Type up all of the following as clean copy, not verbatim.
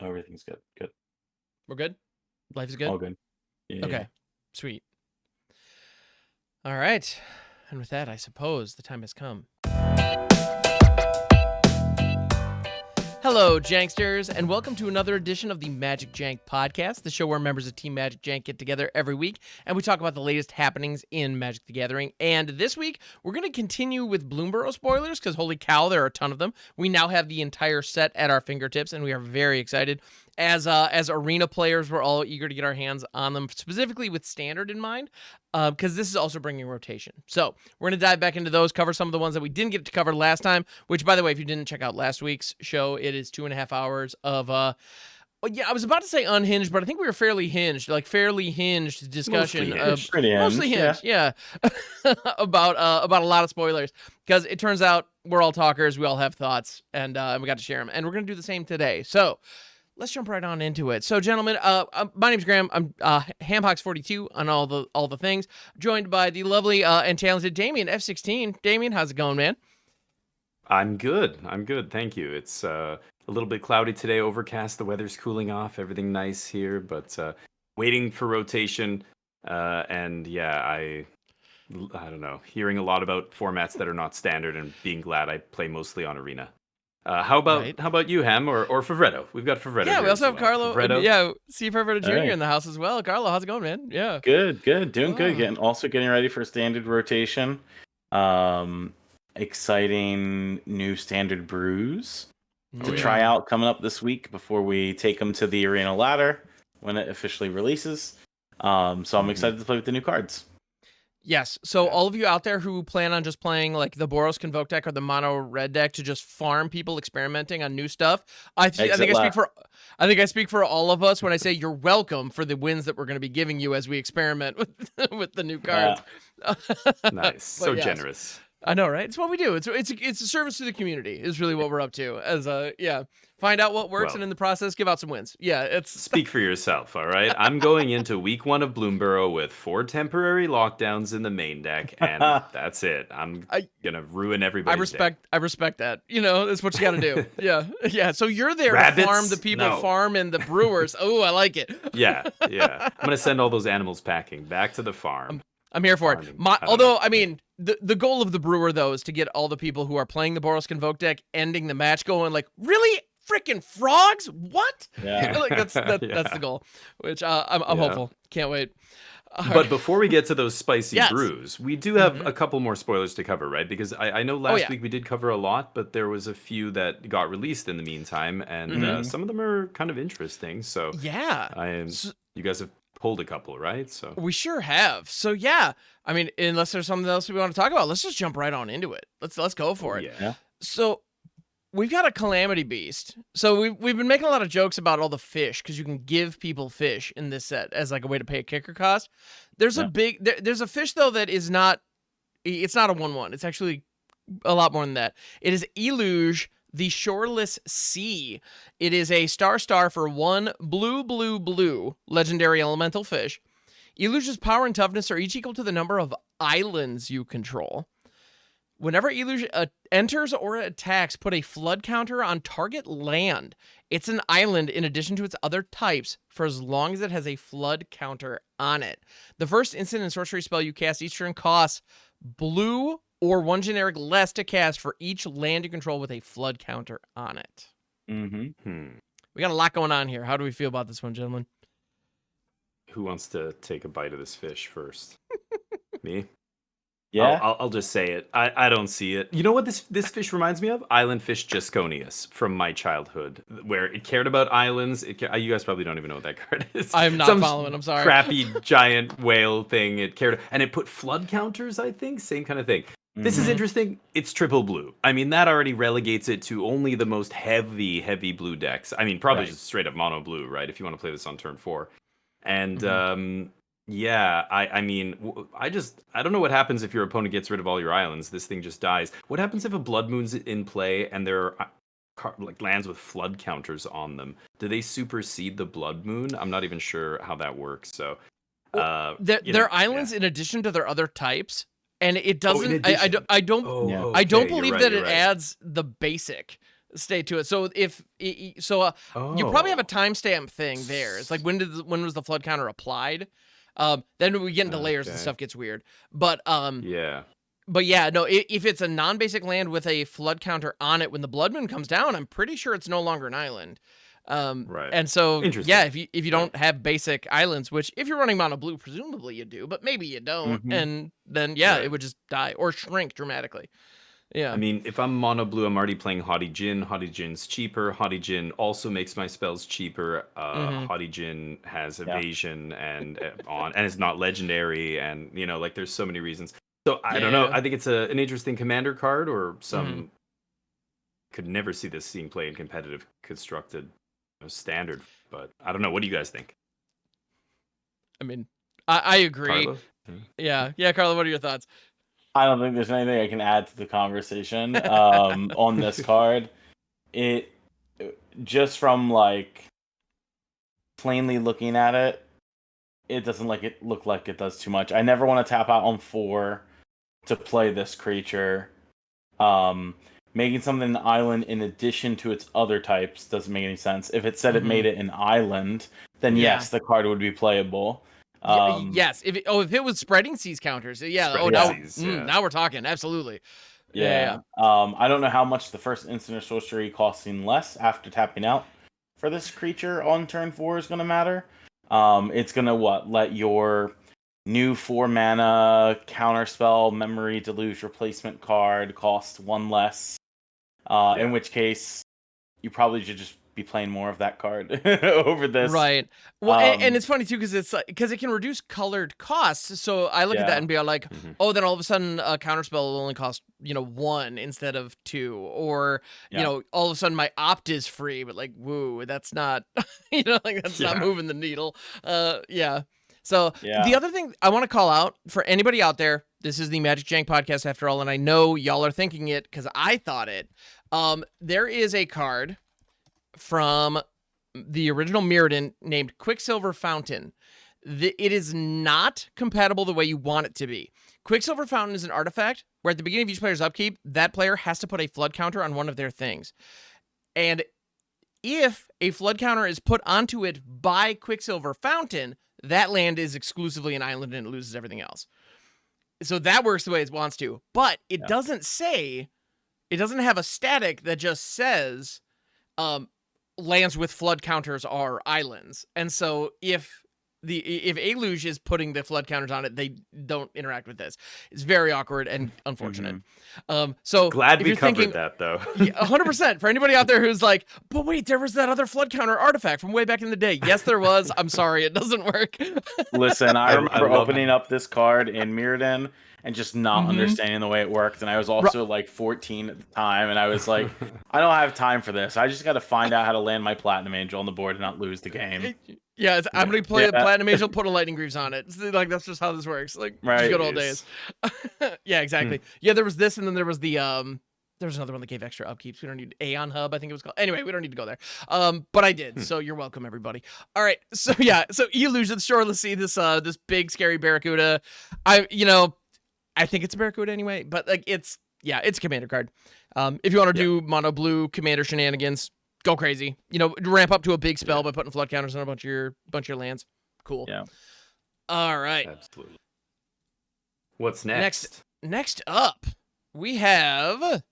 Everything's good. Good. We're good? Life is good? All good. Yeah. Okay. Sweet. All right. And with that, I suppose the time has come. Hello, Janksters, and welcome to another edition of the MagicJank podcast, the show where members of Team MagicJank get together every week and we talk about the latest happenings in Magic the Gathering. And this week, we're going to continue with Bloomburrow spoilers because holy cow, there are a ton of them. We now have the entire set at our fingertips, and we are very excited. As arena players, we're all eager to get our hands on them, specifically with Standard in mind, because this is also bringing rotation. So we're going to dive back into those, cover some of the ones that we didn't get to cover last time, which, by the way, if you didn't check out last week's show, it is 2.5 hours of, yeah, I was about to say unhinged, but I think we were fairly hinged discussion. Mostly hinged, yeah. about a lot of spoilers, because it turns out we're all talkers, we all have thoughts, and we got to share them, and we're going to do the same today. So let's jump right on into it. So, gentlemen, my name's Graham. I'm Hamhawks42 on all the things. Joined by the lovely and talented Damien F16. Damien, how's it going, man? I'm good. Thank you. It's a little bit cloudy today, overcast. The weather's cooling off. Everything nice here, but waiting for rotation. And yeah, I don't know. Hearing a lot about formats that are not standard, and being glad I play mostly on Arena. How about you, Ham, or Favretto? We've got Favretto. Yeah, we also have Carlo. Favretto. See Favretto Jr. Right in the house as well. Carlo, how's it going, man? Yeah. Good. Doing good. Getting ready for standard rotation. Exciting new standard brews to try out coming up this week before we take them to the arena ladder when it officially releases. So I'm excited to play with the new cards. Yes. So all of you out there who plan on just playing like the Boros Convoke deck or the mono red deck to just farm people experimenting on new stuff, I think I speak for all of us when I say you're welcome for the wins that we're going to be giving you as we experiment with the new cards. Nice. So generous. I know, right? It's what we do. It's a service to the community is really what we're up to. As find out what works and in the process give out some wins. Yeah, it's speak for yourself, all right? I'm going into week 1 of Bloomburrow with 4 temporary lockdowns in the main deck, and that's it. I'm gonna ruin everybody's day. I respect that. You know, that's what you got to do. Yeah. So you're there Rabbits? to farm the people, farm and the brewers. Oh, I like it. Yeah. I'm gonna send all those animals packing back to the farm. I'm here for it. The goal of the brewer, though, is to get all the people who are playing the Boros Convoke deck ending the match going like, really? Freaking frogs? What? Yeah. Like that's the goal, which I'm hopeful. Can't wait. But before we get to those spicy brews, we do have a couple more spoilers to cover, right? Because I know last week we did cover a lot, but there was a few that got released in the meantime, and some of them are kind of interesting. So you guys have pulled a couple, right? So we sure have. So yeah, I mean, unless there's something else we want to talk about, let's just jump right on into it. Let's go for it. Yeah. So we've got a Calamity Beast. So we've been making a lot of jokes about all the fish because you can give people fish in this set as like a way to pay a kicker cost. There's there's a fish though that is not. It's not a 1/1. It's actually a lot more than that. It is Eluge, the Shoreless Sea. It is a star for 1 blue legendary elemental fish. Eluge's power and toughness are each equal to the number of islands you control. Whenever Eluge enters or attacks, put a flood counter on target land. It's an island in addition to its other types for as long as it has a flood counter on it. The first instant and sorcery spell you cast each turn costs blue or 1 generic less to cast for each land you control with a flood counter on it. We got a lot going on here. How do we feel about this one, gentlemen? Who wants to take a bite of this fish first? Me? Yeah. I'll just say it. I don't see it. You know what this fish reminds me of? Island fish Gisconius from my childhood, where it cared about islands. You guys probably don't even know what that card is. I'm not following. I'm sorry. Crappy giant whale thing. It cared, and it put flood counters. I think same kind of thing. This is interesting. It's triple blue. I mean, that already relegates it to only the most heavy blue decks. I mean, probably just straight up mono blue, right? If you want to play this on turn 4. And I mean, I don't know what happens if your opponent gets rid of all your islands. This thing just dies. What happens if a Blood Moon's in play and there are lands with flood counters on them? Do they supersede the Blood Moon? I'm not even sure how that works. So, they're islands in addition to their other types. And it doesn't. I don't believe that it adds the basic. stay to it. So if you probably have a timestamp thing there. It's like when was the flood counter applied? Then we get into layers and stuff gets weird. But yeah. But yeah, no, if it's a non-basic land with a flood counter on it when the blood moon comes down, I'm pretty sure it's no longer an island. Right. And so Interesting. yeah, if you don't have basic islands, which if you're running mono blue, presumably you do, but maybe you don't, and then it would just die or shrink dramatically. Yeah. I mean, if I'm mono blue, I'm already playing Haughty Djinn. Haughty Djinn's cheaper. Haughty Djinn also makes my spells cheaper. Haughty Djinn has evasion and it's not legendary, and like there's so many reasons. So I don't know. I think it's an interesting commander card, or some could never see this being played in competitive constructed standard. But I don't know. What do you guys think? I mean, I agree. Carlo? Yeah, Carlo. What are your thoughts? I don't think there's anything I can add to the conversation on this card. It just from like plainly looking at it, it doesn't look like it does too much. I never want to tap out on 4 to play this creature. Making something an island in addition to its other types doesn't make any sense. If it said it made it an island, then yes, the card would be playable. Yes, if it was spreading seas counters, now we're talking, absolutely. Yeah. I don't know how much the first instant or sorcery costing less after tapping out for this creature on turn 4 is going to matter. It's going to let your new 4 mana counterspell memory deluge replacement card cost 1 less. In which case you probably should just be playing more of that card over this. Right. Well, and it's funny too because it can reduce colored costs. So I look at that and be like, oh, then all of a sudden a counterspell will only cost 1 instead of 2, or all of a sudden my opt is free, but like, woo, that's not that's not moving the needle. So the other thing I want to call out for anybody out there, this is the MagicJank podcast after all, and I know y'all are thinking it because I thought it. There is a card from the original Mirrodin named Quicksilver Fountain. It is not compatible the way you want it to be. Quicksilver Fountain is an artifact where at the beginning of each player's upkeep, that player has to put a flood counter on one of their things. And if a flood counter is put onto it by Quicksilver Fountain, that land is exclusively an island and it loses everything else. So that works the way it wants to. But it doesn't have a static that just says lands with flood counters are islands. And so if Aluge is putting the flood counters on it, they don't interact with this. It's very awkward and unfortunate. So glad we covered that though. 100% for anybody out there who's like, but wait, there was that other flood counter artifact from way back in the day. Yes, there was. I'm sorry, it doesn't work. Listen, I remember opening up this card in Mirrodin and just not understanding the way it worked. And I was also like 14 at the time, and I was like, I don't have time for this. I just got to find out how to land my Platinum Angel on the board and not lose the game. Yeah, I'm gonna play a Platinum Angel, put a Lightning Greaves on it. It's like that's just how this works. Like good old days. Yeah, exactly. Yeah, there was this, and then there was the there was another one that gave extra upkeeps. We don't need Aeon Hub, I think it was called. Anyway, we don't need to go there. But I did, so you're welcome, everybody. All right, so Illusion Shoreless Sea, this big scary Barracuda. I think it's a Barracuda anyway, but like it's a commander card. If you want to do mono blue commander shenanigans, go crazy. Ramp up to a big spell by putting flood counters on a bunch of your lands. Cool. Yeah. All right. Absolutely. What's next? Next up, we have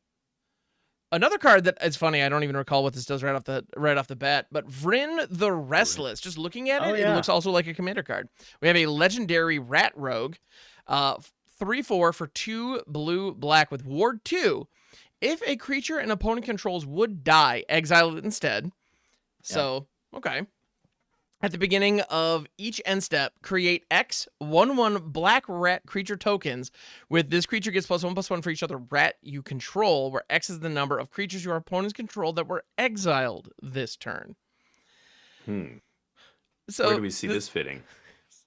another card that is funny. I don't even recall what this does right off the bat, but Vryn the Restless. Just looking at it, it looks also like a commander card. We have a legendary Rat Rogue, 3/4 for 2 blue black with Ward 2. If a creature an opponent controls would die, exile it instead. So, okay. At the beginning of each end step, create X 1/1 black rat creature tokens. With this creature gets +1/+1 for each other rat you control, where X is the number of creatures your opponents control that were exiled this turn. So where do we see this fitting?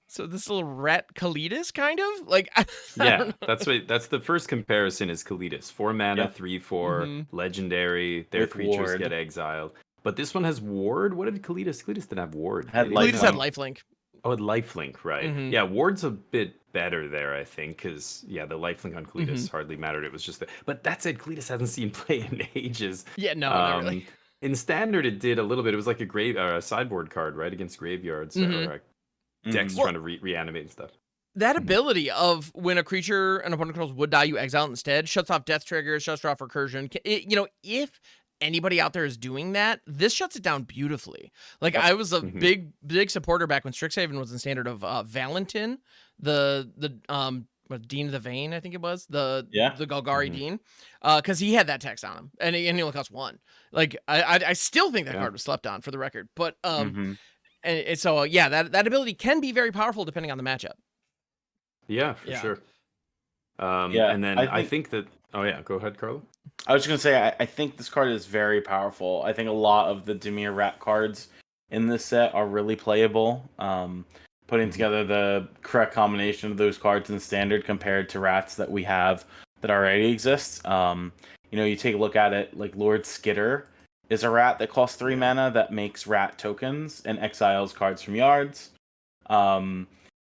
So this little rat Kalidas, kind of like. That's the first comparison is Kalidas. 4 mana, 3/4, legendary. Their creatures get exiled. But this one has ward. What did Kalidas? Kalidas didn't have ward. Kalidas had lifelink. Oh, lifelink, right? Yeah, ward's a bit better there, I think, because the lifelink on Cletus Mm-hmm. hardly mattered. It was just but that said, Cletus hasn't seen play in ages. Yeah, no, not really. In standard, it did a little bit. It was like a sideboard card, right, against graveyards Mm-hmm. or decks Well, trying to reanimate and stuff. that ability of when a creature an opponent controls would die, you exile it instead, shuts off death triggers, shuts off recursion. If anybody out there is doing that, this shuts it down beautifully. Like, I was a big supporter back when Strixhaven was in standard of Valentin, the Dean of the Vein, I think it was the Golgari Dean, because he had that text on him, and he only cost 1. Like, I still think that card was slept on, for the record, but and so that ability can be very powerful depending on the matchup. Yeah, for sure. Yeah, and then I think that. Oh yeah, go ahead, Carlo. I was just gonna say I think this card is very powerful. I think a lot of the Dimir Rat cards in this set are really playable. Putting together the correct combination of those cards in standard compared to rats that we have that already exist. You take a look at it, like Lord Skitter is a rat that costs 3 mana that makes rat tokens and exiles cards from yards.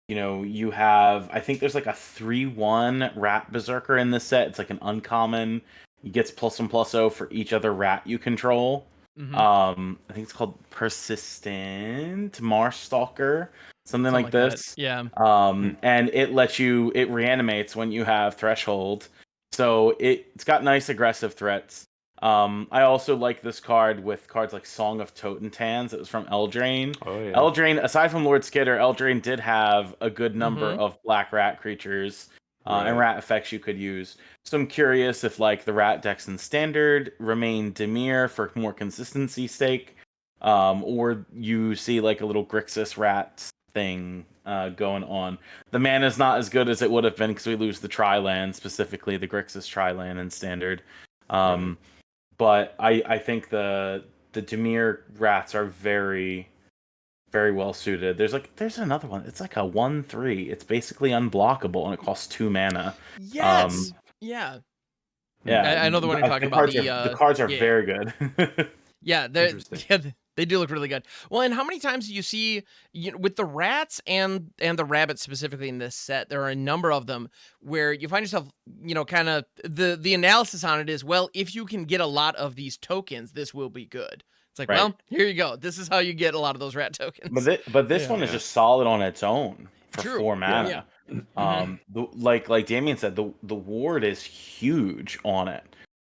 You have, I think there's like a 3/1 rat berserker in this set. It's like an uncommon. He gets +1/+0 for each other rat you control. I think it's called Persistent Marshstalker, something like this. That. Yeah. And it reanimates when you have Threshold. So it's got nice aggressive threats. I also like this card with cards like Song of Totentans. It was from Eldraine. Oh, yeah. Eldraine, aside from Lord Skitter, Eldraine did have a good number of black rat creatures and rat effects you could use. So I'm curious if like the rat decks in standard remain Dimir for more consistency sake, or you see like a little Grixis rat thing going on. The mana is not as good as it would have been because we lose the Tri-land, specifically the Grixis Tri-land in standard. But I think the Dimir rats are very, very well suited. There's another one. It's like a 1/3. It's basically unblockable and it costs 2 mana. Yes. Yeah. Yeah. I know the one you're talking about. The cards are very good. Yeah, they do look really good. Well, and how many times do you see with the rats and the rabbits specifically in this set? There are a number of them where you find yourself, kind of the analysis on it is, well, if you can get a lot of these tokens, this will be good. It's like, well, here you go. This is how you get a lot of those rat tokens. But this one is just solid on its own for 4 mana. Yeah. Like Damien said, the ward is huge on it.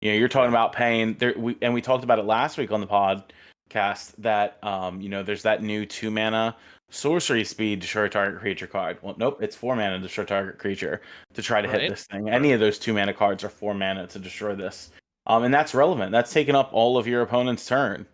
You're talking about paying there. We talked about it last week on the podcast that there's that new 2 mana sorcery speed destroy target creature card. Well, nope, it's 4 mana destroy target creature to try to hit this thing. Any of those 2 mana cards are 4 mana to destroy this. And that's relevant. That's taking up all of your opponent's turn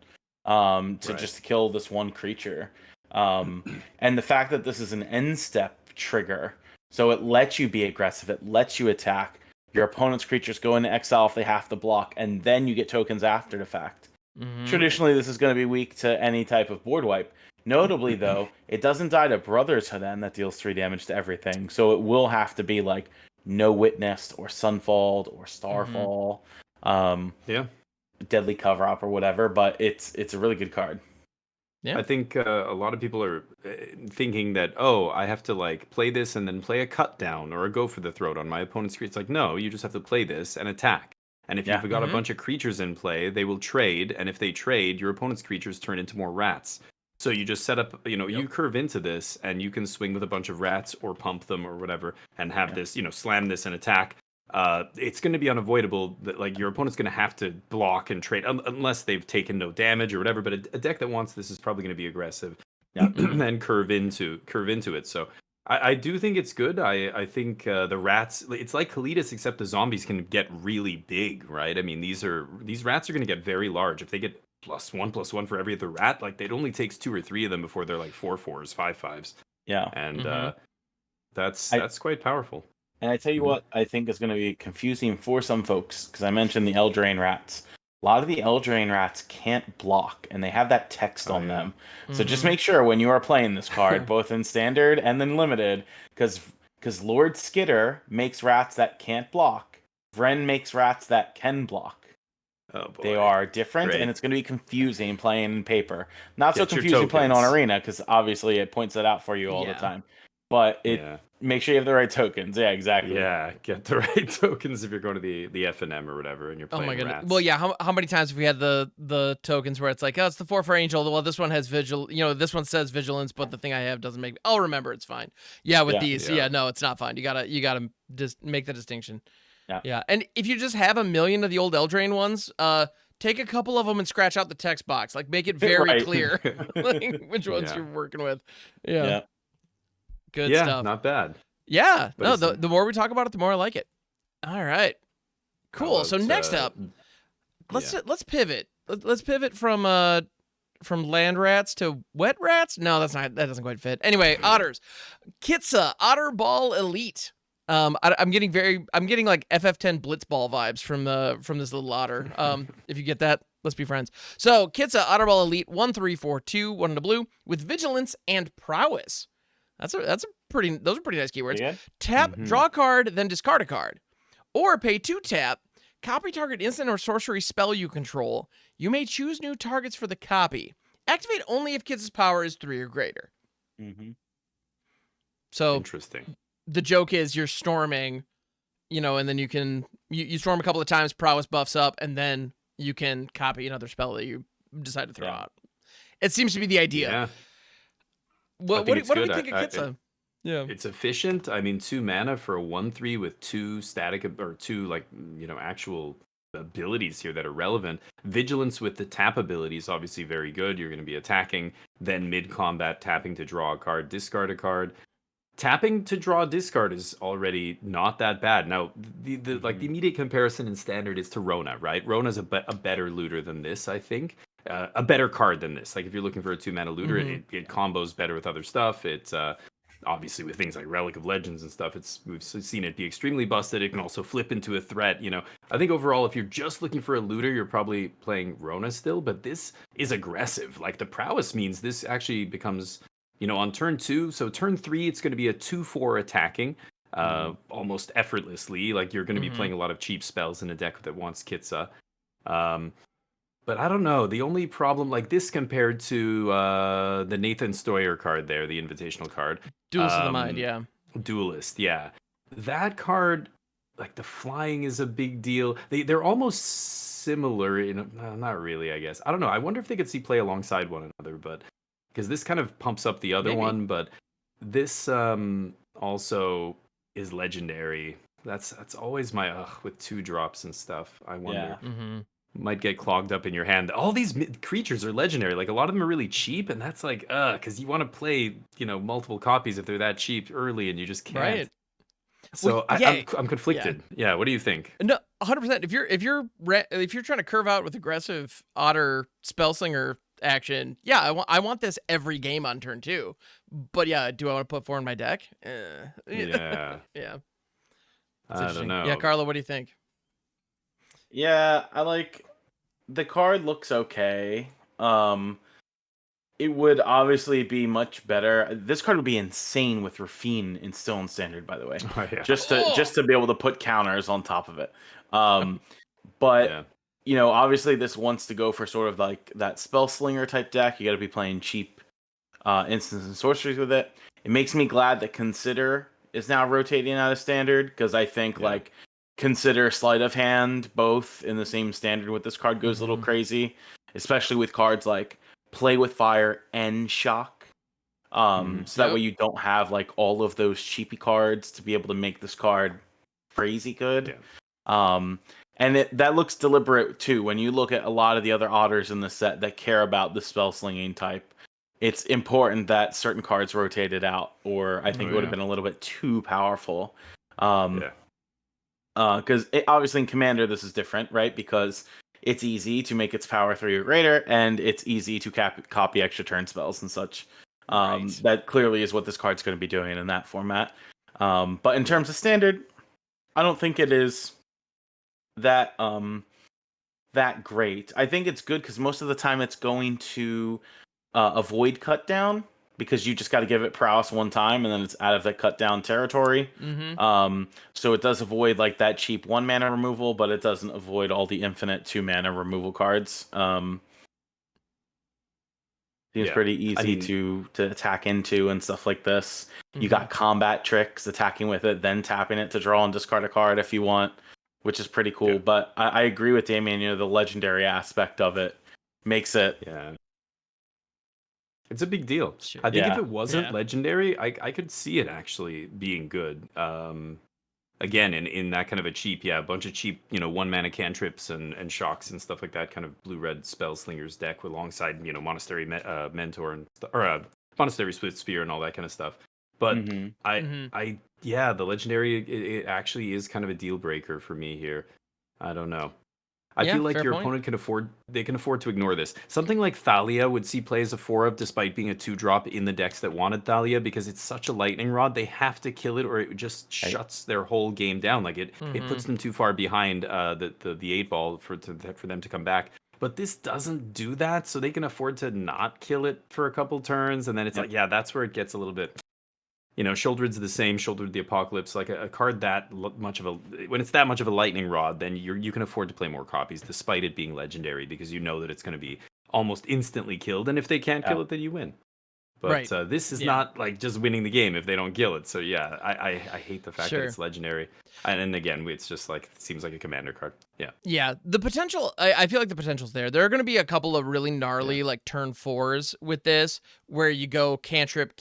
just kill this one creature. And the fact that this is an end step trigger, so it lets you be aggressive, it lets you attack. Your opponent's creatures go into exile if they have to block, and then you get tokens after the fact. Traditionally, this is going to be weak to any type of board wipe. Notably, though, it doesn't die to Brothers Haden that deals 3 damage to everything, so it will have to be like No Witnessed or Sunfalled or Starfall. Deadly Cover Up or whatever, but it's a really good card. Yeah. I think a lot of people are thinking that, I have to like play this and then play a cut down or a go for the throat on my opponent's creature. It's like, no, you just have to play this and attack. And if you've got a bunch of creatures in play, they will trade. And if they trade, your opponent's creatures turn into more rats. So you just set up, you curve into this and you can swing with a bunch of rats or pump them or whatever and have this, slam this and attack. It's going to be unavoidable that like your opponent's going to have to block and trade unless they've taken no damage or whatever. But a deck that wants this is probably going to be aggressive and curve into it. So I do think it's good. I think the rats, it's like Kalidas, except the zombies can get really big, right? I mean, these rats are going to get very large. If they get +1/+1 for every other rat, like it only takes 2 or 3 of them before they're like 4/4s, 5/5s. Yeah, and that's quite powerful. And I tell you what, I think is going to be confusing for some folks, because I mentioned the Eldraine rats. A lot of the Eldraine rats can't block, and they have that text on them. So just make sure when you are playing this card, both in Standard and then Limited, because Lord Skitter makes rats that can't block. Vren makes rats that can block. Oh boy. They are different, and it's going to be confusing playing in paper. Not so confusing playing on Arena, because obviously it points it out for you all the time. But Make sure you have the right tokens. Yeah, exactly. Yeah, get the right tokens if you're going to the FNM or whatever, and you're Oh playing my goodness. rats. Well, yeah. How many times have we had the tokens where it's like, oh, it's the 4 for Angel. Well, this one has vigil. You know, this one says vigilance, but the thing I have doesn't make. I'll remember. It's fine. Yeah, with these. Yeah. Yeah, no, it's not fine. You gotta just make the distinction. Yeah. Yeah. And if you just have a million of the old Eldraine ones, take a couple of them and scratch out the text box. Like, make it very Right. clear like, which ones Yeah. you're working with. Yeah. Yeah. Good Yeah, stuff. not bad. Yeah. But No, it's- the more we talk about it, the more I like it. All right. Cool. How So about, next up, yeah. let's pivot. Let's pivot from land rats to wet rats. No, that doesn't quite fit. Anyway, otters. Kitsa Otter Ball Elite. I'm getting like FF10 Blitzball vibes from this little otter. If you get that, let's be friends. So Kitsa Otter Ball Elite 1/3/4/2, 1 in the blue with vigilance and prowess. Those are pretty nice keywords. Yeah. Tap, Mhm. draw a card, then discard a card. Or pay 2 tap, copy target instant or sorcery spell you control. You may choose new targets for the copy. Activate only if Kitsa's power is 3 or greater. Mm-hmm. So Interesting. the joke is you're storming, and then you storm a couple of times, prowess buffs up, and then you can copy another spell that you decide to throw out. It seems to be the idea. Yeah. What think it's do we good. think of Kitsa? Yeah. It's efficient. I mean, 2 mana for a 1/3 with 2 static or 2 actual abilities here that are relevant. Vigilance with the tap ability is obviously very good. You're going to be attacking, then mid combat tapping to draw a card, discard a card. Tapping to draw a discard is already not that bad. Now, the immediate comparison in standard is to Rona, right? Rona's a better looter than this, I think. A better card than this. Like if you're looking for a 2-mana looter, it combos better with other stuff. It's obviously with things like Relic of Legends and stuff, we've seen it be extremely busted. It can also flip into a threat. I think overall, if you're just looking for a looter, you're probably playing Rona still. But this is aggressive. Like the prowess means this actually becomes, on turn 2. So turn 3, it's going to be a 2/4 attacking, almost effortlessly. Like you're going to be playing a lot of cheap spells in a deck that wants Kitsa. But I don't know. The only problem, like this compared to the Nathan Stoyer card there, the invitational card. Duelist of the Mind, yeah. Duelist, yeah. That card, like the flying is a big deal. They're almost similar not really, I guess. I don't know. I wonder if they could see play alongside one another, but because this kind of pumps up the other one, but this also is legendary. That's always my with 2 drops and stuff. I wonder. Mm-hmm. Might get clogged up in your hand. All these creatures are legendary. Like a lot of them are really cheap, and that's like because you want to play multiple copies if they're that cheap early, and you just can't. Right. So Well, I'm conflicted. Yeah. What do you think? No, 100%. If you're trying to curve out with aggressive otter spellslinger action, yeah, I want this every game on turn 2. But yeah, do I want to put 4 in my deck? Yeah. Yeah. I don't know. Yeah, Carlo, what do you think? Yeah, I like the card looks okay. It would obviously be much better. This card would be insane with Rafine and still in standard, by the way. Oh, yeah. Just to be able to put counters on top of it. But Yeah. obviously this wants to go for sort of like that spell slinger type deck. You got to be playing cheap instants and sorceries with it. It makes me glad that Consider is now rotating out of standard because I think like Consider Sleight of Hand both in the same standard with this card goes a little crazy, especially with cards like Play with Fire and Shock. So that way you don't have like all of those cheapy cards to be able to make this card crazy good. And that looks deliberate too. When you look at a lot of the other otters in the set that care about the spell slinging type, it's important that certain cards rotated out, or I think it would have been a little bit too powerful. Because obviously in Commander this is different, right? Because it's easy to make its power 3 or greater, and it's easy to copy extra turn spells and such. That clearly is what this card's going to be doing in that format. But in terms of standard, I don't think it is that great. I think it's good because most of the time it's going to avoid cut down, because you just got to give it prowess one time and then it's out of that cut down territory. So it does avoid like that cheap 1 mana removal, but it doesn't avoid all the infinite 2 mana removal cards. Seems Yeah. pretty easy I mean, to attack into and stuff like this. You Mhm. got combat tricks, attacking with it, then tapping it to draw and discard a card if you want, which is pretty cool. Yeah. But I agree with Damien, the legendary aspect of it makes it. yeah. It's a big deal. Sure. I think if Yeah. it wasn't Yeah. legendary, I could see it actually being good. Again, in that kind of a cheap, a bunch of cheap, 1 mana cantrips and shocks and stuff like that, kind of blue-red spell slingers deck with alongside, Monastery Mentor or Monastery Swift Spear and all that kind of stuff. But Mhm. the legendary, it actually is kind of a deal breaker for me here. I don't know. I Yeah, feel like fair your point. opponent can afford to ignore this. Something like Thalia would see play as a 4 of despite being a 2-drop in the decks that wanted Thalia because it's such a lightning rod. They have to kill it or it just Right. shuts their whole game down. Like it puts Mhm. them too far behind the 8 ball for them to come back. But this doesn't do that, so they can afford to not kill it for a couple turns, and then it's Yep. like, yeah, that's where it gets a little bit. Shouldered's the same. Shouldered the Apocalypse, like a card much of a when it's that much of a lightning rod, then you can afford to play more copies, despite it being legendary, because you know that it's going to be almost instantly killed, and if they can't kill it, then you win. But Right. this is Yeah. not like just winning the game if they don't kill it. So yeah, I hate the fact that Sure. it's legendary, and again, it's just like it seems like a commander card. Yeah. Yeah, the potential, I feel like the potential's there. There are going to be a couple of really gnarly, like, turn 4s with this, where you go cantrip,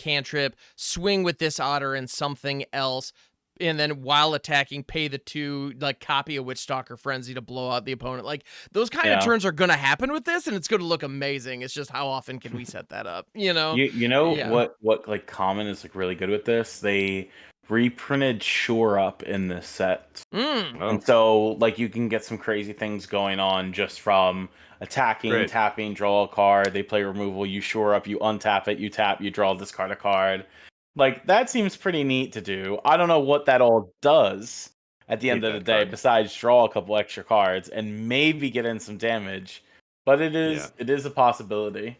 swing with this otter and something else, and then while attacking, pay the 2, like, copy a Witchstalker Frenzy to blow out the opponent. Like, those kind of Yeah. turns are going to happen with this, and it's going to look amazing. It's just how often can we set that up, You know Yeah. what like common is like really good with this? They reprinted Shore Up in this set. Mm. Oh, And so like you can get some crazy things going on just from attacking, Great. tapping, draw a card, they play removal, you shore up, you untap it, you tap, you draw, discard a card. Like that seems pretty neat to do. I don't know what that all does at the end hate of the that day card. besides draw a couple extra cards and maybe get in some damage. But it Yeah. is a possibility.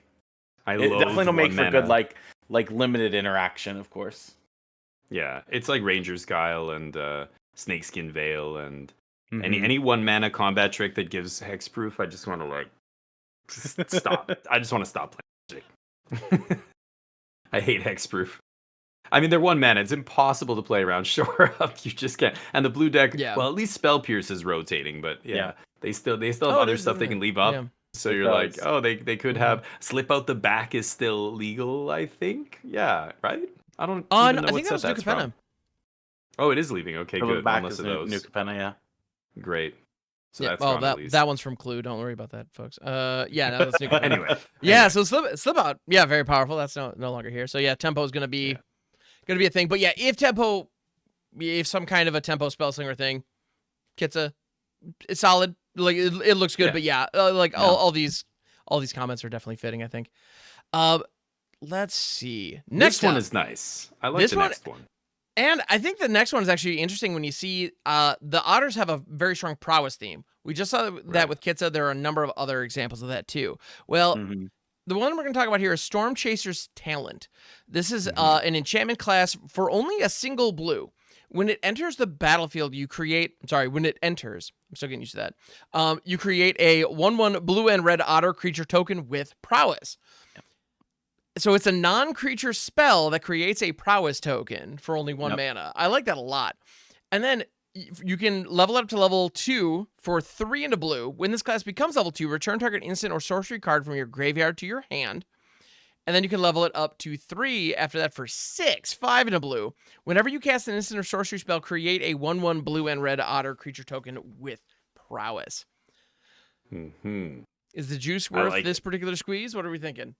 I It definitely loathe don't make 1 for good mana. like limited interaction, of course. Yeah, it's like Ranger's Guile and Snakeskin Veil and Mhm. any 1 mana combat trick that gives hexproof. I just want to like just stop. I just want to stop playing Magic. I hate hexproof. I mean, they're 1 mana. It's impossible to play around. Shore Up, you just can't. And the blue deck, Yeah. well, at least Spell Pierce is rotating, but Yeah. they still have Oh, it other is, stuff they isn't can it? leave up. Yeah. So It you're like, does. oh, they could have Slip Out the Back is still legal, I think. Yeah, right? I don't even know I what think that set was that's Duke of from. Oh, it is leaving. Okay, So the good. One back less is of New those. Capenna, yeah. Great. So Yeah, that's well, gone at that least. one's from Clue. Don't worry about that, folks. Yeah, no, that's Duke of Capenna. Anyway. Yeah, so slip out. Yeah, very powerful. That's no longer here. So yeah, tempo is gonna be a thing. But yeah, if some kind of a tempo spell slinger thing, Kitsa, it's solid. Like it looks good. Yeah. But yeah, all these comments are definitely fitting, I think. Let's see. Next This one up, is nice. I like This the one- next one. and I think the next one is actually interesting when you see the otters have a very strong prowess theme. We just saw that Right. with Kitsa. There are a number of other examples of that too. Well, Mhm. the one we're going to talk about here is Storm Chaser's Talent. This is Mhm. an enchantment class for only a single blue. When it enters the battlefield, when it enters, I'm still getting used to that. You create a 1/1 blue and red otter creature token with prowess. So it's a non-creature spell that creates a prowess token for only 1 mana. I like that a lot. And then you can level it up to level 2 for 3 into blue. When this class becomes level 2, return target instant or sorcery card from your graveyard to your hand. And then you can level it up to 3 after that for 6, 5 into blue. Whenever you cast an instant or sorcery spell, create a 1/1 blue and red otter creature token with prowess. Mhm. Is the juice I worth like this particular squeeze? What are we thinking?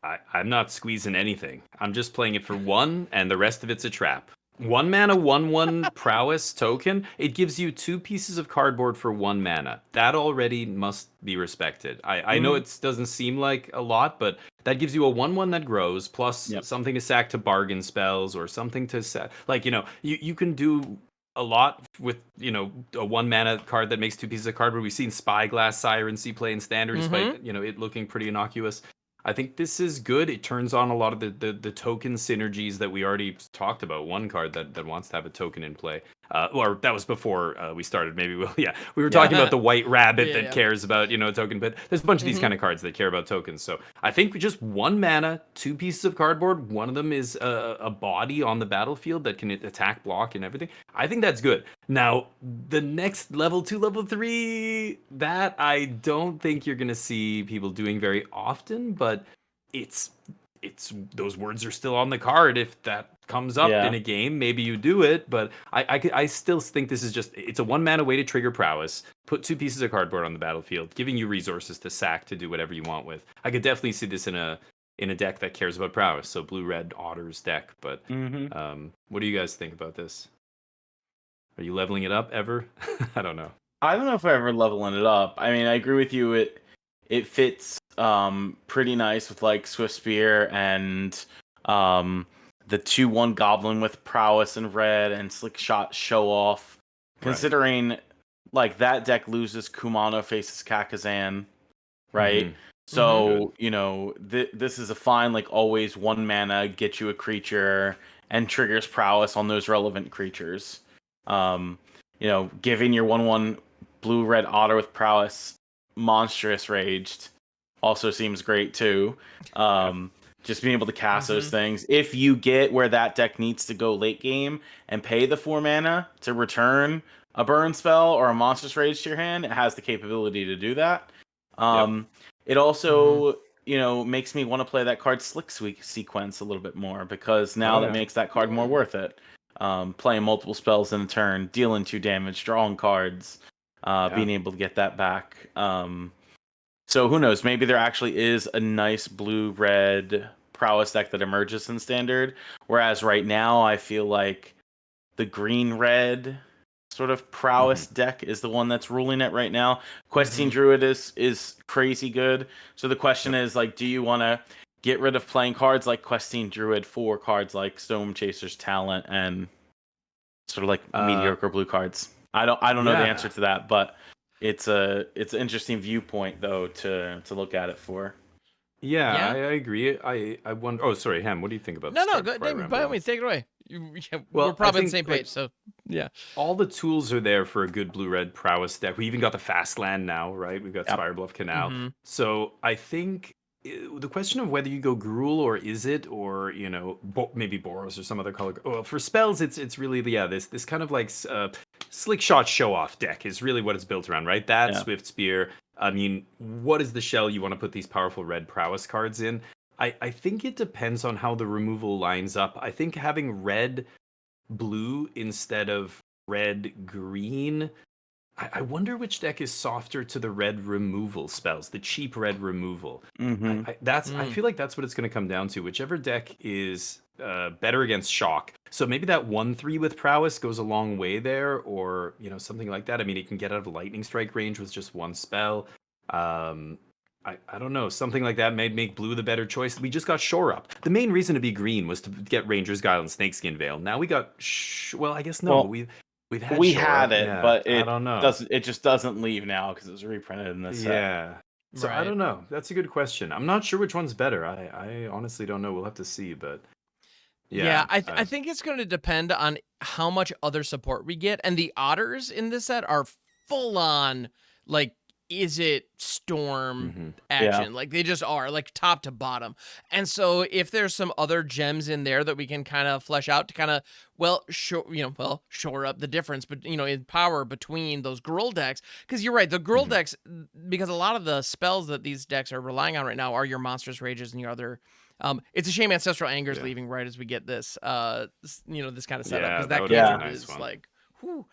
I'm not squeezing anything. I'm just playing it for 1, and the rest of it's a trap. 1 mana, 1/1 prowess token. It gives you 2 pieces of cardboard for 1 mana. That already must be respected. I know it doesn't seem like a lot, but that gives you a 1/1 that grows, plus Yep. something to sack to bargain spells, or something to sack. Like, you can do a lot with, a 1 mana card that makes 2 pieces of cardboard. We've seen Spyglass Siren see play in Standard, despite, it looking pretty innocuous. I think this is good. It turns on a lot of the token synergies that we already talked about. One card that wants to have a token in play. Or that was before we started. Maybe we were talking about the white rabbit that cares about a token, but there's a bunch of these kind of cards that care about tokens. So I think just 1 mana, 2 pieces of cardboard. One of them is a body on the battlefield that can attack, block, and everything. I think that's good. Now the next level 2, level 3, that I don't think you're gonna see people doing very often, but it's those words are still on the card. If that comes up in a game, maybe you do it, but I still think this is just, it's a 1 mana way to trigger prowess, put 2 pieces of cardboard on the battlefield, giving you resources to sack to do whatever you want with. I could definitely see this in a deck that cares about prowess, so blue-red otters deck. But what do you guys think about this? Are you leveling it up ever? I don't know. I don't know if I ever leveling it up. I mean, I agree with you. It fits pretty nice with like Swift Spear and the 2/1 Goblin with prowess and red and Slick Shot Show Off. Considering like that deck loses Kumano, faces Kakazan, right? So this is a fine like always 1 mana, get you a creature and triggers prowess on those relevant creatures. Giving your 1/1 blue-red otter with prowess monstrous raged also seems great too. Just being able to cast those things. If you get where that deck needs to go late game and pay the 4 mana to return a burn spell or a monstrous rage to your hand, it has the capability to do that. It also makes me want to play that card Slick Sequence a little bit more, because now that makes that card more worth it. Playing multiple spells in a turn, dealing 2 damage, drawing cards, being able to get that back. So who knows? Maybe there actually is a nice blue-red prowess deck that emerges in Standard. Whereas right now, I feel like the green-red sort of prowess deck is the one that's ruling it right now. Questing Druid is crazy good. So the question is, like, do you want to get rid of playing cards like Questing Druid for cards like Storm Chaser's Talent and sort of like mediocre blue cards? I don't know the answer to that, but it's an interesting viewpoint though to look at it for. I agree. I wonder. Oh, sorry, Ham. What do you think about this? No, go David, by all means, take it away. We're probably on the same page, so yeah. All the tools are there for a good blue-red prowess deck. We even got the fast land now, right? We've got Spirebluff Canal. So I think the question of whether you go Gruul or is it, or maybe Boros or some other color. Well, for spells, it's really this kind of like Slick Shot Show Off deck is really what it's built around, right? That Swift Spear. I mean, what is the shell you want to put these powerful red prowess cards in? I think it depends on how the removal lines up. I think having red blue instead of red green, I wonder which deck is softer to the red removal spells, the cheap red removal. I feel like that's what it's going to come down to. Whichever deck is better against shock. So maybe that 1/3 with prowess goes a long way there, or something like that. I mean, it can get out of lightning strike range with just 1 spell. I don't know. Something like that may make blue the better choice. We just got Shore Up. The main reason to be green was to get Ranger's Guile and Snakeskin Veil. Now we got well, I guess no. Well, we've had we Shore had Up. it, but it I don't know. It just doesn't leave now because it was reprinted in this set. So I don't know. That's a good question. I'm not sure which one's better. I honestly don't know. We'll have to see, but I think it's going to depend on how much other support we get, and the otters in this set are full on like, is it storm action? Like they just are, like top to bottom. And so if there's some other gems in there that we can kind of flesh out to kind of shore up the difference, but in power between those Gruul decks, because you're right, the Gruul decks, because a lot of the spells that these decks are relying on right now are your Monstrous Rages and your other. It's a shame Ancestral Anger's leaving right as we get this, this kind of setup, because that cantrip is like, whew.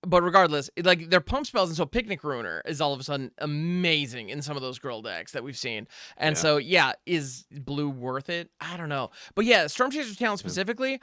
But regardless, like their pump spells, and so Picnic Ruiner is all of a sudden amazing in some of those Gruul decks that we've seen. And so, is blue worth it? I don't know. But Storm Chaser's Talent specifically,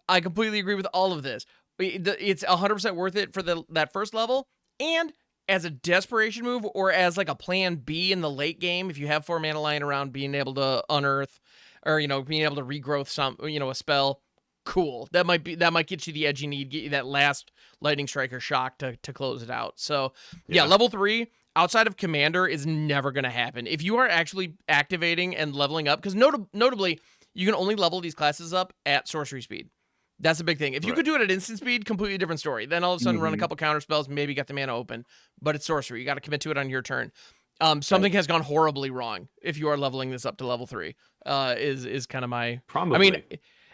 I completely agree with all of this. It's 100% worth it for that first level, and as a desperation move or as like a plan B in the late game, if you have 4 mana lying around, being able to unearth or, being able to regrowth a spell. Cool. That might get you the edge you need, get you that last lightning strike or shock to close it out. So level 3 outside of Commander is never going to happen. If you are actually activating and leveling up, because notably you can only level these classes up at sorcery speed. That's a big thing. If you could do it at instant speed, completely different story. Then all of a sudden run a couple counter spells, maybe get the mana open, but it's sorcery. You got to commit to it on your turn. Something has gone horribly wrong if you are leveling this up to level 3. Is kind of my Probably. I mean,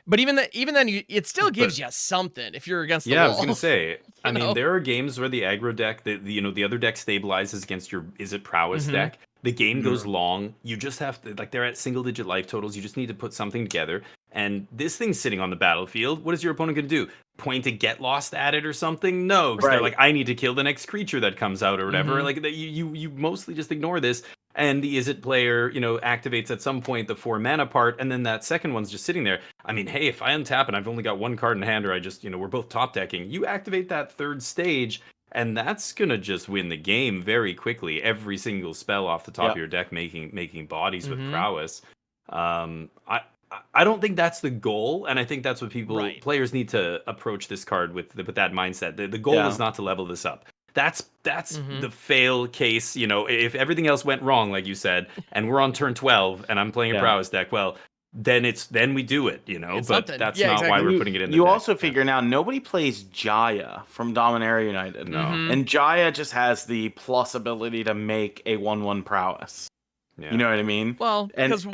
but even then, it still gives you something if you're against the wall. Yeah, I was gonna say. I mean, know? there are games where the aggro deck, the other deck stabilizes against your prowess deck. The game goes long. You just have to, like, they're at single-digit life totals. You just need to put something together. And this thing's sitting on the battlefield. What is your opponent gonna do? Point a get lost at it or something? No, because they're like, I need to kill the next creature that comes out or whatever. Like, you mostly just ignore this. And the Izzet player, activates at some point the 4 mana part, and then that second one's just sitting there. I mean, hey, if I untap and I've only got 1 card in hand, or I just, we're both top decking, you activate that third stage, and that's gonna just win the game very quickly. Every single spell off the top of your deck making bodies with prowess. I don't think that's the goal, and I think that's what players need to approach this card with that mindset. The goal is not to level this up. That's the fail case. If everything else went wrong, like you said, and we're on turn 12, and I'm playing a prowess deck, well, then we do it. But that's not why we're putting it in. You also figure now nobody plays Jaya from Dominaria United. No, and Jaya just has the plus ability to make a 1/1 prowess. Yeah. You know what I mean? Well, because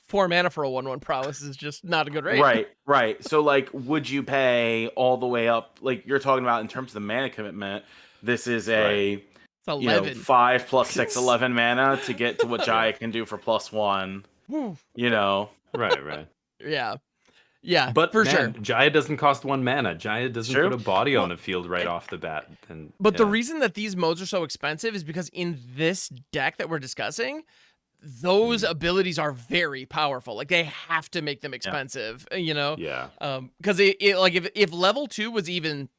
4 mana for a 1/1 prowess is just not a good rate. Right. So, like, would you pay all the way up? Like you're talking about in terms of the mana commitment. This is a 5 + 6, 11 mana to get to what Jaya can do for +1. Right. Yeah, but for sure. Jaya doesn't cost 1 mana. Jaya doesn't put a body on the field right off the bat. But the reason that these modes are so expensive is because in this deck that we're discussing, those abilities are very powerful. Like, they have to make them expensive. Yeah. Because if level 2 was even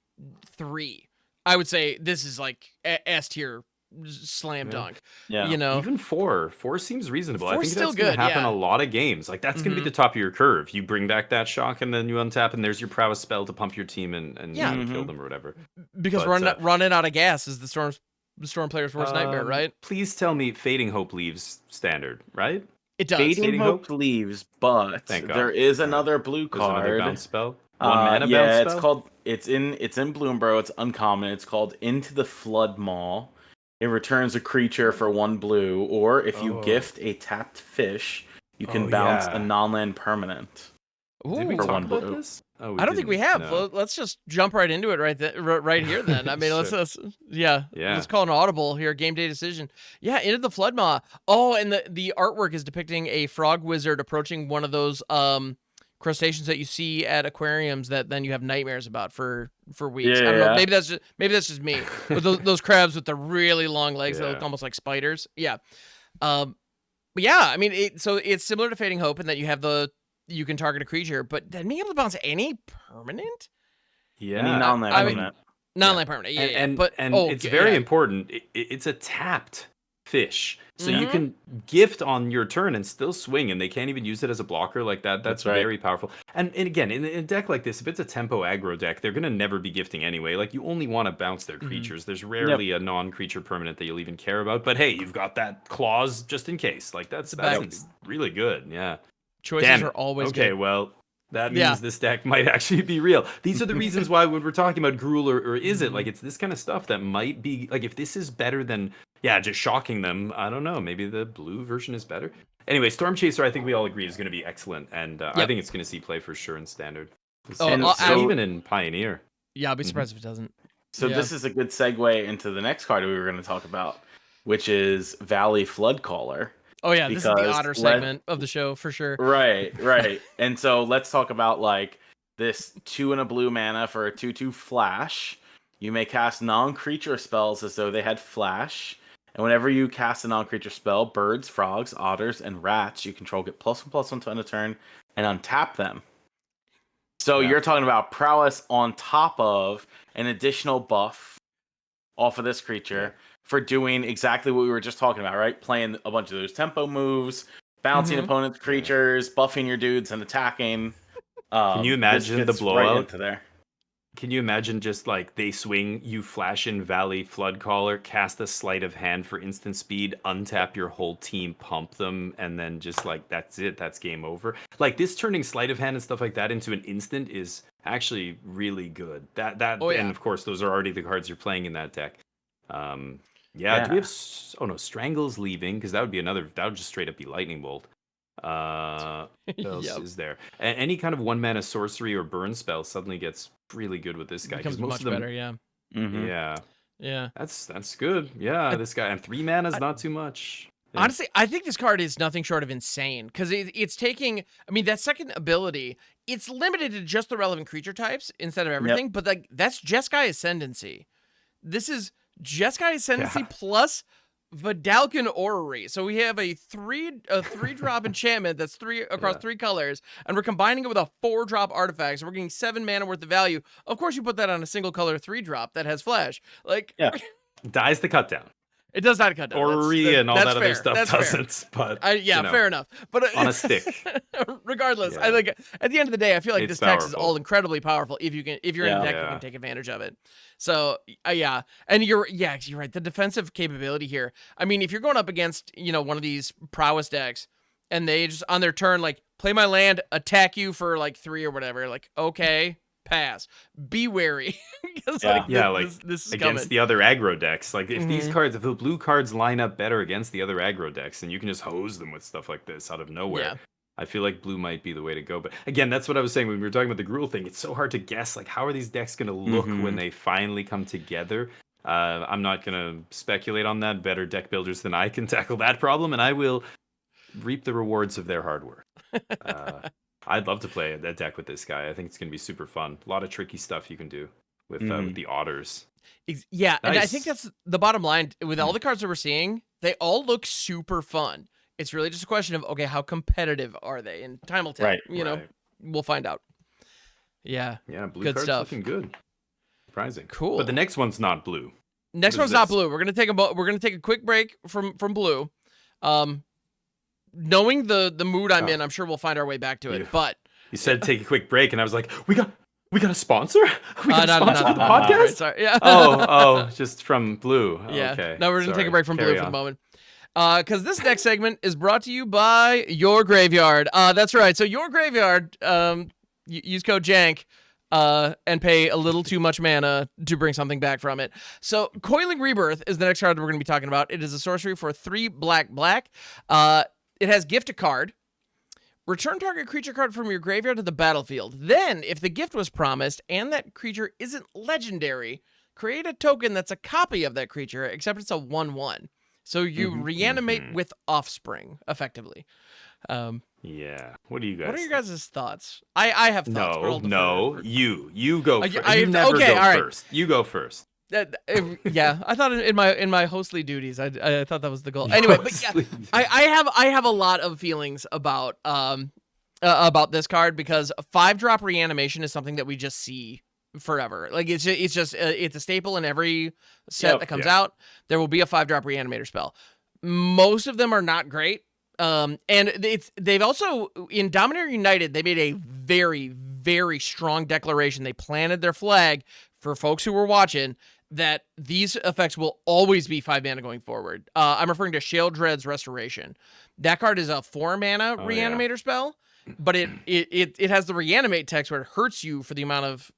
3, I would say this is like S tier slam dunk. Yeah. Even 4 seems reasonable. I think still that's gonna happen a lot of games. Like, that's gonna be the top of your curve. You bring back that shock and then you untap and there's your prowess spell to pump your team and kill them or whatever. Because running out of gas is the storm player's worst nightmare, right? Please tell me Fading Hope leaves standard, right? It does. Fading Hope leaves, but there is another blue card. Another bounce spell. 1 mana bounce spell? It's in Bloomburrow. It's uncommon. It's called Into the Flood Maw. It returns a creature for 1 blue, or if you gift a tapped fish, you can bounce a non-land permanent. Did we talk about this? I don't think we have. No. Let's just jump right into it right here then. I mean, let's call an audible here. Game day decision. Yeah, Into the Flood Maw. Oh, and the artwork is depicting a frog wizard approaching one of those crustaceans that you see at aquariums that then you have nightmares about for weeks. I don't know. Maybe that's just me. But those crabs with the really long legs that look almost like spiders. Yeah. But yeah, I mean, it's similar to Fading Hope in that you can target a creature, but then being able to bounce any permanent? Yeah. Any non-land permanent. Non-land permanent. Yeah. But it's very important. It's a tapped fish. So you can gift on your turn and still swing, and they can't even use it as a blocker like that. That's very powerful. And again, in a deck like this, if it's a tempo aggro deck, they're going to never be gifting anyway. Like, you only want to bounce their creatures. There's rarely a non-creature permanent that you'll even care about. But hey, you've got that clause just in case. Like, that's really good. Yeah. Choices are always good. Okay, well, that means this deck might actually be real. These are the reasons why when we're talking about Gruul or is it, like, it's this kind of stuff that might be, like, if this is better than, just shocking them, I don't know, maybe the blue version is better. Anyway, Storm Chaser, I think we all agree, is going to be excellent, and I think it's going to see play for sure in Standard. And even in Pioneer. Yeah, I'll be surprised if it doesn't. So this is a good segue into the next card we were going to talk about, which is Valley Floodcaller. Oh yeah, this is the otter segment of the show for sure. Right. And so let's talk about, like, this 2 and a blue mana for a 2/2 flash. You may cast non-creature spells as though they had flash. And whenever you cast a non-creature spell, birds, frogs, otters, and rats you control get +1/+1 to end a turn and untap them. So you're talking about prowess on top of an additional buff off of this creature for doing exactly what we were just talking about, right? Playing a bunch of those tempo moves, bouncing opponents' creatures, buffing your dudes, and attacking. Can you imagine the blowout? Right into there. Can you imagine just, like, they swing, you flash in Valley Floodcaller, cast a Sleight of Hand for instant speed, untap your whole team, pump them, and then just, like, that's it. That's game over. Like, this turning Sleight of Hand and stuff like that into an instant is actually really good. That Oh, yeah. and of course those are already the cards you're playing in that deck. Yeah. Do we have? Oh no, Strangle's leaving because that would be another. That would just straight up be Lightning Bolt. What else Yep. is there? Any kind of 1-mana sorcery or burn spell suddenly gets really good with this guy because Becomes most much of them. better. Yeah. Yeah, Yeah. that's good. Yeah, this guy and 3 mana is not too much. Yeah. Honestly, I think this card is nothing short of insane because it's taking. I mean, that second ability, it's limited to just the relevant creature types instead of everything. But like that's Jeskai Ascendancy. This is Jeskai Ascendancy plus Vidalcan Orrery. So we have a 3-drop enchantment that's across 3 colors, and we're combining it with a 4-drop artifact. So we're getting 7 mana worth of value. Of course, you put that on a single color 3-drop that has flash. Like, dies the cut down. It does not cut down. Orrery and all that other stuff that's doesn't. Fair. But yeah, fair enough. But on a stick. Regardless, I think at the end of the day, I feel like It's this text is powerful. all incredibly powerful if you're in a deck that can take advantage of it. So yeah, and you're right. The defensive capability here. I mean, if you're going up against one of these prowess decks, and they just on their turn like play my land, attack you for like 3 or whatever, like okay. Pass. Be wary. This is against coming. the other aggro decks. Like if these cards, if the blue cards line up better against the other aggro decks, and you can just hose them with stuff like this out of nowhere. Yeah. I feel like blue might be the way to go. But again, that's what I was saying when we were talking about the Gruul thing. It's so hard to guess. Like, how are these decks going to look when they finally come together? I'm not going to speculate on that. Better deck builders than I can tackle that problem, and I will reap the rewards of their hard work. I'd love to play a deck with this guy. I think it's going to be super fun. A lot of tricky stuff you can do with the otters. Yeah, nice. And I think that's the bottom line. With all the cards that we're seeing, they all look super fun. It's really just a question of, okay, how competitive are they? And time will tell. Right. We'll find out. Yeah. Yeah, blue good card's stuff. looking good. Surprising. Cool. But the next one's not blue. Next one's not blue. We're gonna take a quick break from blue. Knowing the mood I'm in, I'm sure we'll find our way back to it. But you said take a quick break, and I was like, we got a sponsor? We got a sponsor for the podcast? podcast? Sorry. Yeah. Oh, just from blue. Yeah. Okay. No, we're gonna take a break from blue for on. the moment. Because this next segment is brought to you by Your Graveyard. That's right. So Your Graveyard, use code JANK, and pay a little too much mana to bring something back from it. So Coiling Rebirth is the next card that we're going to be talking about. It is a sorcery for 3 black. It has gift a card. Return target creature card from your graveyard to the battlefield. Then, if the gift was promised and that creature isn't legendary, create a token that's a copy of that creature, except it's a 1/1. So you reanimate with Offspring, effectively. Yeah. What do you guys? What are your guys' thoughts? I have thoughts. No. You go first. You never go all right. first. You go first. Yeah, I thought in my hostly duties, I thought that was the goal. Anyway, but yeah, I have a lot of feelings about this card because a 5-drop reanimation is something that we just see forever. Like it's a staple in every set that comes out. There will be a 5-drop reanimator spell. Most of them are not great. And they've also in Dominator United they made a very, very strong declaration. They planted their flag for folks who were watching that these effects will always be 5 mana going forward. I'm referring to Sheoldred's Restoration. That card is a 4 mana reanimator spell, but it has the reanimate text where it hurts you for the amount of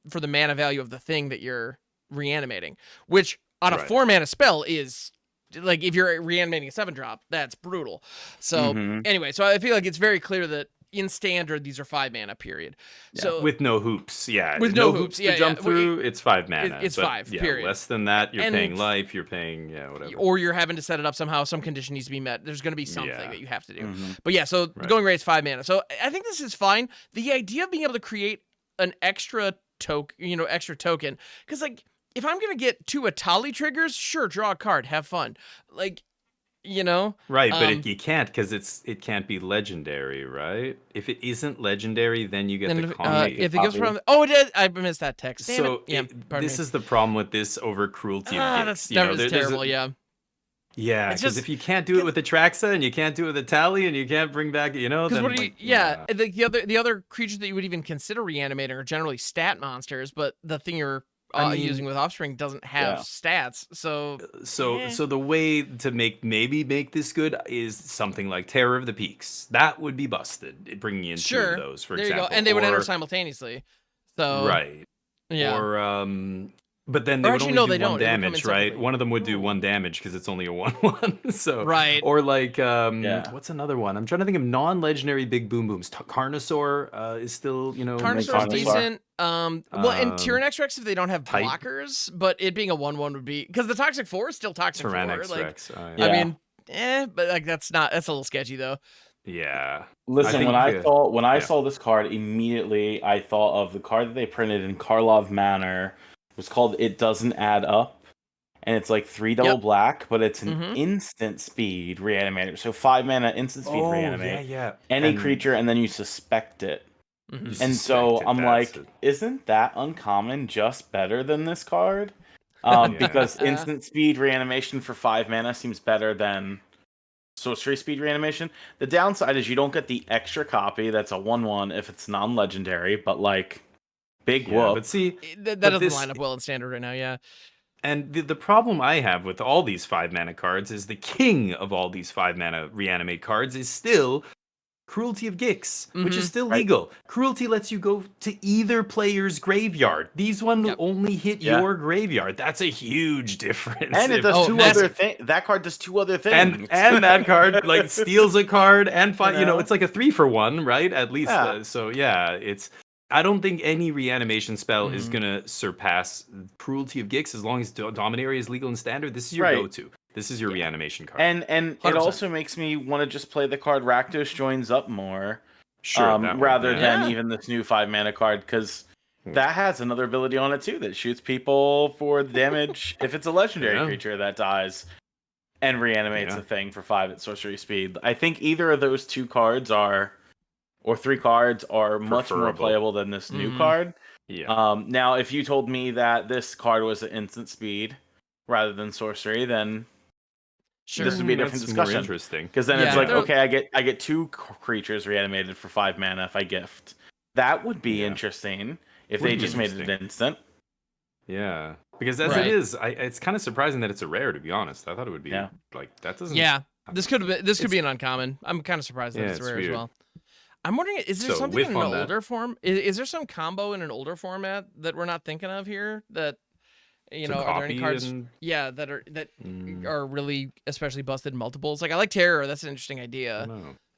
for the mana value of the thing that you're reanimating, which on a 4 mana spell is like if you're reanimating a 7-drop, that's brutal. So anyway, so I feel like it's very clear that in standard these are 5 mana period. Yeah. So with no hoops, with no hoops to jump through, it's 5 mana. It's 5 period. Less than that, you're paying life. You're paying whatever. Or you're having to set it up somehow. Some condition needs to be met. There's going to be something that you have to do. But yeah, so the going rate is 5 mana. So I think this is fine. The idea of being able to create an extra token, because like if I'm gonna get 2 Atali triggers, sure, draw a card, have fun, like. Right, but you can't because it can't be legendary, right? If it isn't legendary, then you get the copy. If it goes from it is. I missed that text. Damn so this is the problem with this over cruelty of gifts. That's terrible. Yeah, because if you can't do it with the Traxa and you can't do it with the Tally and you can't bring back, then the other creatures that you would even consider reanimating are generally stat monsters, but the thing you're using with Offspring doesn't have stats, so the way to make this good is something like Terror of the Peaks. That would be busted, bringing in 2 of those, for example. You go. And they would enter simultaneously. So Right. yeah. Or but then they Or would actually, only no, do they one don't. It would come damage, in right? separately. One of them would do Ooh. 1 damage because it's only a 1/1. So Right. or like Yeah. what's another one? I'm trying to think of non-legendary big boom booms. Carnosaur is still, Carnosaur's Carnosaur. decent. Well, and Um, Tyrannex Rex if they don't have Type. blockers, but it being a 1/1 would be because the Toxic 4 is still Toxic 4. Tyrannex Like, Rex. I Yeah. mean, but like that's a little sketchy though. Yeah. Listen, when I saw this card, immediately I thought of the card that they printed in Karlov Manor. It was called It Doesn't Add Up, and it's like 3 double black, but it's an instant speed reanimator. So 5 mana instant speed reanimate yeah. any creature, and then you suspect it. You And suspect so it, I'm that's like, it. isn't that uncommon just better than this card? Because instant speed reanimation for 5 mana seems better than sorcery speed reanimation. The downside is you don't get the extra copy that's a 1/1 if it's non-legendary, but like big whoop. But see, That doesn't line up well in standard right now. Yeah. and the problem I have with all these 5 mana cards is the king of all these 5 mana reanimate cards is still Cruelty of Gix, which is still legal. Cruelty lets you go to either player's graveyard. These ones only hit your graveyard. That's a huge difference. And it does two other things. That card does 2 other things. And that card like steals a card and it's like a 3-for-1, right? At least. So yeah, it's. I don't think any reanimation spell is gonna surpass Cruelty of Gix as long as Dominaria is legal and standard. This is your go-to. This is your reanimation card. And 100%. it also makes me want to just play the card Rakdos Joins Up more. Sure. Rather than even this new 5 mana card, because that has another ability on it too that shoots people for the damage if it's a legendary creature that dies and reanimates a thing for 5 at sorcery speed. I think either of those 2 cards or 3 cards are much more playable than this new card. Yeah. Now, if you told me that this card was an instant speed rather than sorcery, then this would be a different discussion. More interesting. Because then it's like, okay, I get 2 creatures reanimated for 5 mana if I gift. That would be interesting if they just made it instant. Yeah, because as it is, it's kind of surprising that it's a rare. To be honest, I thought it would be like that. Doesn't. Yeah, this could be an uncommon. I'm kind of surprised that it's rare as well. I'm wondering, is there something in an older form? Is there some combo in an older format that we're not thinking of here? That are there any cards? That are really especially busted in multiples. Like I like Terror. That's an interesting idea.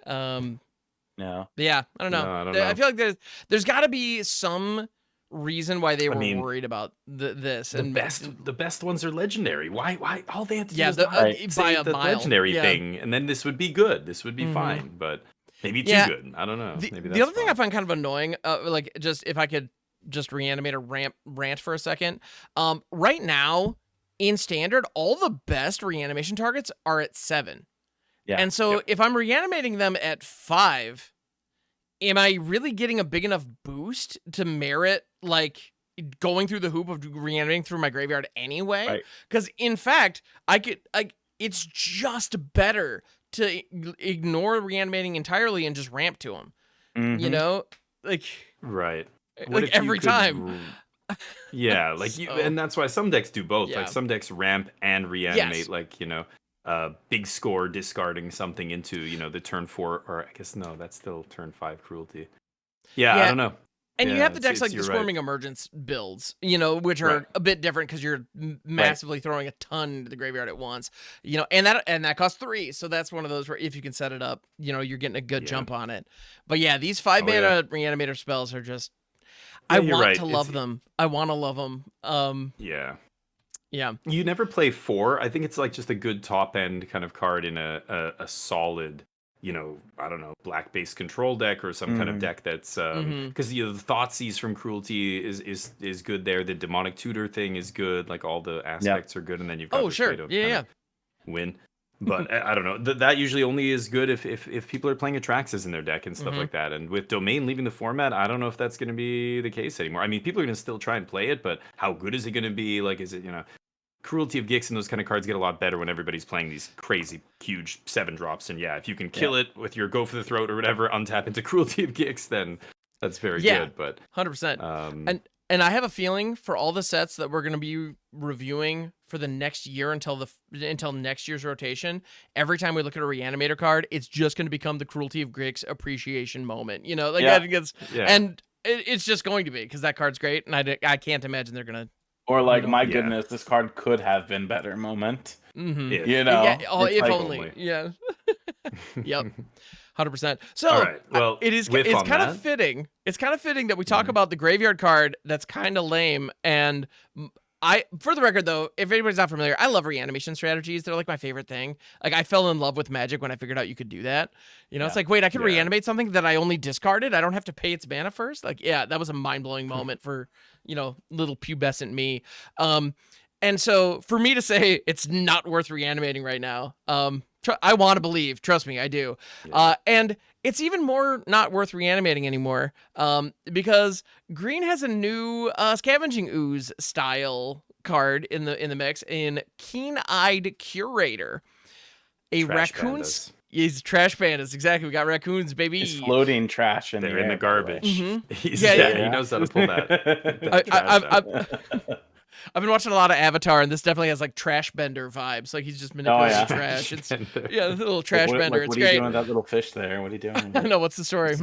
No. Yeah, I don't know. No, I don't know. I feel like there's got to be some reason why they were worried about this. The best ones are legendary. Why all they have to do is buy the legendary thing, and then this would be good. This would be fine, but maybe too good. I don't know. The other thing I find kind of annoying, like just if I could just reanimate a rant for a second. Right now in standard, all the best reanimation targets are at 7. Yeah. And so if I'm reanimating them at 5, am I really getting a big enough boost to merit like going through the hoop of reanimating through my graveyard anyway? Because in fact, it's just better to ignore reanimating entirely and just ramp to them. Like like every time. Yeah, like and that's why some decks do both. Like some decks ramp and reanimate. Like big score discarding something into the turn 4, or I guess no, that's still turn 5 cruelty. I don't know. And you have the decks like the Squirming Emergence builds, which are a bit different because you're massively throwing a ton into the graveyard at once, and that costs 3. So that's one of those where if you can set it up, you're getting a good jump on it. But these 5 mana reanimator spells are just, I want to love them. I want to love them. Yeah. You never play 4. I think it's like just a good top end kind of card in a solid, I don't know, black based control deck or some kind of deck that's because the Thoughtseize from Cruelty is good there. The Demonic Tutor thing is good. Like all the aspects are good, and then you've got this way to win. But I don't know. That usually only is good if people are playing Atraxas in their deck and stuff like that. And with Domain leaving the format, I don't know if that's going to be the case anymore. I mean, people are going to still try and play it, but how good is it going to be? Like, is it Cruelty of Gix and those kind of cards get a lot better when everybody's playing these crazy, huge 7-drops. And if you can kill it with your Go for the Throat or whatever, untap into Cruelty of Gix, then that's very good. But 100%. And I have a feeling for all the sets that we're going to be reviewing for the next year until next year's rotation, every time we look at a Reanimator card, it's just going to become the Cruelty of Gix appreciation moment. And It's just going to be because that card's great, and I can't imagine they're gonna. Or like, You know. my Yeah. goodness, this card could have been better moment. Mm-hmm. If. You know, Yeah. Oh, it's if like, only. Yeah. Yep. 100%. All So right. Well, it's on kind that. of fitting. It's kind of fitting that we talk Mhm. about the graveyard card that's kind of lame. And for the record though, if anybody's not familiar, I love reanimation strategies. They're like my favorite thing. Like I fell in love with Magic when I figured out you could do that. You know, it's like, wait, I can Yeah. reanimate something that I only discarded. I don't have to pay its mana first. Like, yeah, that was a mind blowing moment for, little pubescent me. And so for me to say it's not worth reanimating right now, I want to believe. Trust me, I do. Yeah. And it's even more not worth reanimating anymore because Green has a new Scavenging Ooze style card in the mix in Keen-Eyed Curator. A Trash raccoon. pandas. He's trash pandas. Exactly. We got raccoons, baby. He's floating trash in They're the in air, the garbage. Mhm. He's, Yeah. he knows how to pull that. I've been watching a lot of Avatar, and this definitely has like trash bender vibes. Like he's just manipulating yeah. trash. It's Bender. the little trash Like, bender. what It's are you great. doing with that little fish there? What are you doing? I don't know what's the story.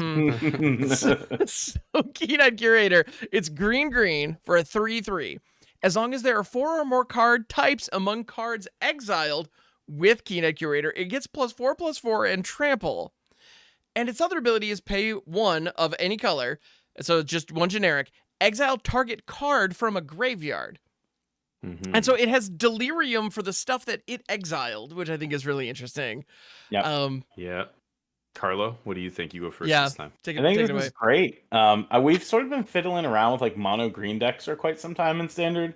So Keen-Eyed Curator, it's green for a 3/3. As long as there are 4 or more card types among cards exiled with Keen-Eyed Curator, it gets +4/+4 and trample. And its other ability is pay 1 of any color, so just 1 generic, exile target card from a graveyard. Mhm. And so it has Delirium for the stuff that it exiled, which I think is really interesting. Yep. Yeah. Carlo, what do you think? You go first Yeah. this time. Take I think it this away. is great. We've sort of been fiddling around with like mono green decks for quite some time in Standard,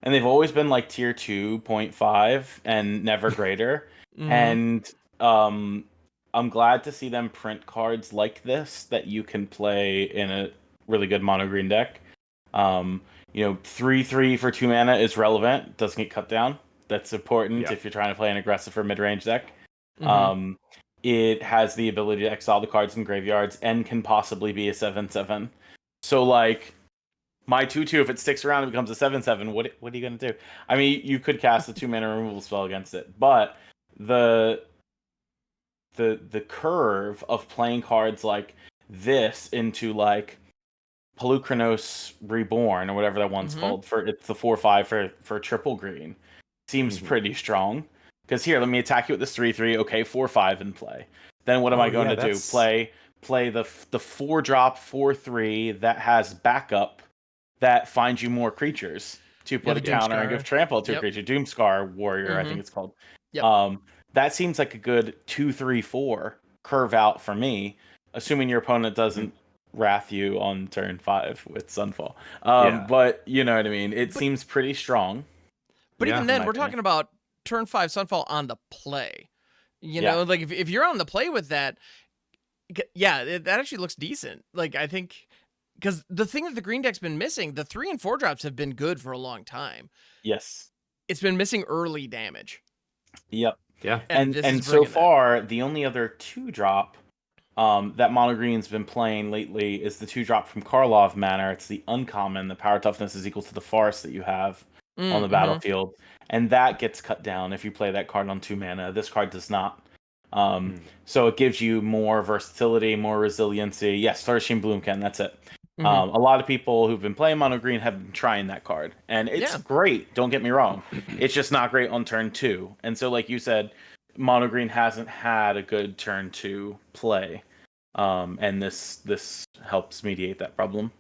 and they've always been like tier 2.5 and never greater. Mhm. And I'm glad to see them print cards like this that you can play in a really good mono green deck. 3/3 for 2 mana is relevant. Doesn't get cut down. That's important Yeah. if you're trying to play an aggressive or mid-range deck. Mhm. It has the ability to exile the cards in graveyards and can possibly be a 7/7. So like my 2/2, if it sticks around and becomes a 7/7, what are you gonna do? I mean, you could cast a 2 mana removal spell against it, but the curve of playing cards like this into like Pelucranos Reborn or whatever that one's Mhm. called, for it's the 4/5 for triple green, seems pretty strong. Because here, let me attack you with this 3/3. Okay, 4/5 in play. Then what am I going to do? Play the 4-drop 4/3 that has backup that finds you more creatures to put a counter and give trample to a creature. Doomscar Warrior, I think it's called. Yep. That seems like a good 2/3/4 curve out for me, assuming your opponent doesn't wrath you on turn 5 with Sunfall. But you know what I mean. It seems pretty strong. But even then, we're opinion. talking about turn 5 Sunfall on the play. You know, like if you're on the play with that, that actually looks decent. Like I think, because the thing that the green deck's been missing, the 3 and 4 drops have been good for a long time. Yes. It's been missing early damage. Yep. Yeah. And so far, the only other 2-drop that mono green's been playing lately is the 2-drop from Karlov Manor. It's the uncommon. The power toughness is equal to the forest that you have on the battlefield, and that gets cut down if you play that card on 2 mana. This card does not. So it gives you more versatility, more resiliency. Yes, Flourishing Bloomkin, that's it. A lot of people who've been playing mono green have been trying that card, and it's great. Don't get me wrong; it's just not great on turn 2. And so, like you said, mono green hasn't had a good turn 2 play, and this helps mediate that problem.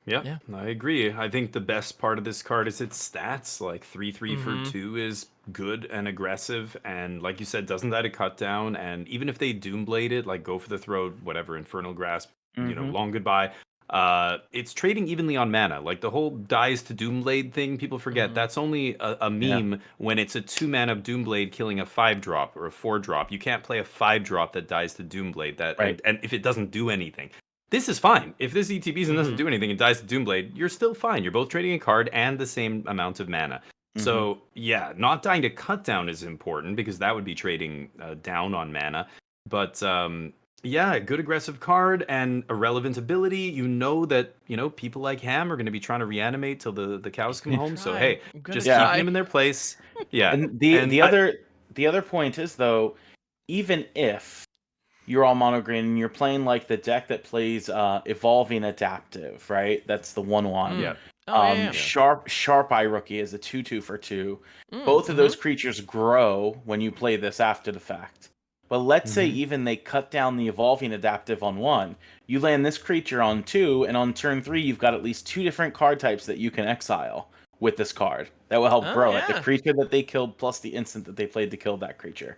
Yeah, I agree. I think the best part of this card is its stats. Like 3/3 for 2 is good and aggressive, and like you said, doesn't that a cut down? And even if they Doomblade it, like go for the throat, whatever, Infernal Grasp, long goodbye. It's trading evenly on mana. Like the whole dies to Doomblade thing, people forget that's only a meme when it's a 2 mana Doomblade killing a 5-drop or a 4-drop. You can't play a 5-drop that dies to Doomblade. And if it doesn't do anything. This is fine. If this ETBs and doesn't do anything and dies to Doomblade, you're still fine. You're both trading a card and the same amount of mana. So, not dying to cut down is important because that would be trading down on mana. But, good aggressive card and a relevant ability. You know that, people like Ham are going to be trying to reanimate till the cows come home. So, hey, just keeping them in their place. Yeah. And the other point is, though, even if you're all mono green, and you're playing like the deck that plays Evolving Adaptive, right? That's the 1/1. Yeah. Oh, yeah. Sharp Eye Rookie is a 2/2 for 2. Both of those creatures grow when you play this after the fact. But let's say even they cut down the Evolving Adaptive on 1. You land this creature on 2, and on turn 3, you've got at least 2 different card types that you can exile with this card. That will help grow it. The creature that they killed plus the instant that they played to kill that creature.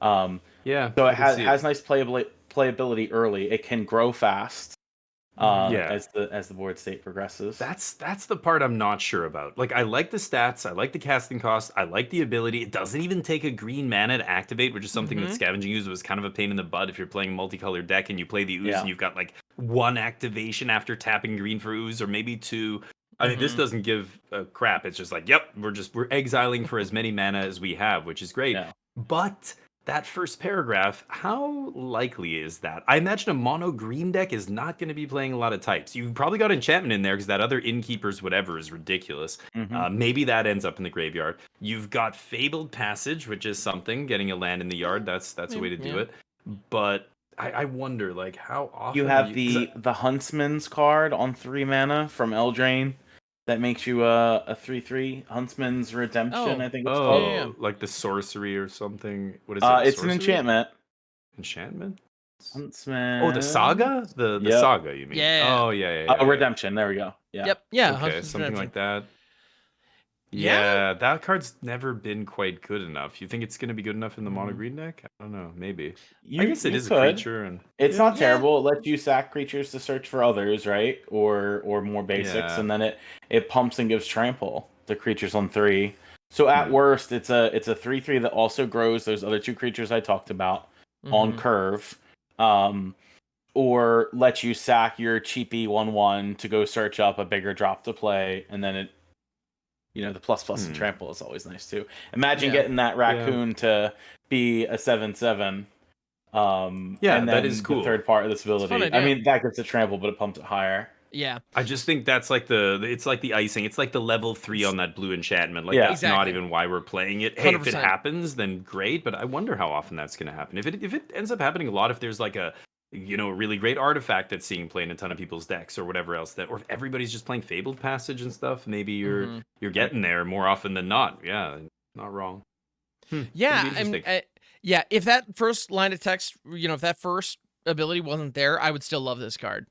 So it has nice playability early. It can grow fast. As the board state progresses. That's the part I'm not sure about. Like, I like the stats, I like the casting cost, I like the ability. It doesn't even take a green mana to activate, which is something that Scavenging Ooze was kind of a pain in the butt if you're playing a multicolored deck and you play the Ooze and you've got like 1 activation after tapping green for Ooze, or maybe 2. I mean, this doesn't give a crap. It's just like, yep, we're exiling for as many mana as we have, which is great. Yeah. But that first paragraph, how likely is that? I imagine a mono green deck is not going to be playing a lot of types. You've probably got enchantment in there because that other Innkeeper's whatever is ridiculous. Maybe that ends up in the graveyard. You've got Fabled Passage, which is something, getting a land in the yard. That's a way to do it. But I wonder, like, how often you have the Huntsman's card on 3 mana from Eldraine. That makes you a 3/3 Huntsman's Redemption, I think it's called. Like the sorcery or something. What is it? It's an enchantment. Enchantment? Huntsman. Oh, the saga? The saga, you mean? Yeah. Oh, yeah. Redemption. There we go. Yeah. Yep. Yeah. Okay, something like that. Yeah, that card's never been quite good enough. You think it's going to be good enough in the mono green deck? I don't know. Maybe. I guess it is a creature, and it's not terrible. It lets you sack creatures to search for others, right? Or more basics, and then it pumps and gives trample to creatures on 3. So at worst, it's a 3/3 that also grows those other 2 creatures I talked about on curve, or lets you sack your cheapy 1/1 to go search up a bigger drop to play, and then it. The plus and trample is always nice too. Imagine getting that raccoon to be a 7/7. And then that is cool. The third part of this ability. I mean, that gets a trample, but it pumps it higher. Yeah. I just think that's like it's like the icing. It's like the level 3 on that blue enchantment. Like that's not even why we're playing it. Hey, 100%. If it happens, then great. But I wonder how often that's going to happen. If it ends up happening a lot, if there's like a really great artifact that's seeing play in a ton of people's decks or whatever else, or if everybody's just playing Fabled Passage and stuff, maybe you're getting there more often than not. Yeah, not wrong. Yeah, if that first line of text, if that first ability wasn't there, I would still love this card.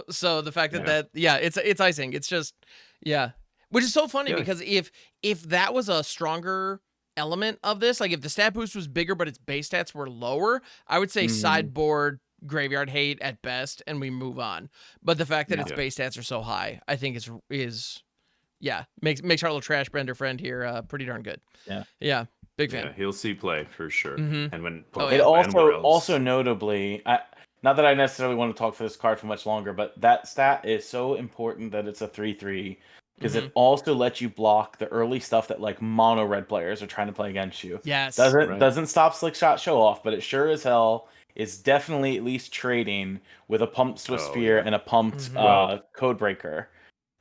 So the fact that it's icing. It's just which is so funny because if that was a stronger element of this, like if the stat boost was bigger but its base stats were lower, I would say sideboard graveyard hate at best, and we move on. But the fact that its base stats are so high, I think is makes our little trash bender friend here pretty darn good. Yeah, big fan. Yeah, he'll see play for sure. And when it also notably, not that I necessarily want to talk for this card for much longer, but that stat is so important that it's a 3/3 because it also lets you block the early stuff that like mono red players are trying to play against you. Yes, doesn't stop Slickshot Show Off, but it sure as hell is definitely at least trading with a pumped Swift Spear and a pumped Codebreaker.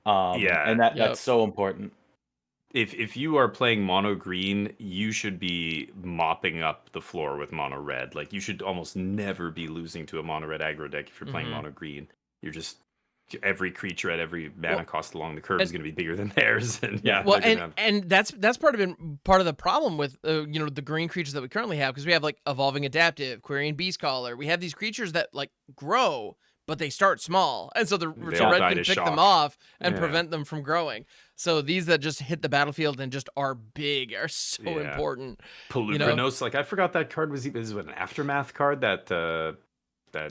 And that's so important. If you are playing mono green, you should be mopping up the floor with mono red. Like you should almost never be losing to a mono red aggro deck if you're playing mono green. You're just every creature at every mana cost along the curve is going to be bigger than theirs. And and that's part of the problem with the green creatures that we currently have, because we have like Evolving Adaptive, Quarian Beastcaller. We have these creatures that like grow, but they start small, and so red can pick them off and prevent them from growing. So these that just hit the battlefield and just are big are so important. Pelubrinos, like I forgot that card was an Aftermath card that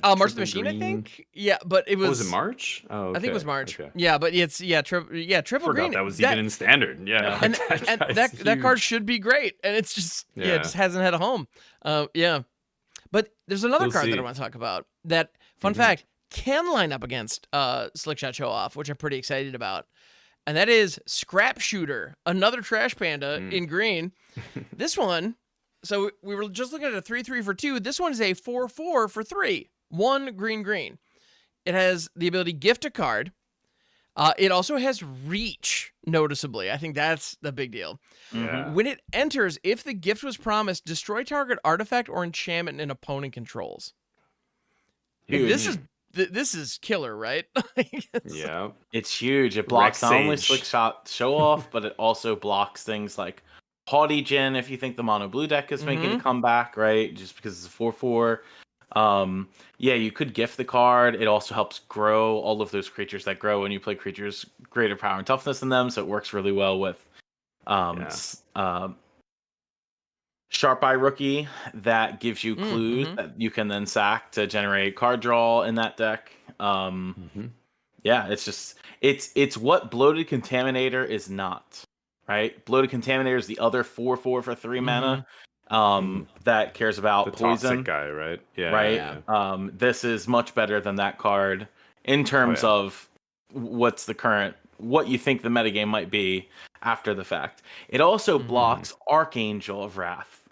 March the Machine, green. I think. Yeah, but it was. Was it March? Oh, okay. I think it was March. Okay. Yeah, but it's triple green. That was even in standard. Yeah, and that card should be great, and it's just it just hasn't had a home. But there's another card that I want to talk about. That fun fact can line up against Slickshot Show Off, which I'm pretty excited about, and that is Scrap Shooter, another Trash Panda in green. This one. So we were just looking at a 3/3 for 2. This one is a 4/4 for 3. 1 green. It has the ability gift a card. It also has reach, noticeably. I think that's the big deal. When it enters, if the gift was promised, destroy target artifact or enchantment an opponent controls. Like, this Huge. is this is killer, right? Like, Yeah. It's huge. It blocks not only slick Sage. shot show off, but it also blocks things like Haughty Gen if you think the mono blue deck is making a comeback, right? Just because it's a 4/4. Yeah, you could gift the card. It also helps grow all of those creatures that grow when you play creatures greater power and toughness than them, so it works really well with Sharp Eye Rookie that gives you clues that you can then sack to generate card draw in that deck. Yeah, it's just it's what Bloated Contaminator is not, right? Bloated Contaminator is the other 4/4 for 3 mana that cares about The poison, toxic guy, right? Yeah. right? Yeah. This is much better than that card in terms of what you think the metagame might be after the fact. It also blocks Archangel of Wrath.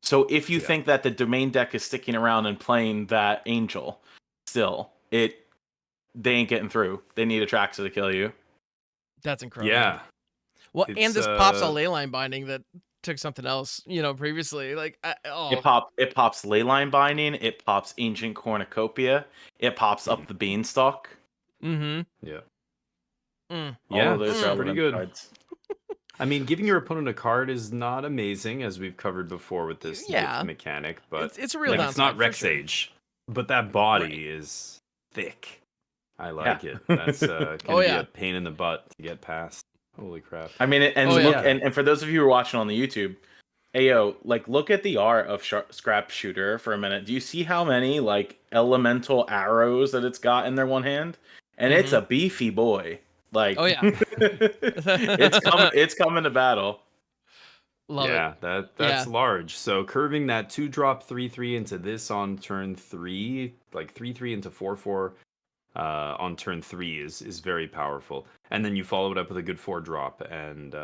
So if you think that the domain deck is sticking around and playing that Angel, still, they ain't getting through. They need Atraxa to kill you. That's incredible. Yeah. Well, It's, and this pops a Leyline Binding that took something else, previously. Like, It pops Leyline Binding. It pops Ancient Cornucopia. It pops up the Beanstalk. Yeah. All of those are pretty good. cards. I mean, giving your opponent a card is not amazing, as we've covered before with this gift mechanic, but it's a real it's not downside, Rex for sure. Age. But that body is thick. I like it. That's gonna be a pain in the butt to get past. Holy crap! I mean, and for those of you who are watching on the YouTube, Ayo, like look at the art of Scrap Shooter for a minute. Do you see how many like elemental arrows that it's got in their one hand? And it's a beefy boy. Like, it's coming to battle. Love it. That's large. So curving that 2-drop 3/3 into this on turn 3, like 3/3 into 4/4 on turn 3 is very powerful. And then you follow it up with a good 4-drop, and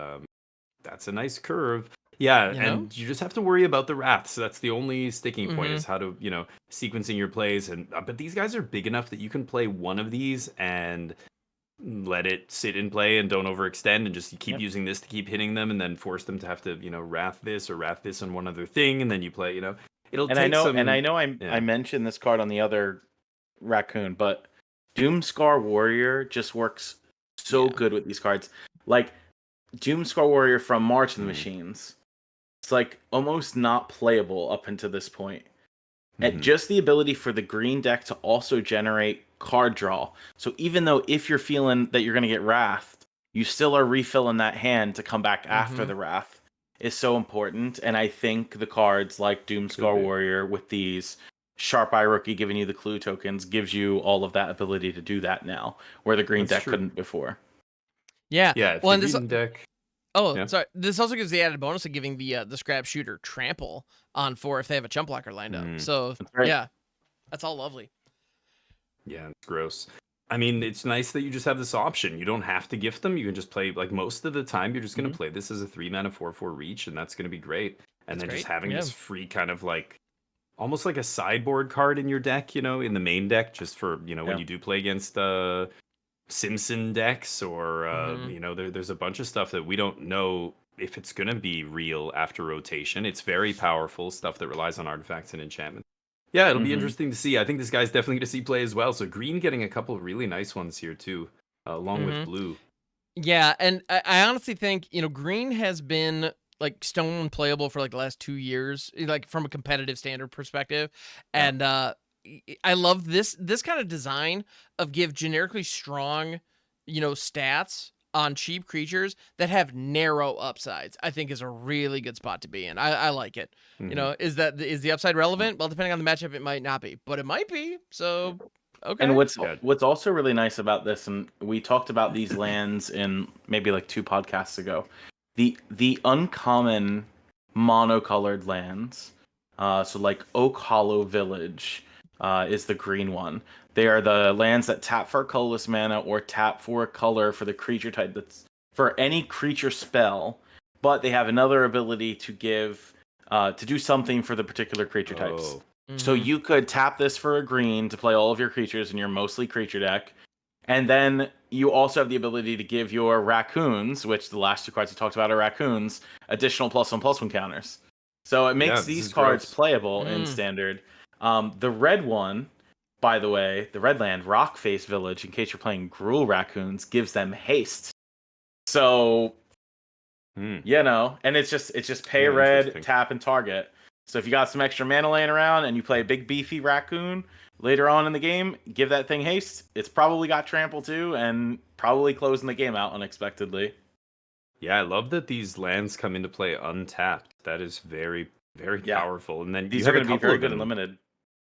that's a nice curve. Yeah, and you just have to worry about the wraths. So that's the only sticking point is how to, sequencing your plays. And but these guys are big enough that you can play one of these and let it sit in play and don't overextend and just keep using this to keep hitting them and then force them to have to, wrath this on one other thing, and then you play, it'll and take I mentioned this card on the other raccoon, but Doomscar Warrior just works so good with these cards. Like Doomscar Warrior from March of the Machines. It's like almost not playable up until this point. And just the ability for the green deck to also generate card draw. So even though if you're feeling that you're going to get wrathed, you still are refilling that hand to come back after the wrath is so important. And I think the cards like Doomscar Warrior with these Sharp Eye Rookie giving you the clue tokens gives you all of that ability to do that now, where the green deck couldn't before. Yeah. Well, and this deck. Sorry. This also gives the added bonus of giving the Scrap Shooter trample on 4 if they have a chump blocker lined up. So that's all lovely. Yeah, it's gross. I mean, it's nice that you just have this option. You don't have to gift them. You can just play, like, most of the time, you're just going to play this as a 3-mana 4/4 reach, and that's going to be great. And just having this free kind of, like, almost like a sideboard card in your deck, in the main deck, just for, when you do play against Simpson decks or, there's a bunch of stuff that we don't know if it's going to be real after rotation. It's very powerful stuff that relies on artifacts and enchantment. Yeah, it'll be interesting to see. I think this guy's definitely going to see play as well. So green getting a couple of really nice ones here too, along with blue. Yeah, and I honestly think, green has been like stone playable for like the last 2 years, like from a competitive standard perspective. And I love this kind of design of give generically strong, stats on cheap creatures that have narrow upsides. I think is a really good spot to be in. I like it. Is the upside relevant? Well, depending on the matchup, it might not be, but it might be. So okay. And what's also really nice about this, and we talked about these lands in maybe like 2 podcasts ago, the uncommon monocolored lands. So like Oak Hollow Village is the green one. They are the lands that tap for a colorless mana or tap for a color for the creature type that's for any creature spell, but they have another ability to give to do something for the particular creature types. So you could tap this for a green to play all of your creatures in your mostly creature deck, and then you also have the ability to give your raccoons, which the last 2 cards we talked about are raccoons, additional +1/+1 counters. So it makes these cards playable in standard. The red one by the way, the Redland Rockface Village, in case you're playing Gruul Raccoons, gives them haste. So, and it's just pay Very red, tap, and target. So if you got some extra mana laying around and you play a big beefy raccoon later on in the game, give that thing haste. It's probably got trample too, and probably closing the game out unexpectedly. Yeah, I love that these lands come into play untapped. That is very, very powerful. And then these you are have going to be very good and limited.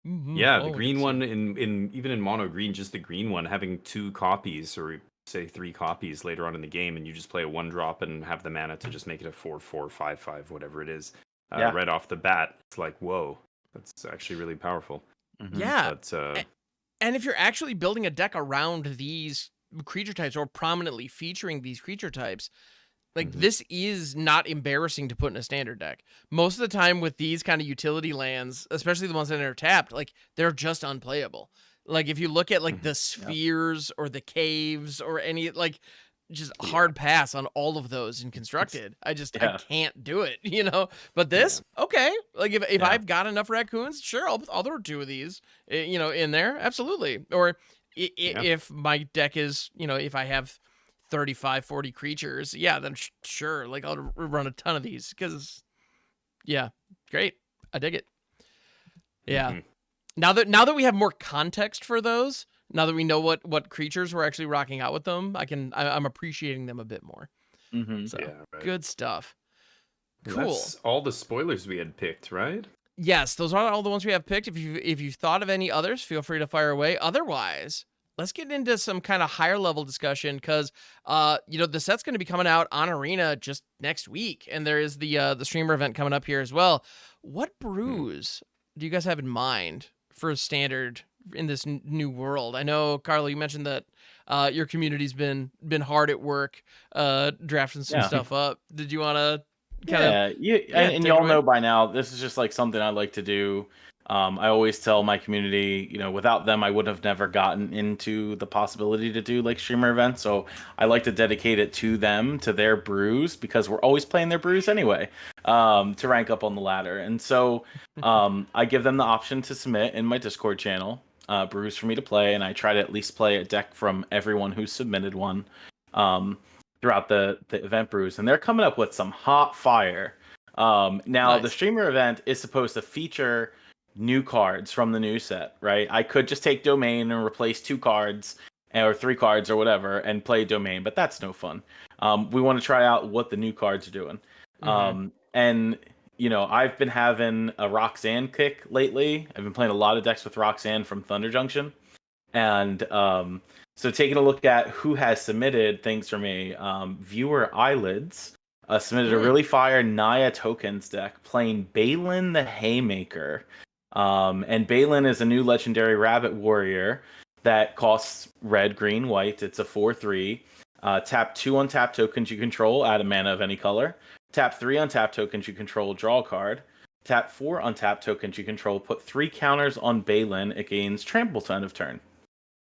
Yeah, the green one in even in mono green, just the green one having 2 copies or say 3 copies later on in the game, and you just play a 1-drop and have the mana to just make it a 4/4, 5/5, whatever it is. Right off the bat, it's like, whoa, that's actually really powerful. Yeah, but, and if you're actually building a deck around these creature types or prominently featuring these creature types, like this is not embarrassing to put in a standard deck. Most of the time with these kind of utility lands, especially the ones that are tapped, like they're just unplayable. Like if you look at like the spheres or the caves or any like just hard pass on all of those in constructed. I can't do it, you know. But this, okay, like if I've got enough raccoons, sure, I'll throw 2 of these, you know, in there, absolutely. Or if my deck is, you know, if I have 35, 40 creatures, then sure, like I'll run a ton of these because, great, I dig it. Yeah. Now that we have more context for those, now that we know what creatures we're actually rocking out with them, I'm appreciating them a bit more. So good stuff. Cool. That's all the spoilers we had picked, right? Yes, those are all the ones we have picked. If you've thought of any others, feel free to fire away. Otherwise, let's get into some kind of higher level discussion because, you know, the set's going to be coming out on Arena just next week, and there is the streamer event coming up here as well. What brews do you guys have in mind for standard in this new world? I know, Carlo, you mentioned that your community's been hard at work drafting some stuff up. Did you want to? And you all know by now, this is just like something I like to do. I always tell my community, you know, without them, I would have never gotten into the possibility to do like streamer events. So I like to dedicate it to them, to their brews, because we're always playing their brews anyway, to rank up on the ladder. And so I give them the option to submit in my Discord channel brews for me to play, and I try to at least play a deck from everyone who's submitted one. Throughout the event brews, and they're coming up with some hot fire. Now, the streamer event is supposed to feature new cards from the new set, right? I could just take Domain and replace 2 cards or 3 cards or whatever and play Domain, but that's no fun. We want to try out what the new cards are doing. And, you know, I've been having a Roxanne kick lately. I've been playing a lot of decks with Roxanne from Thunder Junction. And so taking a look at who has submitted things for me, Viewer Eyelids submitted a really fire Naya tokens deck playing Balin the Haymaker. And Balin is a new legendary rabbit warrior that costs red, green, white. It's a 4/3. Tap 2 untap tokens you control, add a mana of any color. Tap 3 untap tokens you control, draw a card. Tap 4 untap tokens you control, put 3 counters on Balin. It gains trample to end of turn.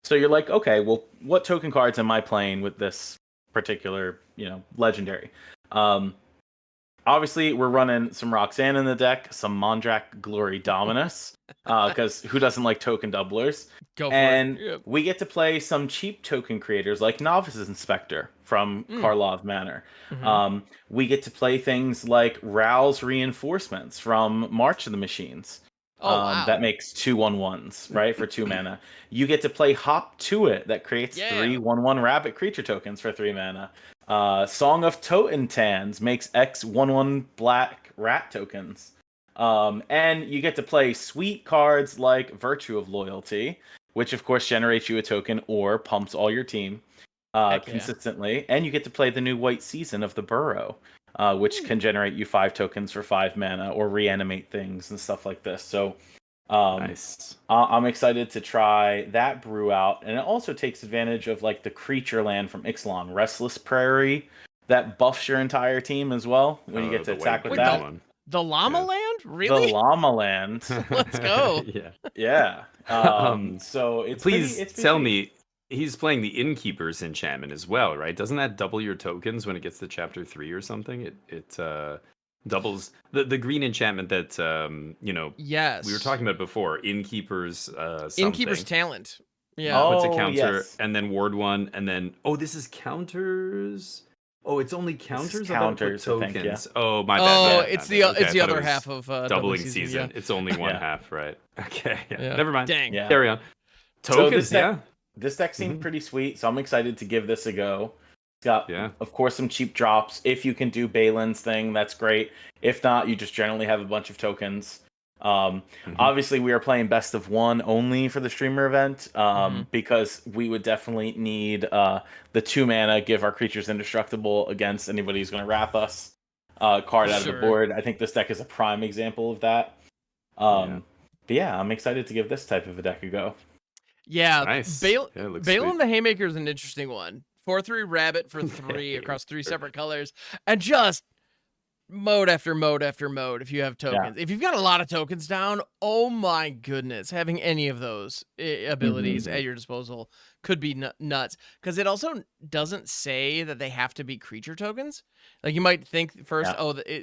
So you're like, okay, well, what token cards am I playing with this particular, you know, legendary? Obviously, we're running some Roxanne in the deck, some Mondrak Glory Dominus, because who doesn't like token doublers? We get to play some cheap token creators like Novice's Inspector from Karlov Manor. We get to play things like Raoul's Reinforcements from March of the Machines. That makes 2 1/1s, right, for 2 mana. You get to play Hop to It that creates 3 1/1 rabbit creature tokens for 3 mana. Song of Totentans makes X 1/1 black rat tokens. And you get to play sweet cards like Virtue of Loyalty, which of course generates you a token or pumps all your team consistently. And you get to play the new White Season of the Burrow, which can generate you 5 tokens for 5 mana or reanimate things and stuff like this. So nice. I'm excited to try that brew out. And it also takes advantage of like the creature land from Ixalan, Restless Prairie, that buffs your entire team as well when you get to attack with that. The Llama Land? Really? The Llama Land. Let's go. Yeah. So it's please tell me, he's playing the Innkeeper's enchantment as well, right? Doesn't that double your tokens when it gets to chapter 3 or something? doubles the green enchantment that Yes. we were talking about before. Innkeeper's Innkeeper's something. Talent. Yeah. Puts a Oh, counter yes. and then ward one, and then this is counters. Oh, it's only This is counters. I thought it put counters, I think, yeah. tokens. Oh, my bad. Oh, My bad, it's my the bad. Okay, it's I the thought it other was half of doubling season. season. Yeah. It's only one Yeah. half, right? Okay, Yeah. never mind. Dang. Yeah. Carry on. So Tokens, this deck seemed pretty sweet, so I'm excited to give this a go. It's got, Yeah. of course, some cheap drops. If you can do Balin's thing, that's great. If not, you just generally have a bunch of tokens. Obviously, we are playing best of one only for the streamer event, because we would definitely need the 2 mana, give our creatures indestructible against anybody who's going to wrap us card out of the board. I think this deck is a prime example of that. But yeah, I'm excited to give this type of a deck a go. Yeah, Nice. Balin the Haymaker is an interesting one. 4/3 rabbit for 3 across 3 separate colors, and just mode after mode after mode. If you have tokens, if you've got a lot of tokens down, oh my goodness, having any of those abilities at your disposal could be nuts. Because it also doesn't say that they have to be creature tokens. Like you might think first,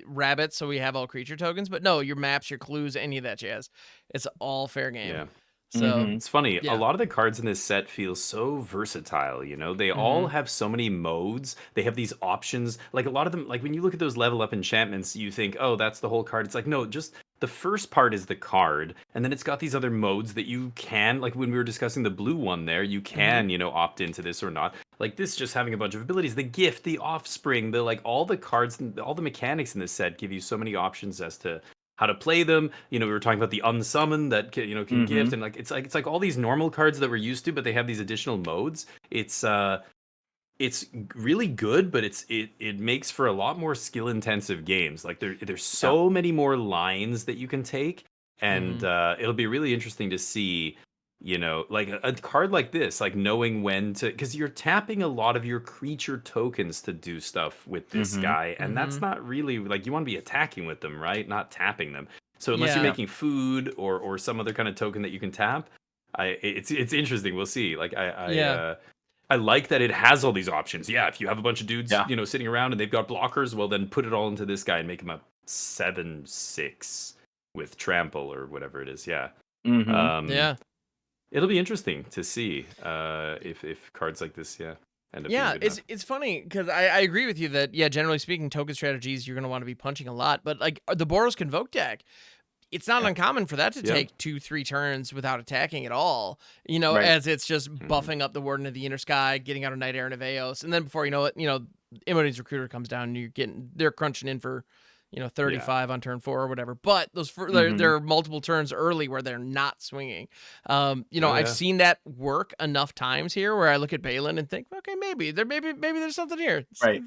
rabbits, so we have all creature tokens, but no, your maps, your clues, any of that jazz, it's all fair game. Yeah. So it's funny. yeah. A lot of the cards in this set feel so versatile. They all have so many modes. They have these options. Like a lot of them, like when you look at those level up enchantments, you think, oh, that's the whole card. It's like, no, just the first part is the card, and then it's got these other modes that you can, like when we were discussing the blue one there, you can, opt into this or not. Like this, just having a bunch of abilities, the gift, the offspring, all the cards, all the mechanics in this set give you so many options as to how to play them. We were talking about the unsummon that can gift, and it's like all these normal cards that we're used to, but they have these additional modes. It's really good, but it makes for a lot more skill intensive games. Like there's so many more lines that you can take, and it'll be really interesting to see. Like a card like this, like knowing when to, because you're tapping a lot of your creature tokens to do stuff with this guy, and that's not really, like, you want to be attacking with them, right? Not tapping them. So unless you're making food or some other kind of token that you can tap, it's interesting. We'll see. Like I like that it has all these options. Yeah, if you have a bunch of dudes, sitting around and they've got blockers, well then put it all into this guy and make him a 7/6 with trample or whatever it is. Yeah. It'll be interesting to see if cards like this, end up being good enough. It's funny because I agree with you that, generally speaking, token strategies, you're going to want to be punching a lot. But like the Boros Convoke deck, it's not uncommon for that to take 2-3 turns without attacking at all, as it's just buffing up the Warden of the Inner Sky, getting out a Night Errant of Eos. And then before you know it, Imogen's Recruiter comes down and they're crunching in for 35 on turn 4 or whatever. But those there are multiple turns early where they're not swinging. I've seen that work enough times here where I look at Balin and think, okay, maybe there's something here. Right.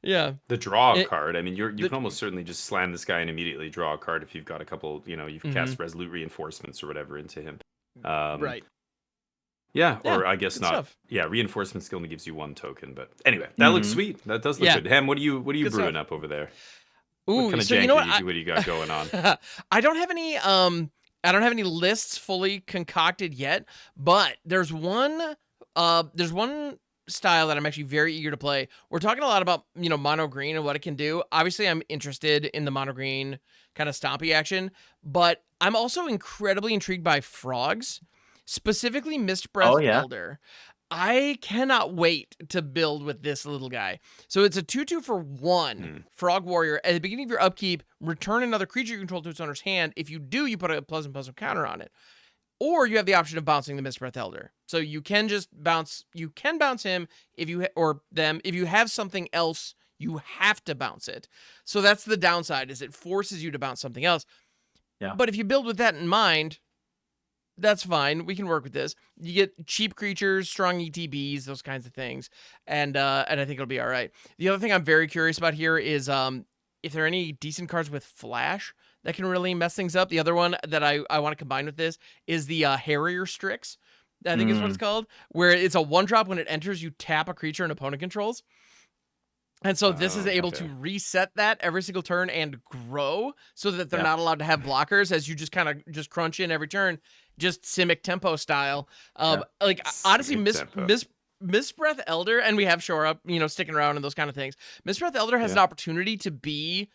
Yeah. The draw card. I mean, you can almost certainly just slam this guy and immediately draw a card if you've got a couple. You've cast Resolute Reinforcements or whatever into him. Right. Yeah, or I guess not. Stuff. Yeah, Reinforcement still only gives you 1 token, but anyway, that looks sweet. That does look good. Hem, what are you Good brewing stuff. up over there? Ooh, what kind of so jank what do you got going on? I don't have any lists fully concocted yet, but there's one style that I'm actually very eager to play. We're talking a lot about, mono green and what it can do. Obviously, I'm interested in the mono green kind of stompy action, but I'm also incredibly intrigued by frogs, specifically Mist Breath Elder. I cannot wait to build with this little guy. So it's a 2/2 for 1 Frog Warrior. At the beginning of your upkeep, return another creature you control to its owner's hand. If you do, you put a +++ counter on it. Or you have the option of bouncing the Mist Breath Elder. So you can just bounce. You can bounce him if you or them. If you have something else, you have to bounce it. So that's the downside, is it forces you to bounce something else. Yeah. But if you build with that in mind, that's fine. We can work with this. You get cheap creatures, strong ETBs, those kinds of things, and I think it'll be all right. The other thing I'm very curious about here is if there are any decent cards with flash that can really mess things up. The other one that I want to combine with this is the Harrier Strix, I think is what it's called, where it's a 1-drop. When it enters, you tap a creature an opponent controls. And so this is able to reset that every single turn and grow so that they're not allowed to have blockers, as you just kind of just crunch in every turn, just Simic Tempo style. Like honestly, Mist Breath Elder, and we have Shore Up, sticking around and those kind of things. Mist Breath Elder has an opportunity to be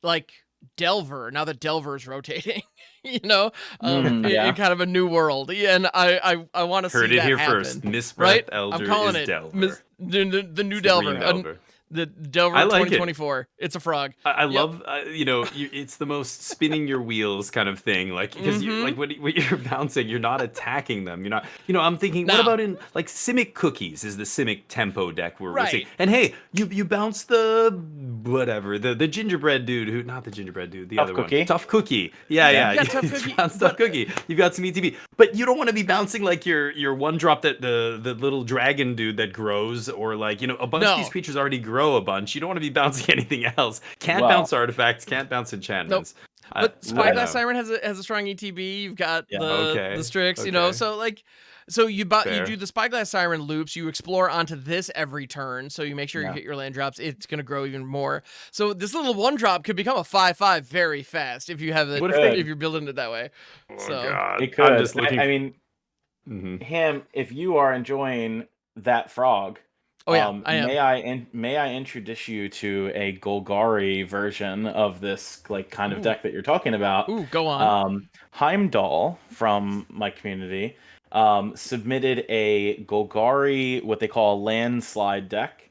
like Delver, now that Delver's rotating, you know, Yeah. in kind of a new world. Yeah, and I want to see Heard it that here happen. first. Miss Right? Breath I'm Elder calling is it Delver. the new It's the green Delver. Delver. The Delver I like it. 2024. It's a frog. I Yep. love, it's the most spinning your wheels kind of thing. Like, because you, like, when you're bouncing, you're not attacking them. You're not, I'm thinking, what No. about in, like, Simic Cookies is the Simic tempo deck we're seeing. Right. And hey, you bounce the, whatever, the gingerbread dude who, not the gingerbread dude, the Tough other Cookie. one. Tough Cookie. Yeah. Yeah, Tough You Cookie, bounce but- Tough Cookie. You've got some ETB. But you don't want to be bouncing like your one drop that the little dragon dude that grows, or like, a bunch of these No. creatures already grow a bunch. You don't want to be bouncing anything else. Can't Wow. bounce artifacts, can't bounce enchantments. But I Spyglass know. Siren has a strong ETB. You've got Yeah. the Strix, you know. Okay. So like, so you Fair. do the Spyglass Siren loops. You explore onto this every turn, so you make sure Yeah. you hit your land drops. It's gonna grow even more. So this little one drop could become a 5/5 very fast if you have it. What If you're building it that way. Oh So God. It could. I'm just looking. I mean, Mhm. Ham, if you are enjoying that frog, oh yeah, I am. may I introduce you to a Golgari version of this like kind of Ooh. deck that you're talking about? Ooh, go on. Heimdall from my community submitted a Golgari, what they call a landslide deck,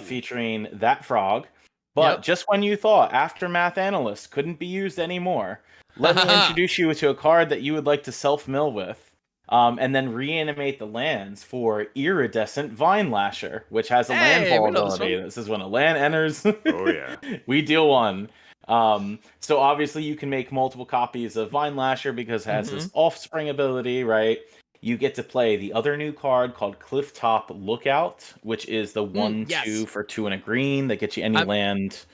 featuring that frog. But Yep. just when you thought Aftermath Analyst couldn't be used anymore, let me introduce you to a card that you would like to self-mill with. And then reanimate the lands for Iridescent Vine Lasher, which has a landfall we know this ability. one. This is when a land enters. Oh yeah. We deal one. So obviously you can make multiple copies of Vine Lasher because it has this offspring ability, right? You get to play the other new card called Clifftop Lookout, which is the 1/2 for 2 and a green that gets you any land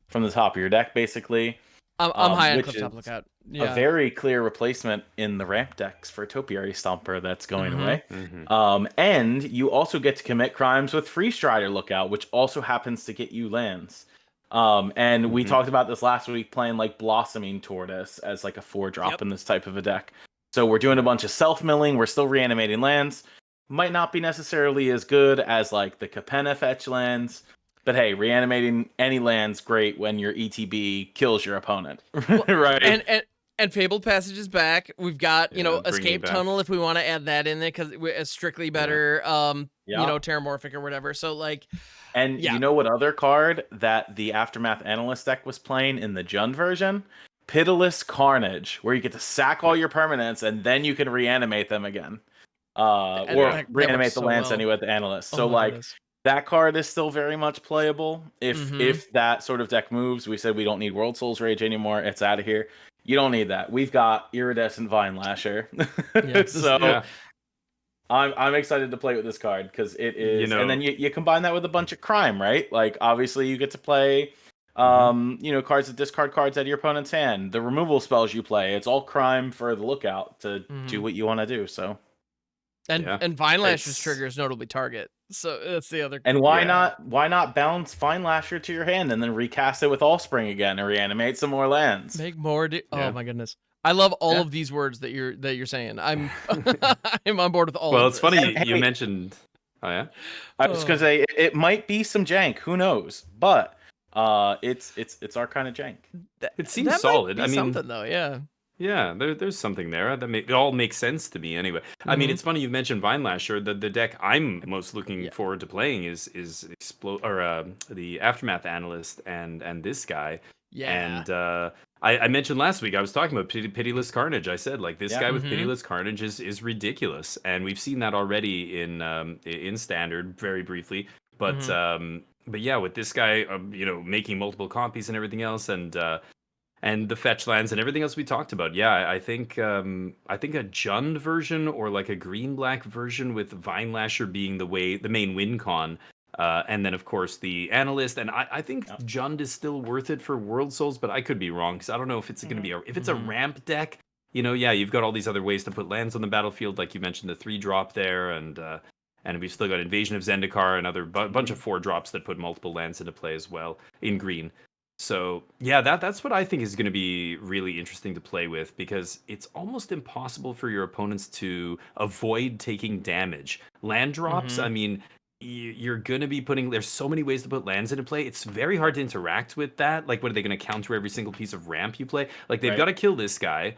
from the top of your deck, basically. I'm high on which Clifftop is Lookout. a Yeah. very clear replacement in the ramp decks for Topiary Stomper that's going away. Mhm. And you also get to commit crimes with Free Strider Lookout, which also happens to get you lands. And we talked about this last week, playing like Blossoming Tortoise as like a 4-drop in this type of a deck. So we're doing a bunch of self-milling. We're still reanimating lands. Might not be necessarily as good as like the Capenna fetch lands. But hey, reanimating any land's great when your ETB kills your opponent, right? And Fabled Passage is back. We've got, Yeah, bringing Escape back. Tunnel if we want to add that in there because it's strictly better, Terramorphic or whatever. So like, and you know what other card that the Aftermath Analyst deck was playing in the Jund version? Pitiless Carnage, where you get to sack all your permanents and then you can reanimate them again. Or reanimate the lands anyway with the Analyst. So like, goodness. that card is still very much playable. If that sort of deck moves, we said we don't need World Souls Rage anymore. It's out of here. You don't need that. We've got Iridescent Vine Lasher. I'm excited to play with this card because it is. And then you combine that with a bunch of crime, right? Like obviously you get to play, cards that discard cards out of your opponent's hand. The removal spells you play, it's all crime for the Lookout to do what you want to do. So. And Vine Lasher's trigger is notably target. So that's the other. And why not bounce Vine Lasher to your hand and then recast it with Offspring again and reanimate some more lands? Make more. Oh my goodness. I love all of these words that you're saying. I'm I'm on board with all. Well, of it's this. funny you mentioned. Oh yeah. I was gonna say it might be some jank. Who knows? But it's our kind of jank. It seems solid. Might be something though. Yeah. Yeah, there's something there. It all makes sense to me anyway. I mean, it's funny you mentioned Vine Lasher. The deck I'm most looking forward to playing is the Aftermath Analyst and this guy. Yeah. And I mentioned last week I was talking about Pitiless Carnage. I said like this guy with Pitiless Carnage is ridiculous, and we've seen that already in Standard very briefly. But yeah, with this guy, making multiple copies and everything else, and the fetch lands and everything else we talked about. Yeah, I think a Jund version or like a green-black version with Vine Lasher being the main win con. And then of course the Analyst, and I think Jund is still worth it for World Souls, but I could be wrong because I don't know if it's going to be if it's a ramp deck. You've got all these other ways to put lands on the battlefield, like you mentioned the 3-drop there, and we've still got Invasion of Zendikar, another bunch of 4-drops that put multiple lands into play as well in green. So yeah, that's what I think is going to be really interesting to play with, because it's almost impossible for your opponents to avoid taking damage. Land drops, I mean, you're going to be putting, there's so many ways to put lands into play. It's very hard to interact with that. Like, what are they going to counter every single piece of ramp you play? Like, they've got to kill this guy.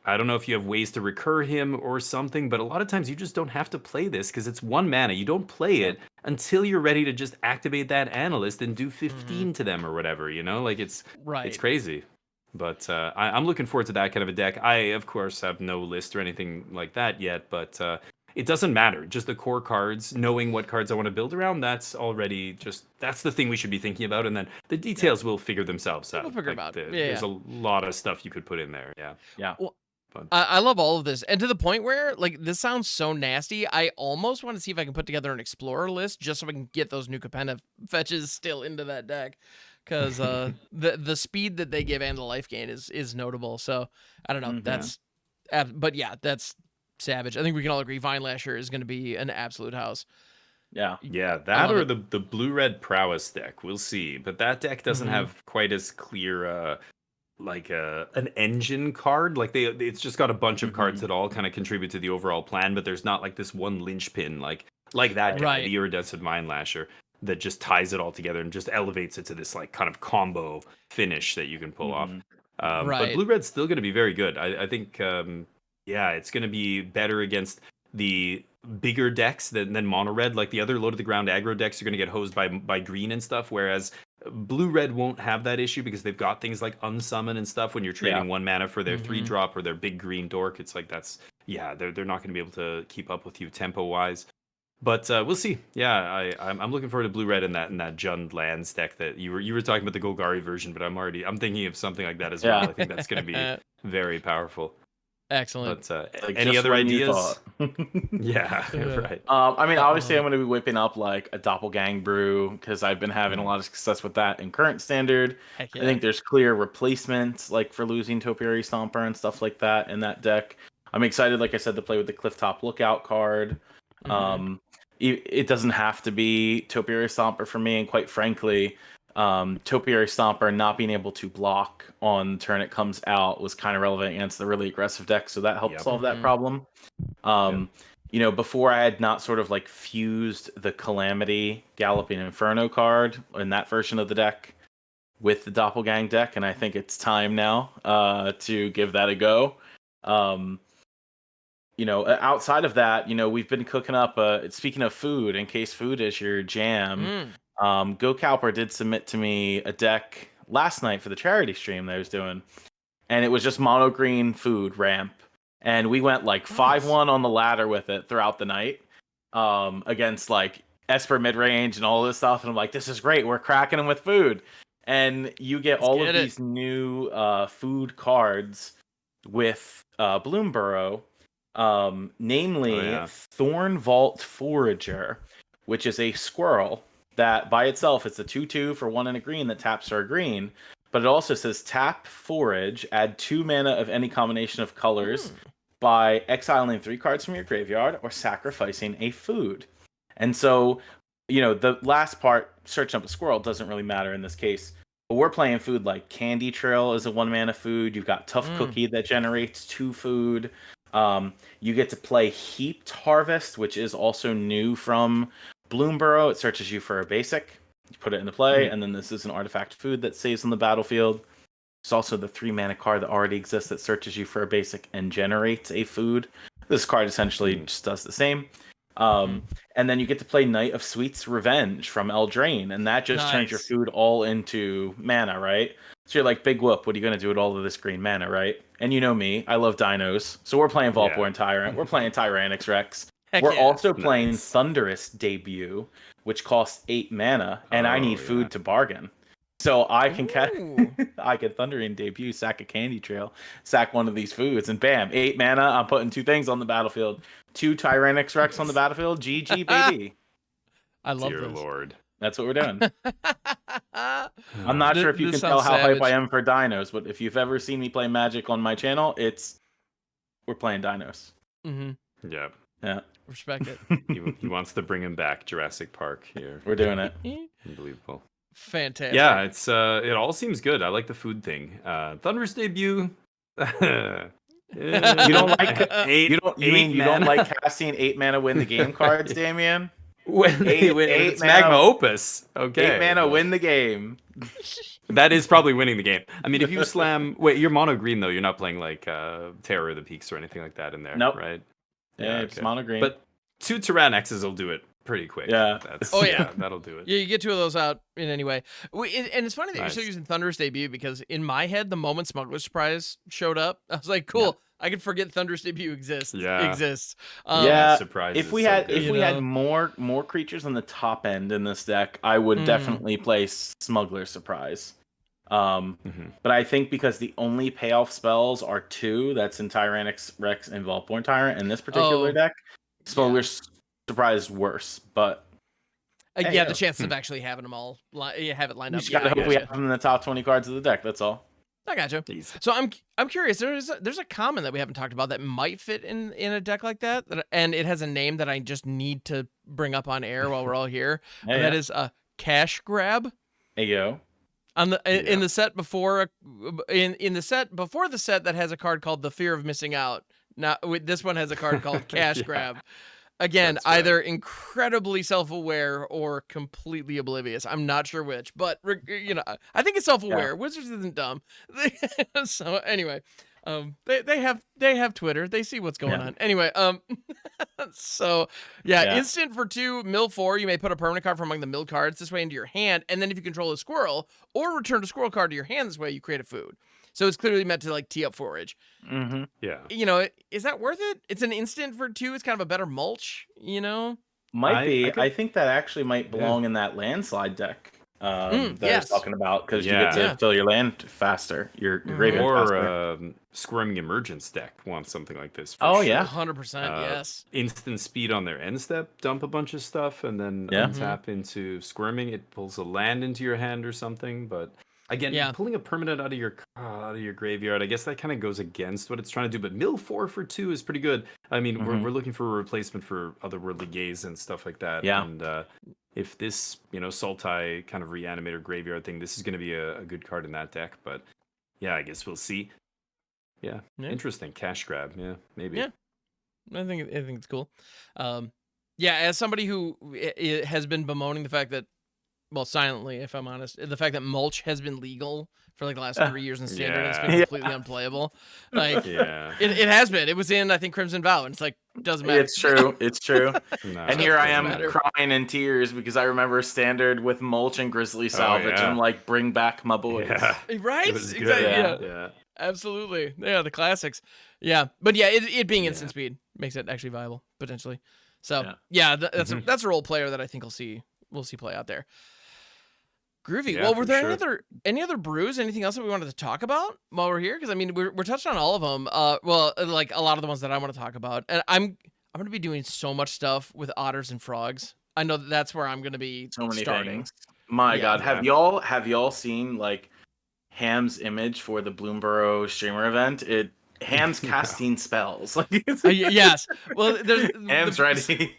I don't know if you have ways to recur him or something, but a lot of times you just don't have to play this because it's 1 mana. You don't play it until you're ready to just activate that analyst and do 15 to them or whatever, you know? Like, it's crazy. But I'm looking forward to that kind of a deck. I, of course, have no list or anything like that yet, but it doesn't matter. Just the core cards, knowing what cards I want to build around, that's already that's the thing we should be thinking about. And then the details will figure themselves out. We'll figure them out. There's a lot of stuff you could put in there. Yeah. Well, I love all of this. And to the point where, like, this sounds so nasty, I almost want to see if I can put together an Explorer list just so I can get those new Capenna fetches still into that deck. Because the speed that they give and the life gain is notable. So, I don't know. But yeah, that's savage. I think we can all agree Vine Lasher is going to be an absolute house. Yeah. That or the blue-red prowess deck. We'll see. But that deck doesn't have quite as clear... like an engine card. Like it's just got a bunch of cards that all kind of contribute to the overall plan, but there's not like this one linchpin like that guy, the Iridescent Mind Lasher, that just ties it all together and just elevates it to this like kind of combo finish that you can pull off. But blue red's still going to be very good. I think it's going to be better against the bigger decks than mono red. Like the other low to the ground aggro decks are going to get hosed by green and stuff, whereas blue red won't have that issue because they've got things like unsummon and stuff when you're trading 1 mana for their 3-drop or their big green dork. It's like they're not going to be able to keep up with you tempo wise. But we'll see. Yeah, I'm looking forward to blue red in that Jund lands deck that you were talking about, the Golgari version, but I'm thinking of something like that as well. I think that's going to be very powerful. Excellent. But any other ideas? Yeah, right. I mean, obviously, I'm going to be whipping up like a Doppelgang brew because I've been having a lot of success with that in current standard. I think there's clear replacements like for losing Topiary Stomper and stuff like that in that deck. I'm excited, like I said, to play with the Clifftop Lookout card. It doesn't have to be Topiary Stomper for me, and quite frankly, Topiary Stomper not being able to block on the turn it comes out was kind of relevant against the really aggressive deck, so that helped solve that problem. You know, before I had not sort of like fused the Calamity Galloping Inferno card in that version of the deck with the Doppelgang deck, and I think it's time now to give that a go. You know, outside of that, you know, we've been cooking up, speaking of food, in case food is your jam, Go Cowper did submit to me a deck last night for the charity stream that I was doing, and it was just mono green food ramp, and we went like 5-1 on the ladder with it throughout the night, against like Esper midrange and all this stuff, and I'm like, this is great, we're cracking them with food, and you get all of these new food cards with Bloomburrow, namely Thorn Vault Forager, which is a squirrel that by itself it's a 2/2 for 1 and a green that taps for a green, but it also says tap forage, add 2 mana of any combination of colors by exiling 3 cards from your graveyard or sacrificing a food. And so, you know, the last part, searching up a squirrel, doesn't really matter in this case. But we're playing food like Candy Trail is a 1 mana food. You've got Tough Cookie that generates 2 food. You get to play Heaped Harvest, which is also new from Bloomburrow. It searches you for a basic. You put it into play, and then this is an artifact food that saves on the battlefield. There's also the 3 mana card that already exists that searches you for a basic and generates a food. This card essentially just does the same. And then you get to play Knight of Sweet's Revenge from Eldraine, and that just turns your food all into mana, right? So you're like, big whoop, what are you going to do with all of this green mana, right? And you know me, I love dinos. So we're playing Vaultborn Tyrant, we're playing Tyrannix Rex. We're also playing Thunderous Debut, which costs 8 mana, and I need food to bargain. So I can I can Thundering Debut, sack a Candy Trail, sack one of these foods, and bam, 8 mana, I'm putting 2 things on the battlefield. 2 Tyrannix Rex on the battlefield, GG, baby. I love Dear this. Lord. That's what we're doing. I'm not sure if you can tell how hype I am for dinos, but if you've ever seen me play Magic on my channel, we're playing dinos. Yeah. Yeah. Respect it. He wants to bring him back, Jurassic Park here. We're doing it. Unbelievable. Fantastic. Yeah, it's it all seems good. I like the food thing. Thunderous Debut. You don't like you don't like casting 8 mana win the game cards, Damien? When they win, eight it's mana- Magma Opus. Okay. 8 mana, win the game. That is probably winning the game. I mean, if you slam... Wait, you're mono green, though. You're not playing, like, Terror of the Peaks or anything like that in there, Nope. right? Yeah, it's mono green. But 2 Tyrannexes will do it pretty quick. Yeah. That'll do it. Yeah, you get 2 of those out in any way. And it's funny that you're still Nice. using Thunderous Debut, because in my head, the moment Smuggler's Surprise showed up, I was like, cool. I could forget Thunderous Debut exists. Yeah. If we had more creatures on the top end in this deck, I would definitely play Smuggler's Surprise. But I think because the only payoff spells are 2, that's in Tyrannix Rex and Vaultborn Tyrant in this particular deck, Smuggler's Surprise is worse. But the chances of actually having them all have it lined you up. just gotta hope we have them in the top 20 cards of the deck. That's all. I gotcha. So I'm curious. There's a common that we haven't talked about that might fit in a deck like that, and it has a name that I just need to bring up on air while we're all here. And that is a Cash Grab. Ayo. In the set before in the set before the set that has a card called the Fear of Missing Out. Now this one has a card called Cash Grab. Again, either incredibly self-aware or completely oblivious. I'm not sure which, but I think it's self-aware. Wizards isn't dumb. So anyway, they have Twitter. They see what's going on. Anyway, so instant for 2, mill 4. You may put a permanent card from among the mill cards this way into your hand, and then if you control a squirrel or return a squirrel card to your hand this way, you create a food. So it's clearly meant to like tee up forage. Yeah. Is that worth it? It's an instant for 2. It's kind of a better mulch, Might be. I think that actually might belong in that landslide deck that I was talking about, because you get to fill your land faster. Your graveyard faster. Squirming Emergence deck wants something like this. Oh, sure. yeah. 100%, yes. Instant speed on their end step, dump a bunch of stuff, and then untap into Squirming. It pulls a land into your hand or something, but... Again, pulling a permanent out of your graveyard, I guess that kind of goes against what it's trying to do. But mill 4 for 2 is pretty good. I mean, we're looking for a replacement for Otherworldly Gaze and stuff like that. Yeah. And if this, Sultai kind of reanimator graveyard thing, this is going to be a good card in that deck. But yeah, I guess we'll see. Yeah, interesting. Cash grab. Yeah, maybe. Yeah, I think it's cool. As somebody who has been bemoaning the fact that, well, silently, if I'm honest, the fact that mulch has been legal for like the last 3 years in standard, and it's been completely unplayable. Like, it has been. It was in, I think, Crimson Vow, and it's like, doesn't matter. It's true. It's true. No, and here I am crying in tears because I remember standard with mulch and grizzly salvage. And I'm like, bring back my boys. Yeah. Right? Exactly. Yeah. Absolutely. Yeah, the classics. Yeah. But yeah, it being instant speed makes it actually viable, potentially. So that's a role player that I think we'll see play out there. Groovy. Yeah, well, were there any other brews? Anything else that we wanted to talk about while we're here? Because I mean, we're touched on all of them. Like a lot of the ones that I want to talk about, and I'm going to be doing so much stuff with otters and frogs. I know that's where I'm going to be so many starting. things. My God, have y'all seen like Ham's image for the Bloomburrow streamer event? Ham's casting spells. Like yes. Well, Ham's ready.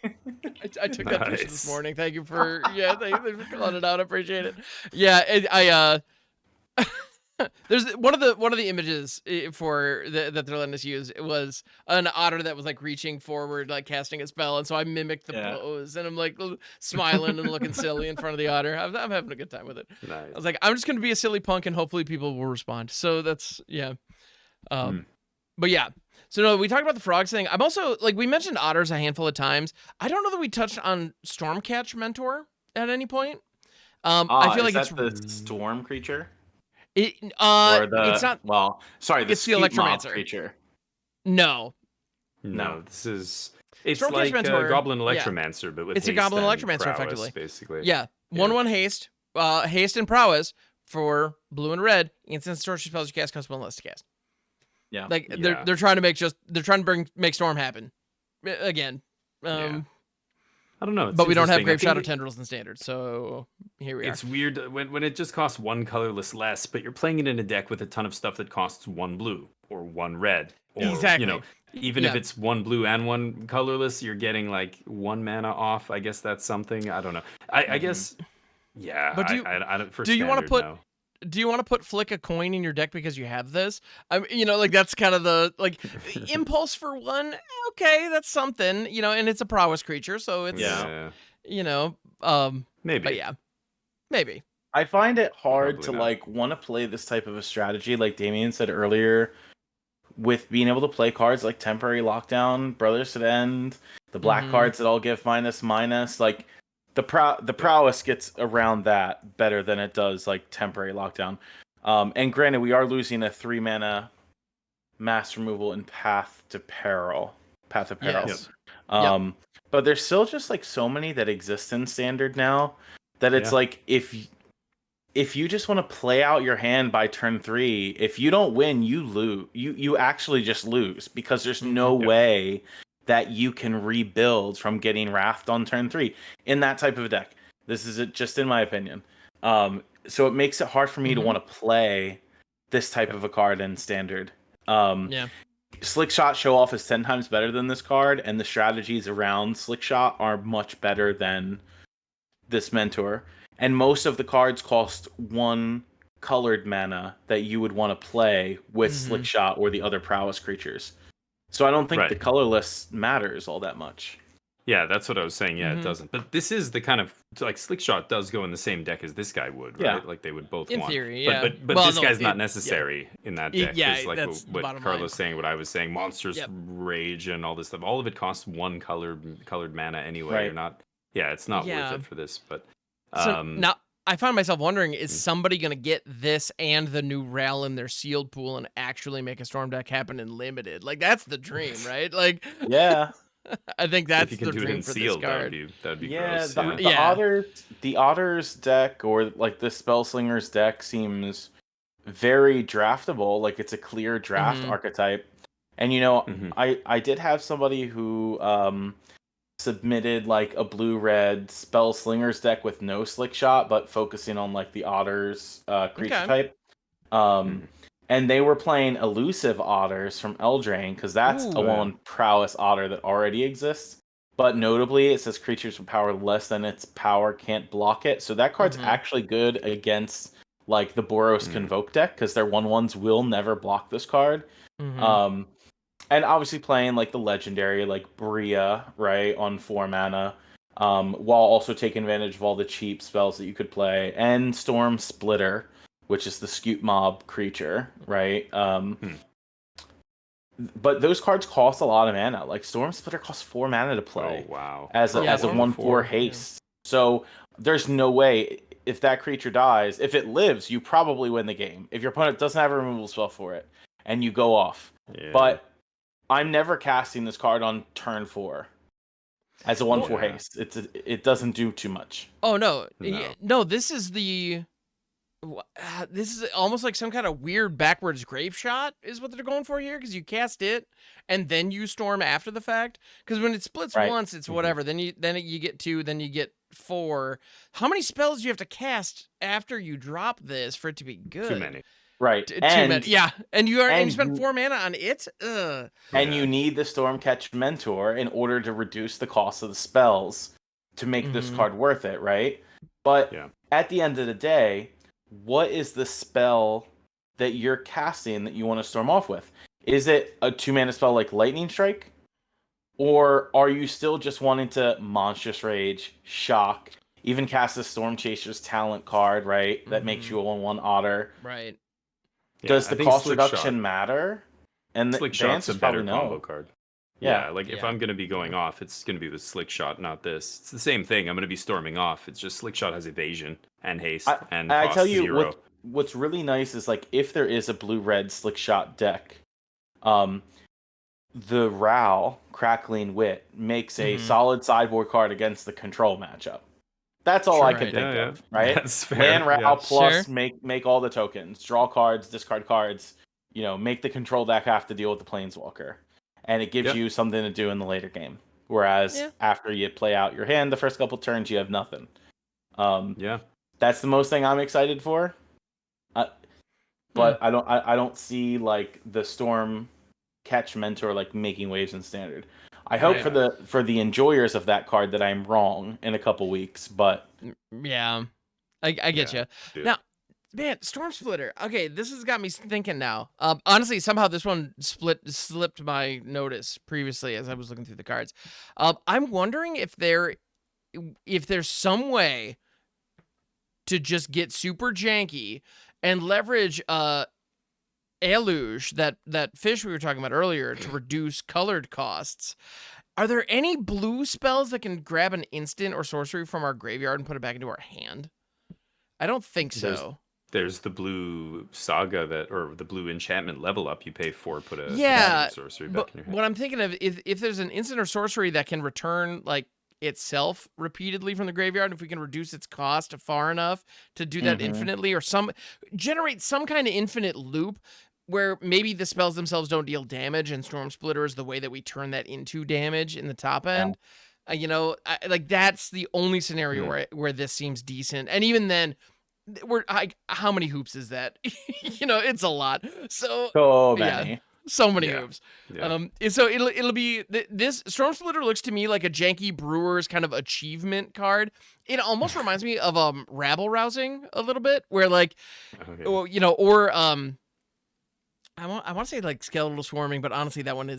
I took that picture this morning. Thank you for thank you for calling it out. I appreciate it. Yeah, there's one of the images for that they're letting us use. It was an otter that was like reaching forward, like casting a spell, and so I mimicked the pose, and I'm like smiling and looking silly in front of the otter. I'm having a good time with it. Nice. I was like, I'm just gonna be a silly punk, and hopefully people will respond. So that's But yeah, so no, we talked about the frogs thing. I'm also, like, we mentioned otters a handful of times. I don't know that we touched on Stormcatch Mentor at any point. I feel like it's the storm creature. It's not. Well, sorry, it's the Electromancer creature. No, this is. It's Stormcatch like Mentor, a Goblin Electromancer, but with it's a Goblin Electromancer, effectively, basically. Yeah, 1/1 haste, haste and prowess for blue and red. Instant sorcery spells you cast cost 1 less to cast. Yeah, like they're trying to make storm happen again. I don't know, but we don't have Grave Shadow Tendrils in standard, so here we are. It's weird when it just costs 1 colorless less, but you're playing it in a deck with a ton of stuff that costs 1 blue or 1 red. Or, exactly. Even if it's 1 blue and 1 colorless, you're getting like 1 mana off. I guess that's something. I don't know. I guess. Yeah. But do you want to put? Do you want to put flick a coin in your deck because you have this? Like that's kind of the impulse for 1. Okay, that's something, and it's a prowess creature, so it's you know, Maybe. but yeah, maybe. I find it hard Probably to not. like want to play this type of a strategy, like Damien said earlier, with being able to play cards like Temporary Lockdown, Brothers to the End, the black cards that all give minus. Like the prowess gets around that better than it does like Temporary Lockdown. And granted, we are losing a 3-mana mass removal in Path of Peril. Yes. But there's still just like so many that exist in Standard now that it's like if you just want to play out your hand by turn 3, if you don't win, you lose. You actually just lose because there's no way that you can rebuild from getting wrathed on turn 3 in that type of a deck. This is just in my opinion. So it makes it hard for me to want to play this type of a card in Standard. Slick Shot Show Off is 10 times better than this card, and the strategies around Slick Shot are much better than this Mentor. And most of the cards cost 1 colored mana that you would want to play with Slick Shot or the other prowess creatures. So I don't think the colorless matters all that much. Yeah, that's what I was saying. Yeah, it doesn't. But this is the kind of like Slick Shot does go in the same deck as this guy would, right? Like they would both in want. theory, yeah. But Well, this no, guy's not necessary in that deck. Yeah, like that's what Carlos saying, what I was saying, monsters rage and all this stuff. All of it costs 1 colored mana anyway. Right. You're not. Yeah, it's not worth it for this. But so now I find myself wondering: is somebody gonna get this and the new Ral in their sealed pool and actually make a Storm deck happen in limited? Like that's the dream, right? Like yeah. I think that's if you can the do it dream in for sealed, this card. that'd be Yeah, gross. The Otters deck or like the Spellslinger's deck seems very draftable. Like it's a clear draft archetype. And you know, I did have somebody who submitted like a blue-red Spellslinger's deck with no Slick Shot, but focusing on like the Otters creature type. And they were playing Elusive Otters from Eldraine, because that's a 1 prowess otter that already exists. But notably, it says creatures with power less than its power can't block it. So that card's actually good against like the Boros Convoke deck, because their 1/1s will never block this card. And obviously playing like the legendary, like Bria, right, on 4 mana, while also taking advantage of all the cheap spells that you could play, and Storm Splitter, which is the Scute Mob creature, right? But those cards cost a lot of mana. Like Storm Splitter costs 4 mana to play. Oh wow! As a 1/4 haste. So there's no way if that creature dies, if it lives, you probably win the game. If your opponent doesn't have a removal spell for it, and you go off. But I'm never casting this card on turn 4 as a 1/4 haste. It doesn't do too much. Oh no. No, this is the this is almost like some kind of weird backwards grave shot is what they're going for here, because you cast it and then you storm after the fact. Because when it splits once, it's whatever. Then you get 2, then you get 4. How many spells do you have to cast after you drop this for it to be good? Too many. Right. Too many. Yeah. And you spend 4 mana on it? Ugh. And you need the Stormcatch Mentor in order to reduce the cost of the spells to make this card worth it, right? But at the end of the day, what is the spell that you're casting that you want to storm off with? Is it a 2 mana spell like Lightning Strike? Or are you still just wanting to Monstrous Rage, Shock, even cast a Storm Chaser's Talent card, right? That makes you a 1/1 Otter. Right. Does the cost reduction matter? And Slick Shot's a better combo card. Yeah, like if I'm going to be going off, it's going to be with Slick Shot, not this. It's the same thing. I'm going to be storming off. It's just Slick Shot has evasion and haste and cost I tell you 0. What's really nice is like if there is a blue-red Slick Shot deck, the Ral, Crackling Wit, makes a solid sideboard card against the control matchup. That's all I can think of, right? That's fair. Land Ral plus make all the tokens, draw cards, discard cards, make the control deck have to deal with the Planeswalker. And it gives you something to do in the later game. Whereas after you play out your hand, the first couple turns, you have nothing. That's the most thing I'm excited for. But I don't see like the Storm Catch Mentor like making waves in Standard. I hope for the enjoyers of that card that I'm wrong in a couple weeks. But I get you. Now, man, Storm Splitter. Okay, this has got me thinking now. Honestly, somehow this one slipped my notice previously as I was looking through the cards. I'm wondering if there if there's some way to just get super janky and leverage Eluge, that fish we were talking about earlier, to reduce colored costs. Are there any blue spells that can grab an instant or sorcery from our graveyard and put it back into our hand? I don't think so. There's the blue saga or the blue enchantment level up. You pay 4, put a Yeah, sorcery back in your hand. what I'm thinking of is if there's an instant or sorcery that can return like itself repeatedly from the graveyard, if we can reduce its cost far enough to do that infinitely, or generate some kind of infinite loop where maybe the spells themselves don't deal damage and Storm Splitter is the way that we turn that into damage in the top end. Like that's the only scenario where this seems decent. And even then, how many hoops is that? It's a lot. So many. Yeah, so many hoops. Yeah. So it'll be this Storm Splitter looks to me like a janky Brewers kind of achievement card. It almost reminds me of Rabble Rousing a little bit, where like, or I want to say like Skeletal Swarming, but honestly that one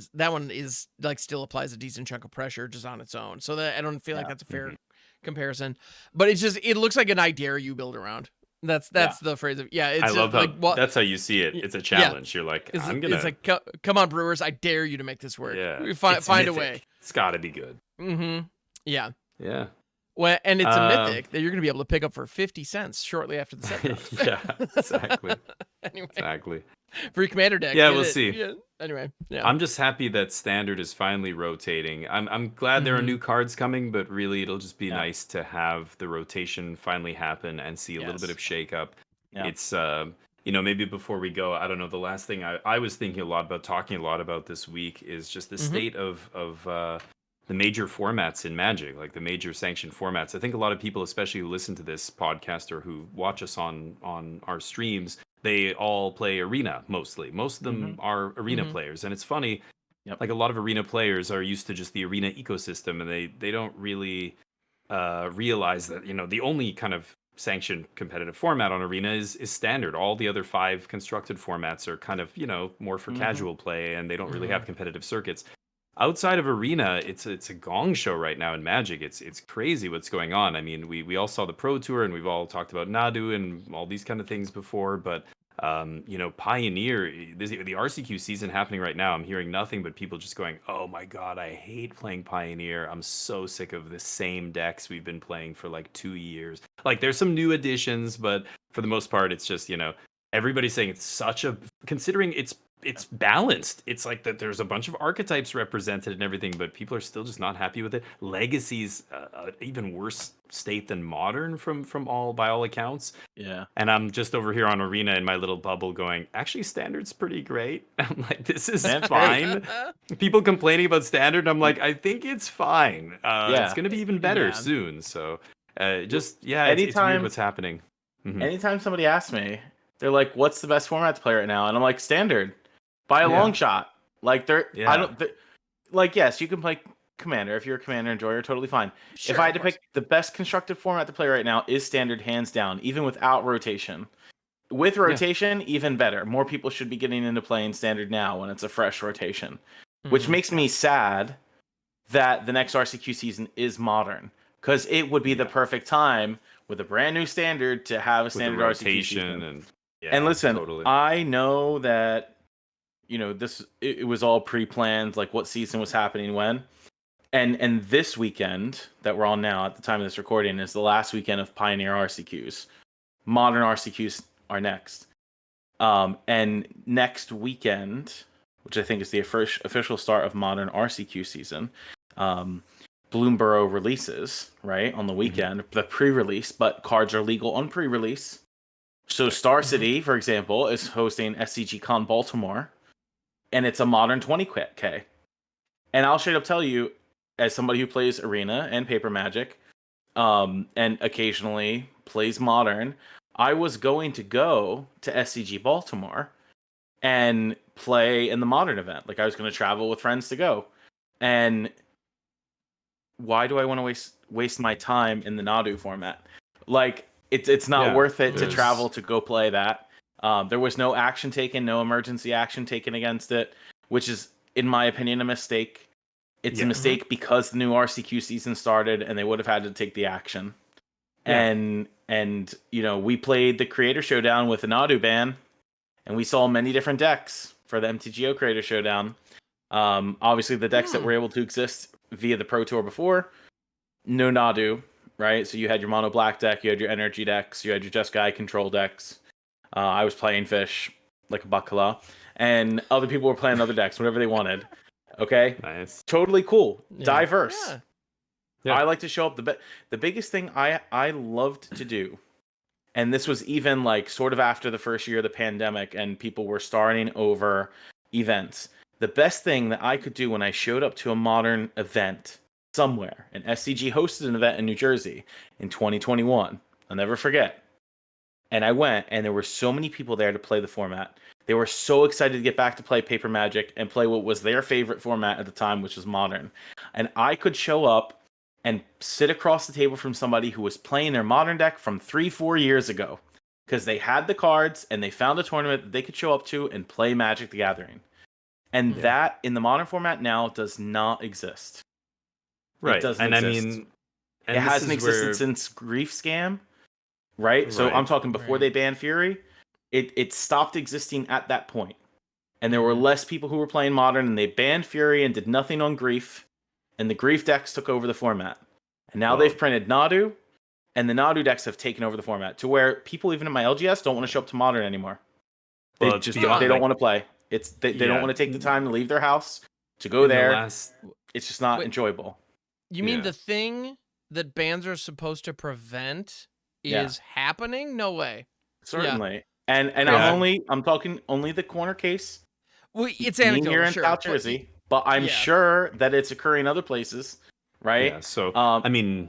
is like still applies a decent chunk of pressure just on its own. So that I don't feel like that's a fair comparison. But it looks like an I dare you build around. That's the phrase of it's I love how like, that's how you see it. It's a challenge. You're like, it's like come on Brewers, I dare you to make this work. Yeah, Find a way. It's got to be good. Yeah. Yeah. Well, and it's a mythic that you're going to be able to pick up for 50 cents shortly after the set drop. Yeah, exactly. Anyway. Exactly. Free commander deck. Yeah, we'll see. Yeah. Anyway, yeah. I'm just happy that standard is finally rotating. I'm glad there are new cards coming, but really it'll just be nice to have the rotation finally happen and see a little bit of shakeup. Yeah. It's maybe before we go, I don't know, the last thing I was thinking talking a lot about this week is just the state of the major formats in Magic, like the major sanctioned formats. I think a lot of people, especially who listen to this podcast or who watch us on our streams, they all play Arena mostly. Most of them are Arena players. And it's funny, like a lot of Arena players are used to just the Arena ecosystem, and they don't really realize that, the only kind of sanctioned competitive format on Arena is Standard. All the other 5 constructed formats are kind of, more for casual play, and they don't really have competitive circuits. Outside of Arena, it's a gong show right now in Magic. It's crazy what's going on. I mean, we all saw the Pro Tour, and we've all talked about Nadu and all these kind of things before. But Pioneer, the RCQ season happening right now, I'm hearing nothing but people just going, "Oh my god, I hate playing Pioneer. I'm so sick of the same decks we've been playing for like 2 years." Like, there's some new additions, but for the most part, it's just everybody's saying it's considering it's balanced. It's like that there's a bunch of archetypes represented and everything, but people are still just not happy with it. Legacy's even worse state than Modern by all accounts. Yeah. And I'm just over here on Arena in my little bubble going, actually Standard's pretty great. I'm like, this is fine. People complaining about Standard, I'm like, I think it's fine. It's going to be even better soon. So it's weird what's happening. Anytime somebody asks me, they're like, what's the best format to play right now? And I'm like, Standard. By a long shot. Like, yes, you can play Commander. If you're a Commander enjoyer, totally fine. Sure, if I had to pick the best constructed format to play right now, is Standard, hands down, even without rotation. With rotation, even better. More people should be getting into playing Standard now when it's a fresh rotation. Which makes me sad that the next RCQ season is Modern. Because it would be the perfect time with a brand new Standard to have a Standard RCQ season. And listen, totally. I know that it was all pre-planned, like what season was happening when. And this weekend that we're on now at the time of this recording is the last weekend of Pioneer RCQs. Modern RCQs are next. And next weekend, which I think is the official start of Modern RCQ season, Bloomburrow releases, right, on the weekend, the pre-release, but cards are legal on pre-release. So Star City, for example, is hosting SCG Con Baltimore, and it's a Modern 20K. And I'll straight up tell you, as somebody who plays Arena and Paper Magic, and occasionally plays Modern, I was going to go to SCG Baltimore and play in the Modern event. Like, I was going to travel with friends to go. And why do I want to waste my time in the Nadu format? Like, it's not worth it to travel to go play that. There was no action taken, no emergency action taken against it, which is, in my opinion, a mistake. It's a Yeah. mistake because the new RCQ season started and they would have had to take the action. Yeah. And you know, we played the Creator Showdown with an Nadu ban, and we saw many different decks for the MTGO Creator Showdown. Obviously, the decks that were able to exist via the Pro Tour before, no Nadu, right? So you had your mono black deck, you had your energy decks, you had your Jeskai control decks. I was playing fish like a Bakala, and other people were playing other decks, whatever they wanted. Okay, Nice. totally cool, Yeah. diverse. Yeah. Yeah. I like to show up. The biggest thing I loved to do, and this was even like sort of after the first year of the pandemic, and people were starting over events. The best thing that I could do when I showed up to a modern event somewhere, and SCG hosted an event in New Jersey in 2021. I'll never forget. And I went, and there were so many people there to play the format. They were so excited to get back to play Paper Magic and play what was their favorite format at the time, which was Modern. And I could show up and sit across the table from somebody who was playing their Modern deck from 3-4 years ago, because they had the cards and they found a tournament that they could show up to and play Magic the Gathering. And that in the Modern format now does not exist. Right. It doesn't and exist. I mean, It hasn't existed since Grief Scam, right? So I'm talking before they banned Fury. It stopped existing at that point. And there were less people who were playing Modern, and they banned Fury and did nothing on Grief. And the Grief decks took over the format. And now they've printed Nadu, and the Nadu decks have taken over the format to where people even in my LGS don't want to show up to Modern anymore. They just they don't want to play. They don't want to take the time to leave their house to go there. It's just not enjoyable. You mean the thing that bans are supposed to prevent is happening? No way. Certainly. Yeah. And I'm talking only the corner case. Well, it's being anecdotal here in South Jersey, but I'm sure that it's occurring other places, right? Yeah. So I mean,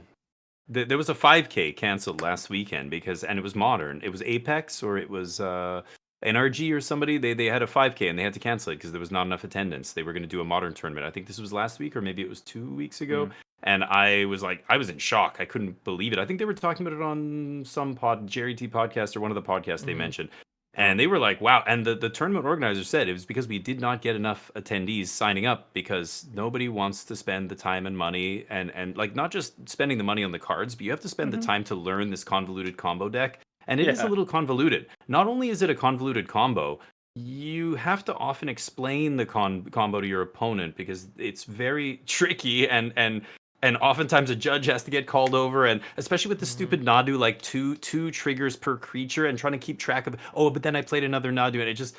there was a 5K canceled last weekend and it was Modern. It was Apex or it was NRG or somebody. They had a 5K and they had to cancel it because there was not enough attendance. They were going to do a Modern tournament. I think this was last week or maybe it was 2 weeks ago. And I was in shock. I couldn't believe it. I think they were talking about it on some Jerry T podcast or one of the podcasts they mentioned. And they were like, wow. And the tournament organizer said it was because we did not get enough attendees signing up because nobody wants to spend the time and money and like not just spending the money on the cards, but you have to spend the time to learn this convoluted combo deck. And it is a little convoluted. Not only is it a convoluted combo, you have to often explain the combo to your opponent because it's very tricky and oftentimes a judge has to get called over, and especially with the stupid Nadu, like two triggers per creature, and trying to keep track of. Oh, but then I played another Nadu, and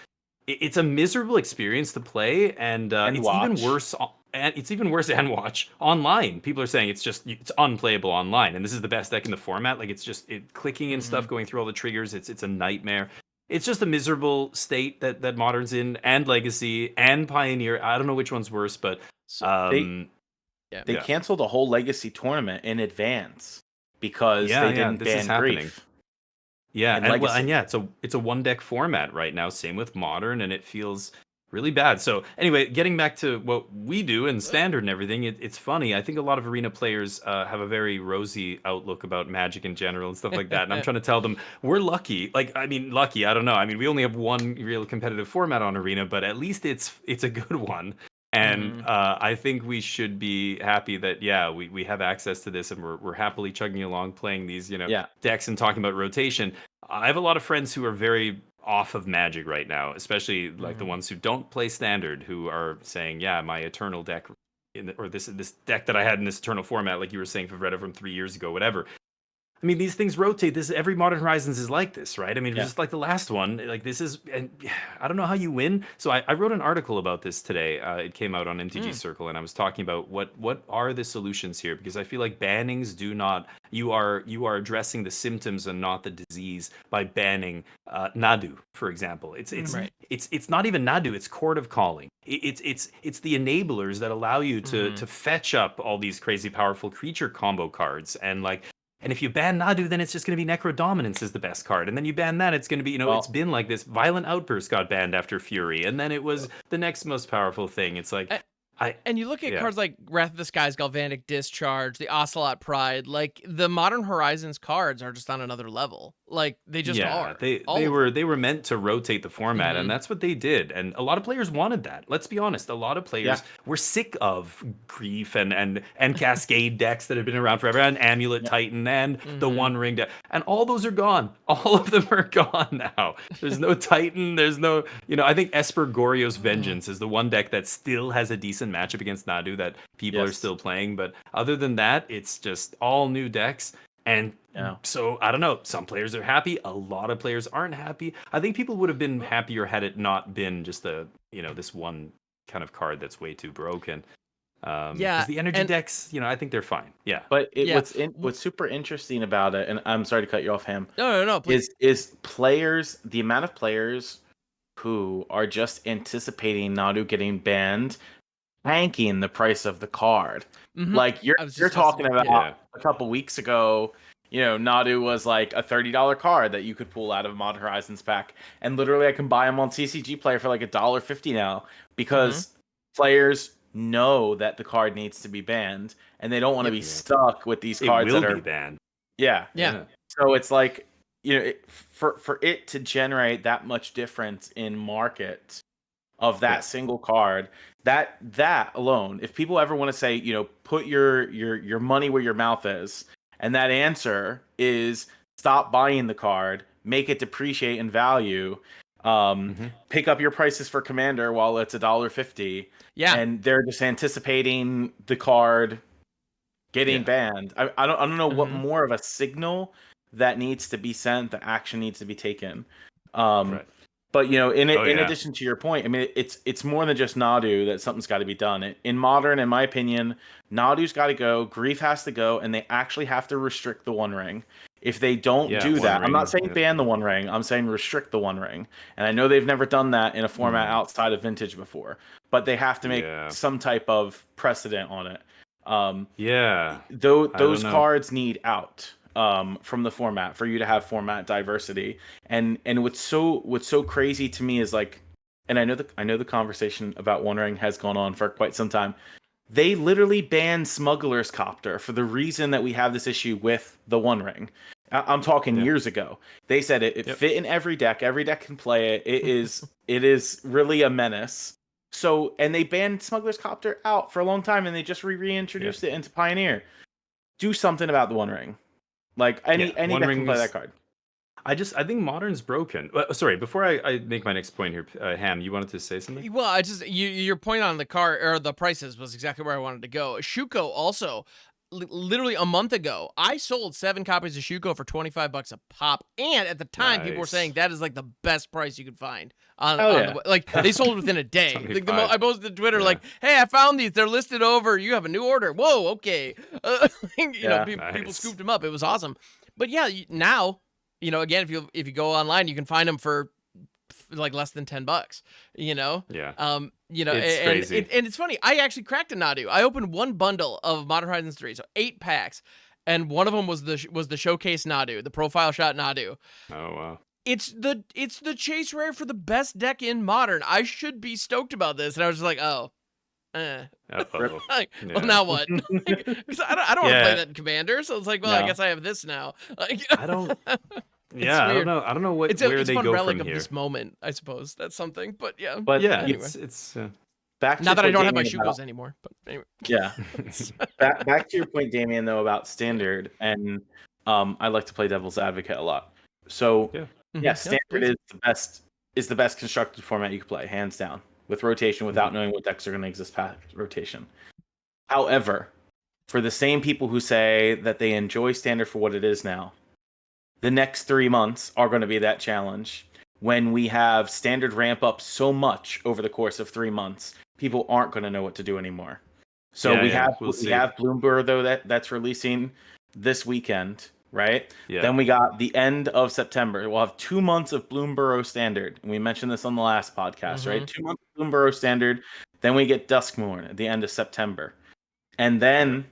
it's a miserable experience to play, and it's watch. even worse. And it's even worse and watch online. People are saying it's unplayable online, and this is the best deck in the format. Like it's just clicking and stuff, going through all the triggers. It's a nightmare. It's just a miserable state that Modern's in, and Legacy and Pioneer. I don't know which one's worse, but they canceled a whole Legacy tournament in advance because they didn't ban Grief. Yeah, it's a one deck format right now. Same with Modern, and it feels really bad. So anyway, getting back to what we do and Standard and everything, it's funny. I think a lot of Arena players have a very rosy outlook about Magic in general and stuff like that. And I'm trying to tell them we're lucky. Lucky. I don't know. I mean, we only have one real competitive format on Arena, but at least it's a good one. And I think we should be happy that we have access to this and we're happily chugging along playing these decks and talking about rotation. I have a lot of friends who are very off of Magic right now, especially like the ones who don't play Standard, who are saying, my Eternal deck or this deck that I had in this Eternal format, like you were saying, Favretta from 3 years ago, whatever. I mean, these things rotate. Every Modern Horizons is like this, right? I mean, just like the last one, like this is, and I don't know how you win. So I wrote an article about this today. It came out on MTG Circle, and I was talking about what are the solutions here, because I feel like bannings do not. You are addressing the symptoms and not the disease by banning Nadu, for example. It's not even Nadu. It's Court of Calling. It's the enablers that allow you to fetch up all these crazy powerful creature combo cards and like. And if you ban Nadu, then it's just going to be Necro Dominance is the best card. And then you ban that, it's going to be, it's been like this. Violent Outburst got banned after Fury. And then it was the next most powerful thing. It's like... And you look at cards like Wrath of the Skies, Galvanic Discharge, the Ocelot Pride, like the Modern Horizons cards are just on another level. Like they just are. They All of they were meant to rotate the format, and Mhm. that's what they did. And a lot of players wanted that. Let's be honest, a lot of players were sick of Grief and Cascade decks that have been around forever, and Amulet Yeah. Titan and the Mhm. One Ring deck, and all those are gone. All of them are gone now. There's no Titan. There's no, I think Esper Goryo's Vengeance is the one deck that still has a decent matchup against Nadu that people are Yes. still playing. But other than that, it's just all new decks. And Yeah. so I don't know. Some players are happy. A lot of players aren't happy. I think people would have been happier had it not been just this one kind of card that's way too broken. Yeah, Because the energy and decks, I think they're fine. Yeah. But Yeah. what's super interesting about it, and I'm sorry to cut you off, Ham, no, please. is players, the amount of players who are just anticipating Nadu getting banned, tanking the price of the card. Mhm. Like I was you're just talking listening. about Yeah. a couple weeks ago, Nadu was like a $30 card that you could pull out of Mod Horizons pack, and literally I can buy him on CCG Player for like $1.50 now because players know that the card needs to be banned and they don't want to be stuck with these It cards will that are be banned. yeah. Yeah. So it's like, for it to generate that much difference in market of that single card, that alone, if people ever want to say, put your money where your mouth is, and that answer is stop buying the card, make it depreciate in value, pick up your prices for Commander while it's $1.50, Yeah. and they're just anticipating the card getting banned. I don't know what more of a signal that needs to be sent, the action needs to be taken. Right. But in addition to your point, I mean, it's more than just Nadu that something's got to be done. In Modern, in my opinion, Nadu's got to go, Grief has to go, and they actually have to restrict the One Ring. If they don't do that, I'm not saying ban the One Ring. I'm saying restrict the One Ring. And I know they've never done that in a format outside of Vintage before, but they have to make some type of precedent on it. Those cards need out from the format for you to have format diversity. And what's so crazy to me is like, and I know the conversation about One Ring has gone on for quite some time. They literally banned Smuggler's Copter for the reason that we have this issue with the One Ring. I'm talking years ago. They said it fit in every deck. Every deck can play it. It is really a menace. So, and they banned Smuggler's Copter out for a long time, and they just reintroduced it into Pioneer. Do something about the One Ring. Like any deck can play that card. I think Modern's broken. Sorry, before I make my next point here, Ham, you wanted to say something? Well, your point on the car or the prices was exactly where I wanted to go. Shuko also, literally a month ago, I sold 7 copies of Shuko for $25 a pop, and at the time, people were saying that is like the best price you could find on like they sold within a day. Like I posted to Twitter like, "Hey, I found these. They're listed over. You have a new order." Whoa, okay. People scooped them up. It was awesome. But yeah, now. Again, if you go online, you can find them for like less than $10. It's crazy. And it's funny. I actually cracked a Nadu. I opened one bundle of Modern Horizons 3, so 8 packs, and one of them was the showcase Nadu, the profile shot Nadu. Oh wow! It's the chase rare for the best deck in Modern. I should be stoked about this, and I was just like, oh. Well, now what? Because I don't want to play that in Commander, so it's like, well, I guess I have this now. I don't. Yeah, I don't know. I don't know where it's they fun go relic from of here. this moment, I suppose. That's something, but yeah. But anyway. it's back to now that I don't have my Damien Shukos anymore. But anyway. Yeah. back to your point, Damien, though, about Standard, and I like to play Devil's Advocate a lot. So Standard is the best constructed format you can play, hands down, with rotation, without knowing what decks are going to exist past rotation. However, for the same people who say that they enjoy Standard for what it is now, the next 3 months are going to be that challenge. When we have Standard ramp up so much over the course of 3 months, people aren't going to know what to do anymore. So we have Bloomburrow, though, that's releasing this weekend, right? Yeah. Then we got the end of September. We'll have 2 months of Bloomburrow Standard. And we mentioned this on the last podcast, right? 2 months of Bloomburrow Standard. Then we get Duskmourn at the end of September. And then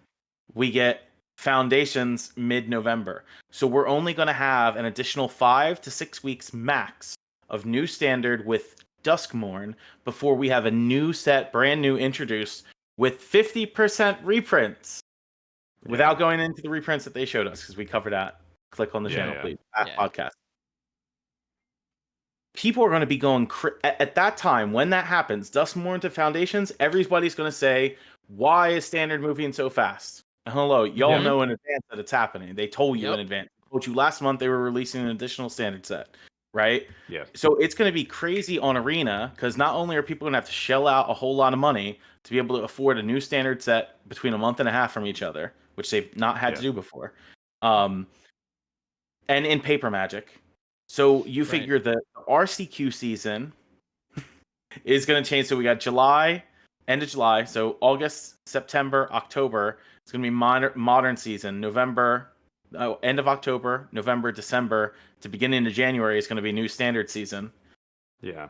we get Foundations mid-November. So we're only going to have an additional 5 to 6 weeks max of new Standard with Duskmourn before we have a new set, brand new, introduced with 50% reprints. Without going into the reprints that they showed us, because we covered that Click on the channel, yeah. please. Yeah. Podcast. People are going to be going at that time when that happens. Dust more into Foundations. Everybody's going to say, "Why is Standard moving so fast?" Hello, y'all Mhm. know in advance that it's happening. They told you Yep. in advance. They told you last month they were releasing an additional Standard set, right? Yeah. So it's going to be crazy on Arena because not only are people going to have to shell out a whole lot of money to be able to afford a new Standard set between a month and a half from each other, which they've not had to do before, and in Paper Magic. So you figure the RCQ season is going to change. So we got July, end of July. So August, September, October. It's going to be modern season. November, end of October, November, December to beginning of January is going to be new standard season. Yeah.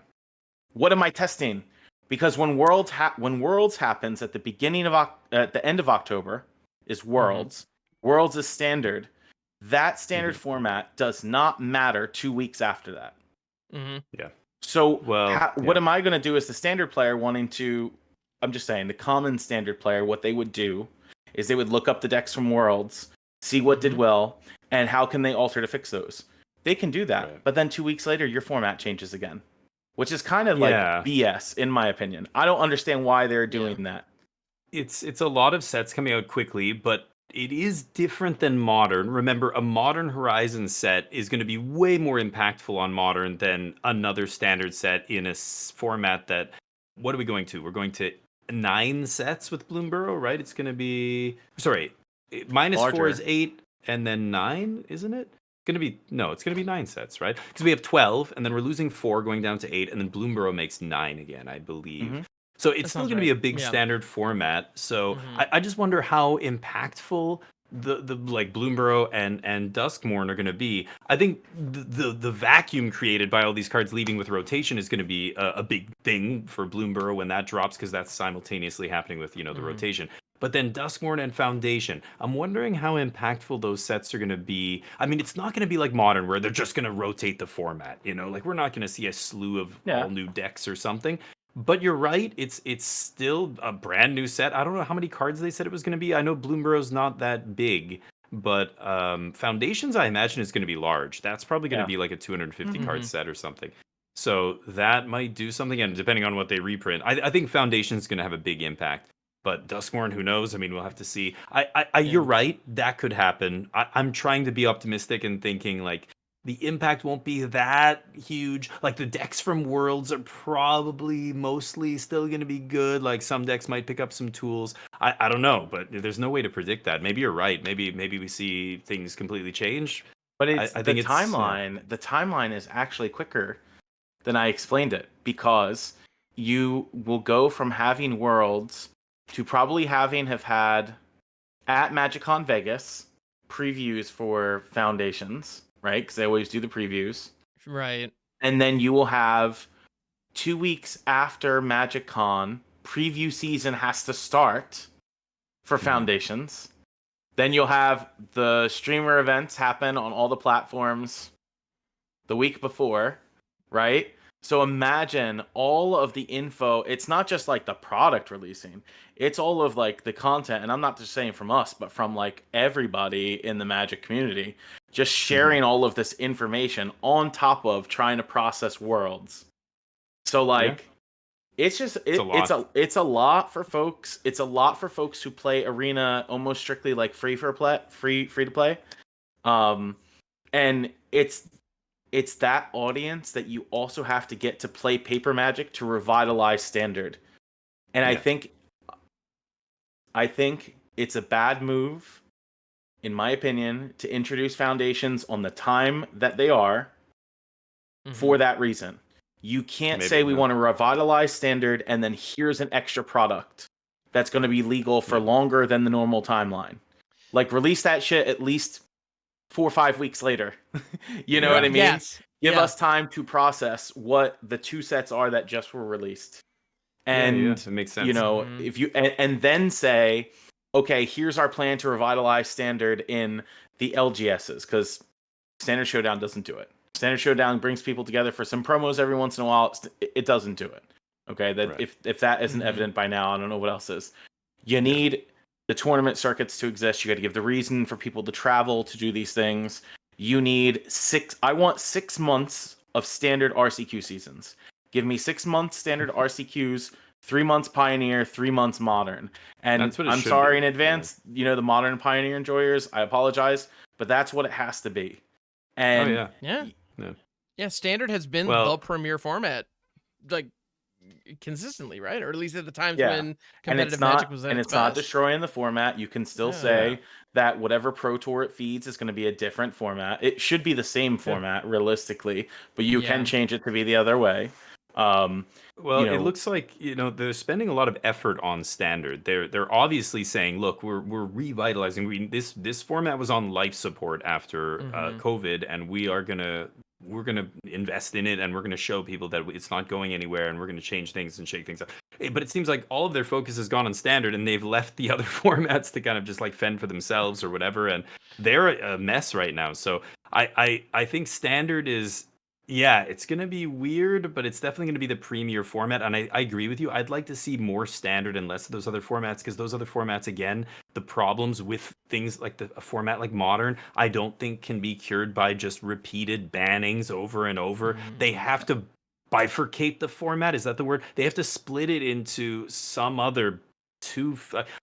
What am I testing? Because when Worlds happens at the beginning of at the end of October is Worlds. Worlds is standard. That standard format does not matter 2 weeks after that. Yeah. So Well, what am I going to do as the standard player wanting to, I'm just saying, the common standard player, what they would do is they would look up the decks from Worlds, see what did well, and how can they alter to fix those. They can do that, but then 2 weeks later, your format changes again, which is kind of like BS, in my opinion. I don't understand why they're doing that. It's a lot of sets coming out quickly, but it is different than Modern. Remember, a Modern Horizon set is going to be way more impactful on Modern than another standard set in a format that... What are we going to? We're going to 9 sets with Bloomburrow, right? It's going to be... Sorry, -4 is 8, and then 9, isn't it? It's going to be 9 sets, right? Because we have 12, and then we're losing 4, going down to 8, and then Bloomburrow makes 9 again, I believe. So it's still going to be a big standard format. So I just wonder how impactful the like Bloomburrow and Duskmourn are going to be. I think the vacuum created by all these cards leaving with rotation is going to be a big thing for Bloomburrow when that drops, because that's simultaneously happening with the rotation. But then Duskmourn and Foundation, I'm wondering how impactful those sets are going to be. I mean, it's not going to be like Modern where they're just going to rotate the format. Like we're not going to see a slew of all new decks or something. But you're right, it's still a brand new set. I don't know how many cards they said it was going to be. I know Bloomburrow's not that big, but Foundations, I imagine, is going to be large. That's probably going to be like a 250 card set or something. So that might do something, and depending on what they reprint, I think Foundation's going to have a big impact. But Duskmourn, who knows? I mean, we'll have to see. You're right, that could happen. I'm trying to be optimistic and thinking like the impact won't be that huge. Like the decks from Worlds are probably mostly still going to be good. Like some decks might pick up some tools. I don't know, but there's no way to predict that. Maybe you're right. Maybe we see things completely change. But I think timeline. The timeline is actually quicker than I explained it, because you will go from having Worlds to probably have had at MagicCon Vegas previews for Foundations. Right, because they always do the previews. Right. And then you will have 2 weeks after MagicCon, preview season has to start for Foundations. Then you'll have the streamer events happen on all the platforms the week before, right? So imagine all of the info. It's not just like the product releasing. It's all of like the content. And I'm not just saying from us, but from like everybody in the Magic community, just sharing all of this information on top of trying to process Worlds. So like, it's just, it's a lot for folks. It's a lot for folks who play Arena almost strictly like free to play. And it's that audience that you also have to get to play Paper Magic to revitalize Standard. And I think it's a bad move, in my opinion, to introduce Foundations on the time that they are for that reason. You can't say we want to revitalize Standard and then here's an extra product that's going to be legal for longer than the normal timeline. Like, release that shit at least 4 or 5 weeks later. You know what I mean? Yes. Give us time to process what the 2 sets are that just were released. And it makes sense. If you and then say, okay, here's our plan to revitalize Standard in the LGSs, because Standard Showdown doesn't do it. Standard Showdown brings people together for some promos every once in a while. It doesn't do it. Okay, if that isn't evident by now, I don't know what else is. You need the tournament circuits to exist. You got to give the reason for people to travel to do these things. you need I want 6 months of standard RCQ seasons. Give me 6 months standard RCQs, 3 months Pioneer, 3 months Modern. And That's what it I'm should sorry be. in advance, the Modern and Pioneer enjoyers, I apologize, but that's what it has to be. And Oh yeah. Yeah, standard has been the premier format, like, consistently, right? Or at least at the times when competitive Magic was at its best. Not destroying the format. You can still say that whatever Pro Tour it feeds is going to be a different format. It should be the same format realistically, but you can change it to be the other way. Well, it looks like they're spending a lot of effort on standard. They're obviously saying, look, we're revitalizing. This format was on life support after COVID, and we're gonna invest in it, and we're gonna show people that it's not going anywhere, and we're gonna change things and shake things up. But it seems like all of their focus has gone on standard, and they've left the other formats to kind of just like fend for themselves or whatever, and they're a mess right now. So I think standard is. Yeah, it's going to be weird, but it's definitely going to be the premier format. And I agree with you. I'd like to see more standard and less of those other formats, because those other formats, again, the problems with things like a format like Modern, I don't think can be cured by just repeated bannings over and over. They have to bifurcate the format. Is that the word? They have to split it into some other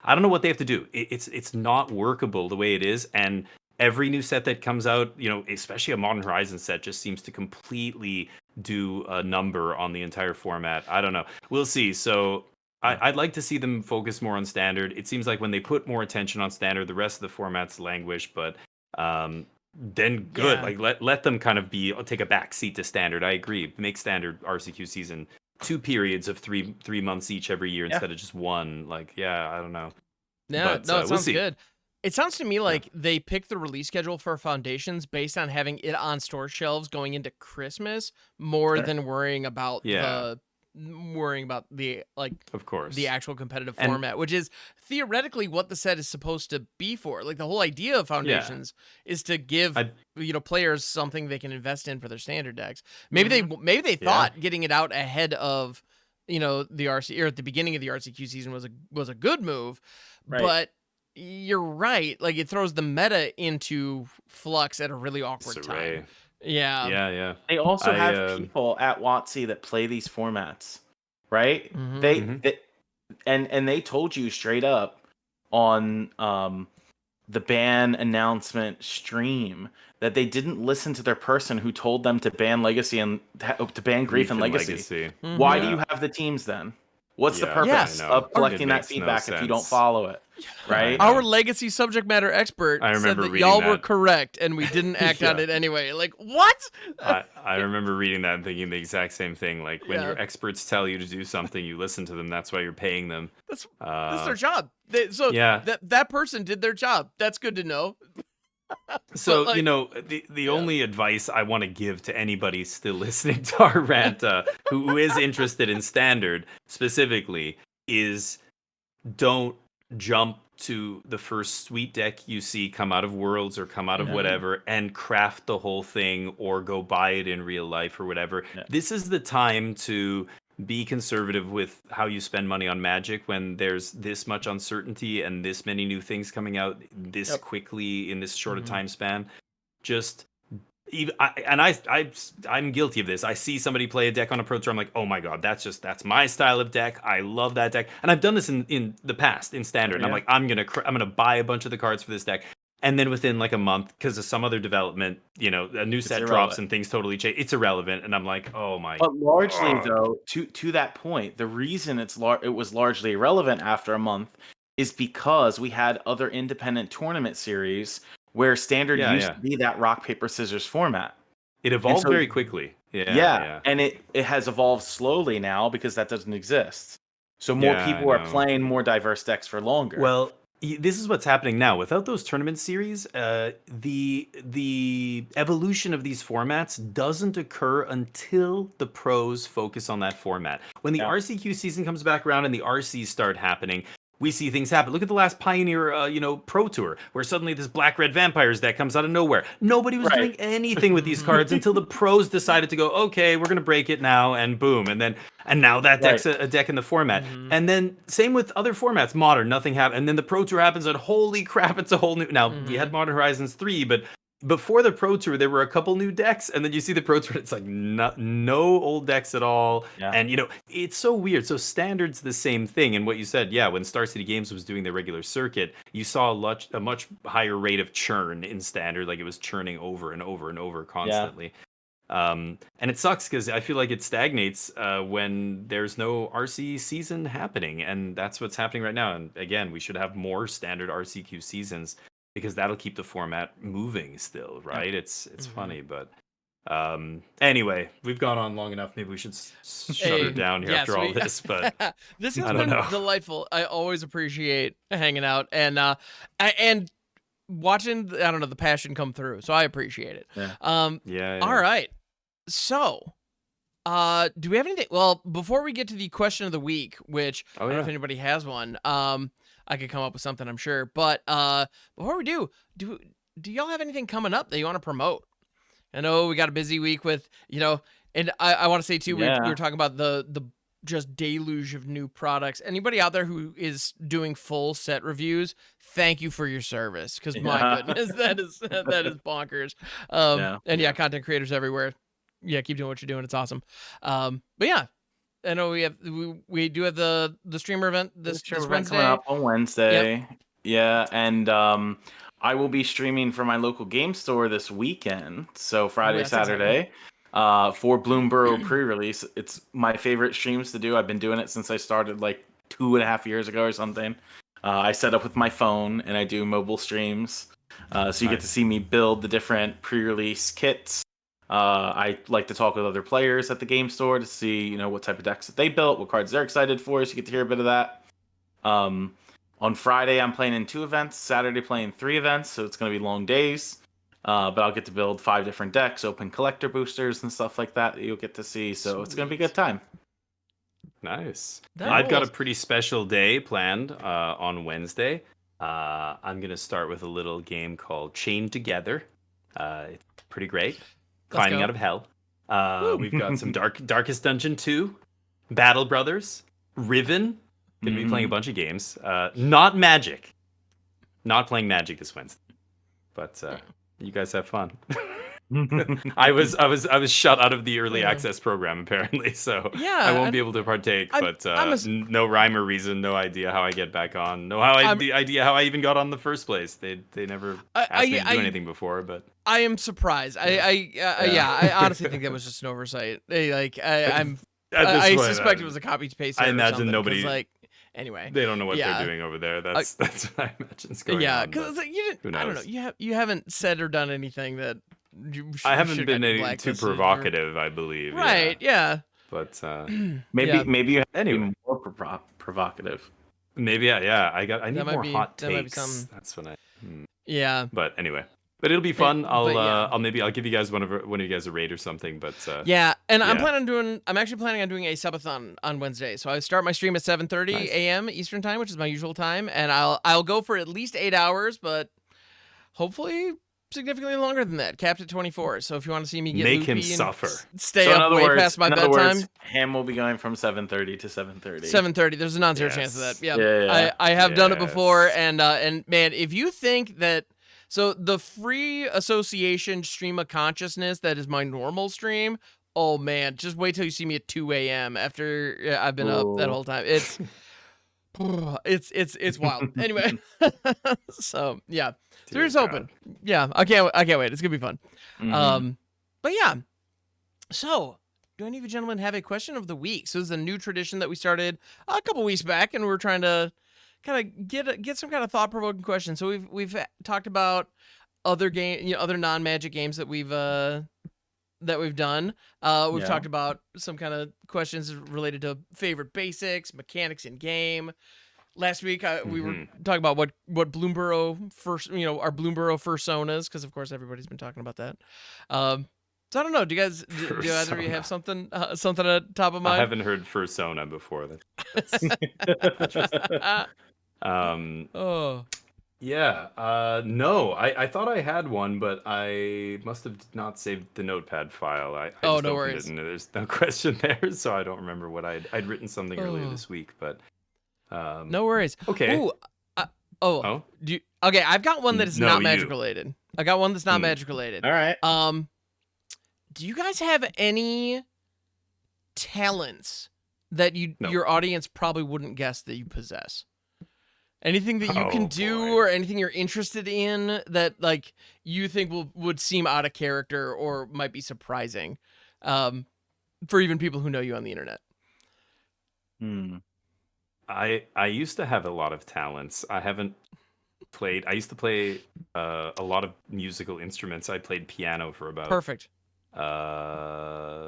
I don't know what they have to do. It's not workable the way it is. And every new set that comes out, especially a Modern Horizons set, just seems to completely do a number on the entire format. I don't know. We'll see. So I'd like to see them focus more on standard. It seems like when they put more attention on standard, the rest of the formats languish. But then good. Like let them kind of take a back seat to standard. I agree. Make standard RCQ season 2 periods of three months each every year instead of just one. Like, I don't know. Yeah, it sounds good. It sounds to me like they picked the release schedule for Foundations based on having it on store shelves going into Christmas more than worrying about the of course, the actual competitive format, which is theoretically what the set is supposed to be for. Like, the whole idea of Foundations is to give players something they can invest in for their standard decks. Maybe they thought getting it out ahead of the RC, or at the beginning of the RCQ season, was a good move, but you're right. Like, it throws the meta into flux at a really awkward time. Yeah. They also have people at WotC that play these formats, right? And they told you straight up on the ban announcement stream that they didn't listen to their person who told them to ban Legacy and to ban Grief and Legacy. Why do you have the teams then? What's the purpose of collecting that feedback if you don't follow it? Right? Our Legacy subject matter expert said that y'all were correct, and we didn't act on it anyway. Like, what? I remember reading that and thinking the exact same thing. Like, when your experts tell you to do something, you listen to them. That's why you're paying them. That's their job. That person did their job. That's good to know. So, the only advice I want to give to anybody still listening to our rant, who is interested in standard specifically, is don't jump to the first sweet deck you see come out of Worlds or come out of whatever and craft the whole thing or go buy it in real life or whatever. This is the time to be conservative with how you spend money on Magic when there's this much uncertainty and this many new things coming out this quickly in this short a time span. Just I'm guilty of this. I see somebody play a deck on a Pro Tour. I'm like, oh my god, that's my style of deck. I love that deck, and I've done this in the past in Standard. And I'm like, I'm gonna buy a bunch of the cards for this deck, and then within like a month, because of some other development, a new set drops and things totally change. It's irrelevant, and I'm like, oh my. But largely though, to that point, the reason it was largely irrelevant after a month is because we had other independent tournament series where Standard used to be that rock, paper, scissors format. It evolved very quickly. And it has evolved slowly now because that doesn't exist. So more people are playing more diverse decks for longer. Well, this is what's happening now. Without those tournament series, the evolution of these formats doesn't occur until the pros focus on that format. When the RCQ season comes back around and the RCs start happening, we see things happen. Look at the last Pioneer, Pro Tour, where suddenly this Black-Red Vampires deck comes out of nowhere. Nobody was doing anything with these cards until the pros decided to go, okay, we're going to break it now, and boom. And now that deck's a deck in the format. And then same with other formats. Modern, nothing happened. And then the Pro Tour happens, and holy crap, it's a whole new... Now, we had Modern Horizons 3, but before the Pro Tour, there were a couple new decks, and then you see the Pro Tour, it's like no old decks at all. Yeah. And it's so weird. So Standard's the same thing. And what you said, yeah, when Star City Games was doing their regular circuit, you saw a much higher rate of churn in Standard, like it was churning over and over and over constantly. And it sucks because I feel like it stagnates when there's no RC season happening, and that's what's happening right now. And again, we should have more standard RCQ seasons because that'll keep the format moving still, right? It's funny, but anyway, we've gone on long enough. Maybe we should shut her down here after all this. But this has I don't been know. delightful. I always appreciate hanging out and watching. I don't know, the passion come through. So I appreciate it. Yeah. All right. So, do we have anything? Well, before we get to the question of the week, which I don't know if anybody has one, I could come up with something, I'm sure. But before we do y'all have anything coming up that you want to promote? I know we got a busy week with, and I want to say too, we were talking about the just deluge of new products. Anybody out there who is doing full set reviews, thank you for your service, because my goodness, that is bonkers. And content creators everywhere. Yeah, keep doing what you're doing. It's awesome. But yeah, I know we do have the streamer event this Wednesday. Coming up on Wednesday. Yep. Yeah, and I will be streaming for my local game store this weekend. So Friday, Saturday, for Bloomburrow pre-release. It's my favorite streams to do. I've been doing it since I started like 2.5 years ago or something. I set up with my phone and I do mobile streams. So you get to see me build the different pre-release kits. I like to talk with other players at the game store to see, what type of decks that they built, what cards they're excited for, so you get to hear a bit of that. On Friday, I'm playing in 2 events. Saturday, playing 3 events, so it's going to be long days. But I'll get to build 5 different decks, open collector boosters and stuff like that you'll get to see. So It's going to be a good time. Nice. I've got a pretty special day planned on Wednesday. I'm going to start with a little game called Chained Together. It's pretty great. Climbing out of hell. We've got some Darkest Dungeon 2, Battle Brothers, Riven. Gonna be playing a bunch of games. Not Magic. Not playing Magic this Wednesday. But you guys have fun. I was shut out of the early access program apparently, so I won't be able to partake. But no rhyme or reason, no idea how I get back on. No idea how I even got on the first place. They never asked me to do anything before, but I am surprised. I honestly think that was just an oversight. I suspect it was a copy paste. I imagine nobody anyway. They don't know what they're doing over there. That's what I imagine is going on. Yeah, because you didn't. I don't know. You haven't said or done anything that. I haven't been any too provocative, I believe. Right, yeah. But maybe you have to be more provocative. Maybe, yeah. I need more hot takes. That's what I. Yeah. But anyway, it'll be fun. I'll give you guys one of you guys a raid or something. But and I'm actually planning on doing a subathon on Wednesday. So I start my stream at 7:30 a.m. Eastern time, which is my usual time, and I'll go for at least 8 hours, but hopefully significantly longer than that, capped at 24. So if you want to see me get make loopy him and suffer, stay up way past my bedtime. Ham will be going from 7:30 to 7:30. 7:30. There's a non-zero chance of that. Yeah. I have done it before, and man, if you think that, so the free association stream of consciousness that is my normal stream, oh man, just wait till you see me at 2 a.m. after I've been up that whole time. It's wild. Anyway, so yeah. Here's open. Yeah, I can't wait. It's gonna be fun. But yeah. So, do any of you gentlemen have a question of the week? So this is a new tradition that we started a couple weeks back, and we're trying to kind of get some kind of thought-provoking question. So we've talked about other other non-Magic games that we've done. We've talked about some kind of questions related to favorite basics, mechanics in game. Last week, we were talking about what Bloomburrow first, our Bloomburrow personas, because of course everybody's been talking about that. So I don't know. Do you guys, do either of you have something at top of mind? I haven't heard persona before. That's no. I thought I had one, but I must have not saved the notepad file. I just no opened worries. it and there's no question there, so I don't remember what I'd written something earlier this week, but. No worries. Okay. Ooh, okay, I've got one that is not Magic related. I got one that's not magic related. All right. Do you guys have any talents that your audience probably wouldn't guess that you possess? Anything that you can do or anything you're interested in that like you think would seem out of character or might be surprising for even people who know you on the internet? I used to have a lot of talents. I haven't played. I used to play a lot of musical instruments. I played piano for about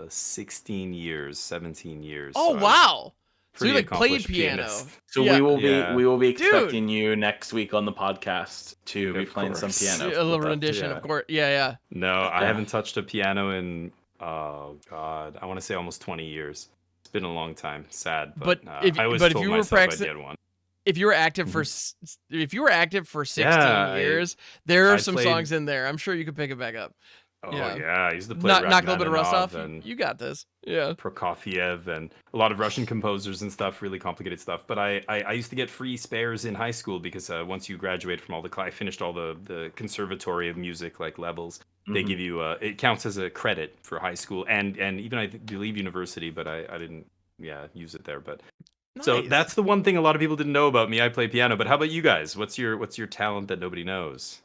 16 years, 17 years. Oh, so wow. So you like played accomplished piano. pianist. So we will be expecting you next week on the podcast to be playing some piano. A little rendition, of course. Yeah. No, I haven't touched a piano in I want to say almost 20 years. It's been a long time. Sad, but I always told myself I'd get one. If you were active for 16 years, there are some songs in there. I'm sure you could pick it back up. Oh yeah, I used to play knock a little bit of rust off. You got this. Yeah, Prokofiev and a lot of Russian composers and stuff, really complicated stuff. But I used to get free spares in high school because once you graduate from I finished all the conservatory of music like levels. They give you it counts as a credit for high school and even I believe university, but I didn't use it there. But so that's the one thing a lot of people didn't know about me. I play piano. But how about you guys? What's your talent that nobody knows?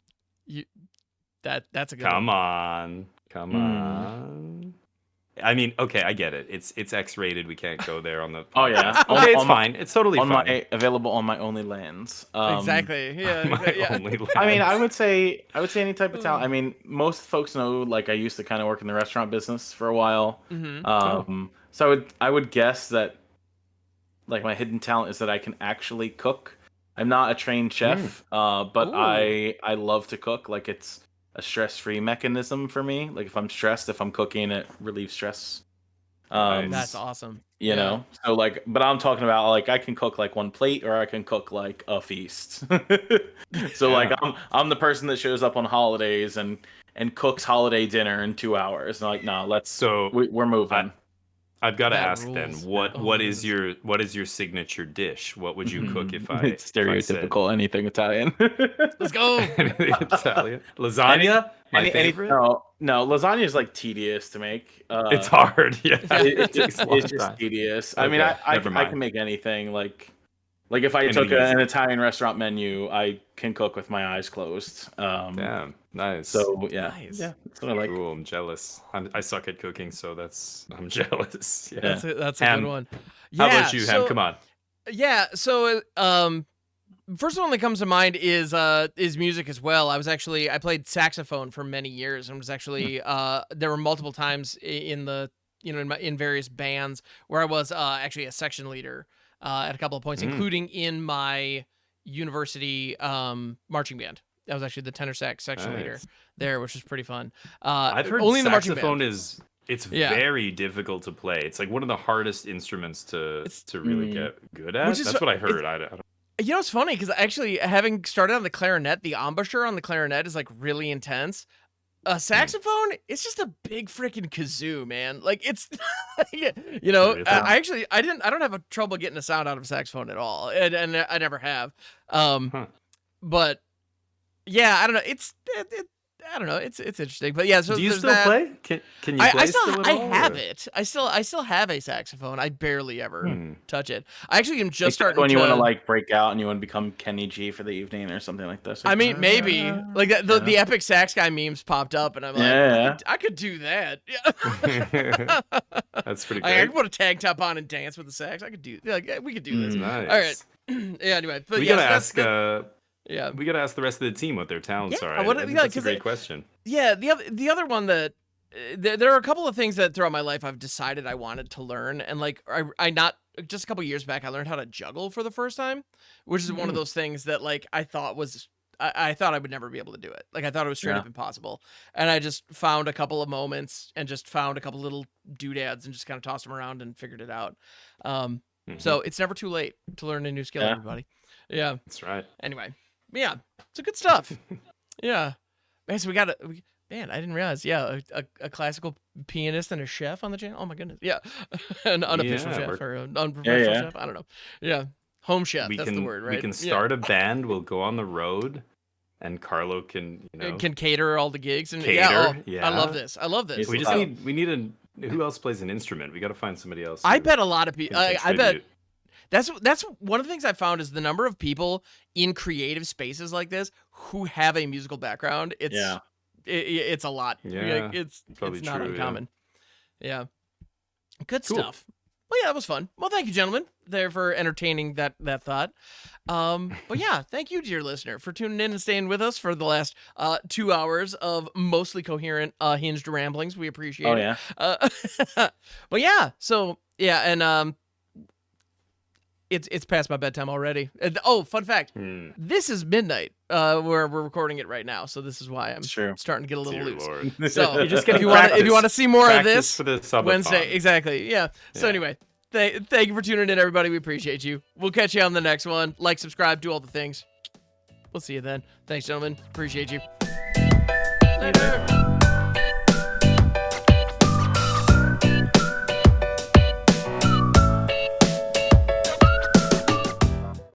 That's a good Come one. Come on. I mean, okay, I get it. It's X-rated. We can't go there on the. Oh yeah. Okay, it's fine. It's totally fine. Available on my only lands. Exactly. Yeah. Only lands. I mean, I would say any type of talent. I mean, most folks know like I used to kind of work in the restaurant business for a while. So I would guess that like my hidden talent is that I can actually cook. I'm not a trained chef, but I love to cook. Like it's a stress-free mechanism for me. Like if I'm stressed, if I'm cooking, it relieves stress. That's awesome. You know, so like, but I'm talking about like I can cook like one plate, or I can cook like a feast. So like I'm the person that shows up on holidays and cooks holiday dinner in 2 hours. And like, no, we're moving. I've got to ask then, what is your signature dish? What would you cook if I? It's stereotypical anything Italian. Let's go. Anything Italian? Lasagna? My favorite? No, lasagna is like tedious to make. It's hard. Yeah, it's just tedious. Okay, I mean, I can make anything. Like if I took an Italian restaurant menu, I can cook with my eyes closed. Damn, nice. So yeah, that's what I like. Cool, I'm jealous. I suck at cooking, so I'm jealous. Yeah, that's a good one. Yeah, how about you, Ham? Come on. Yeah, so first one that comes to mind is music as well. I played saxophone for many years and was actually there were multiple times in various bands where I was actually a section leader at a couple of points, including in my university marching band. I was actually the tenor sax section leader there, which was pretty fun. I've heard only saxophone it's very difficult to play. It's like one of the hardest instruments to really get good at. That's what I heard. I don't. You know, it's funny because actually having started on the clarinet, the embouchure on the clarinet is like really intense. A saxophone, it's just a big freaking kazoo, man. Like it's, I don't have a trouble getting a sound out of a saxophone at all, and I never have. But yeah, I don't know. I don't know. It's interesting, but yeah. So do you still play? Can you play still at all? I have it. I still have a saxophone. I barely ever touch it. I actually am just starting when you want to like break out and you want to become Kenny G for the evening or something like this. I mean, maybe like the epic sax guy memes popped up, and I'm like, I could do that. Yeah. That's pretty I great. could put a tank top on and dance with the sax. I could do. We could do this. Nice. All right. Yeah. Anyway, but we gotta ask. Yeah, we gotta ask the rest of the team what their talents are. That's a great question. Yeah, the other one that there are a couple of things that throughout my life I've decided I wanted to learn, and like I not just a couple years back I learned how to juggle for the first time, which is one of those things that like I thought I would never be able to do it. Like I thought it was straight up impossible, and I just found a couple of moments and just found a couple little doodads and just kind of tossed them around and figured it out. So it's never too late to learn a new skill, everybody. Yeah, that's right. Anyway. Yeah, it's good stuff. Yeah, man. So I didn't realize. Yeah, a classical pianist and a chef on the channel. Oh my goodness. Yeah, an unofficial chef or an unprofessional chef. I don't know. Yeah, home chef. That's the word, right? We can start a band. We'll go on the road. and Carlo can, can cater all the gigs and cater. I love this. It's We just need who else plays an instrument? We got to find somebody else. I bet a lot of people. can I bet contribute. that's one of the things I found is the number of people in creative spaces like this who have a musical background. It's a lot. Yeah, it's probably not true, uncommon. Yeah. Good Cool. stuff. Well, yeah, that was fun. Well, thank you, gentlemen, there for entertaining that thought. But yeah, thank you, dear listener, for tuning in and staying with us for the last 2 hours of mostly coherent, hinged ramblings. We appreciate it. Yeah. But yeah, so yeah, and it's past my bedtime already. And, fun fact: this is midnight. Where we're recording it right now, so this is why I'm starting to get a little Dear loose. Lord. So You're just if you want to see more of this for the subathon. Wednesday, exactly, yeah. So Yeah. anyway, thank you for tuning in, everybody. We appreciate you. We'll catch you on the next one. Like, subscribe, do all the things. We'll see you then. Thanks, gentlemen. Appreciate you.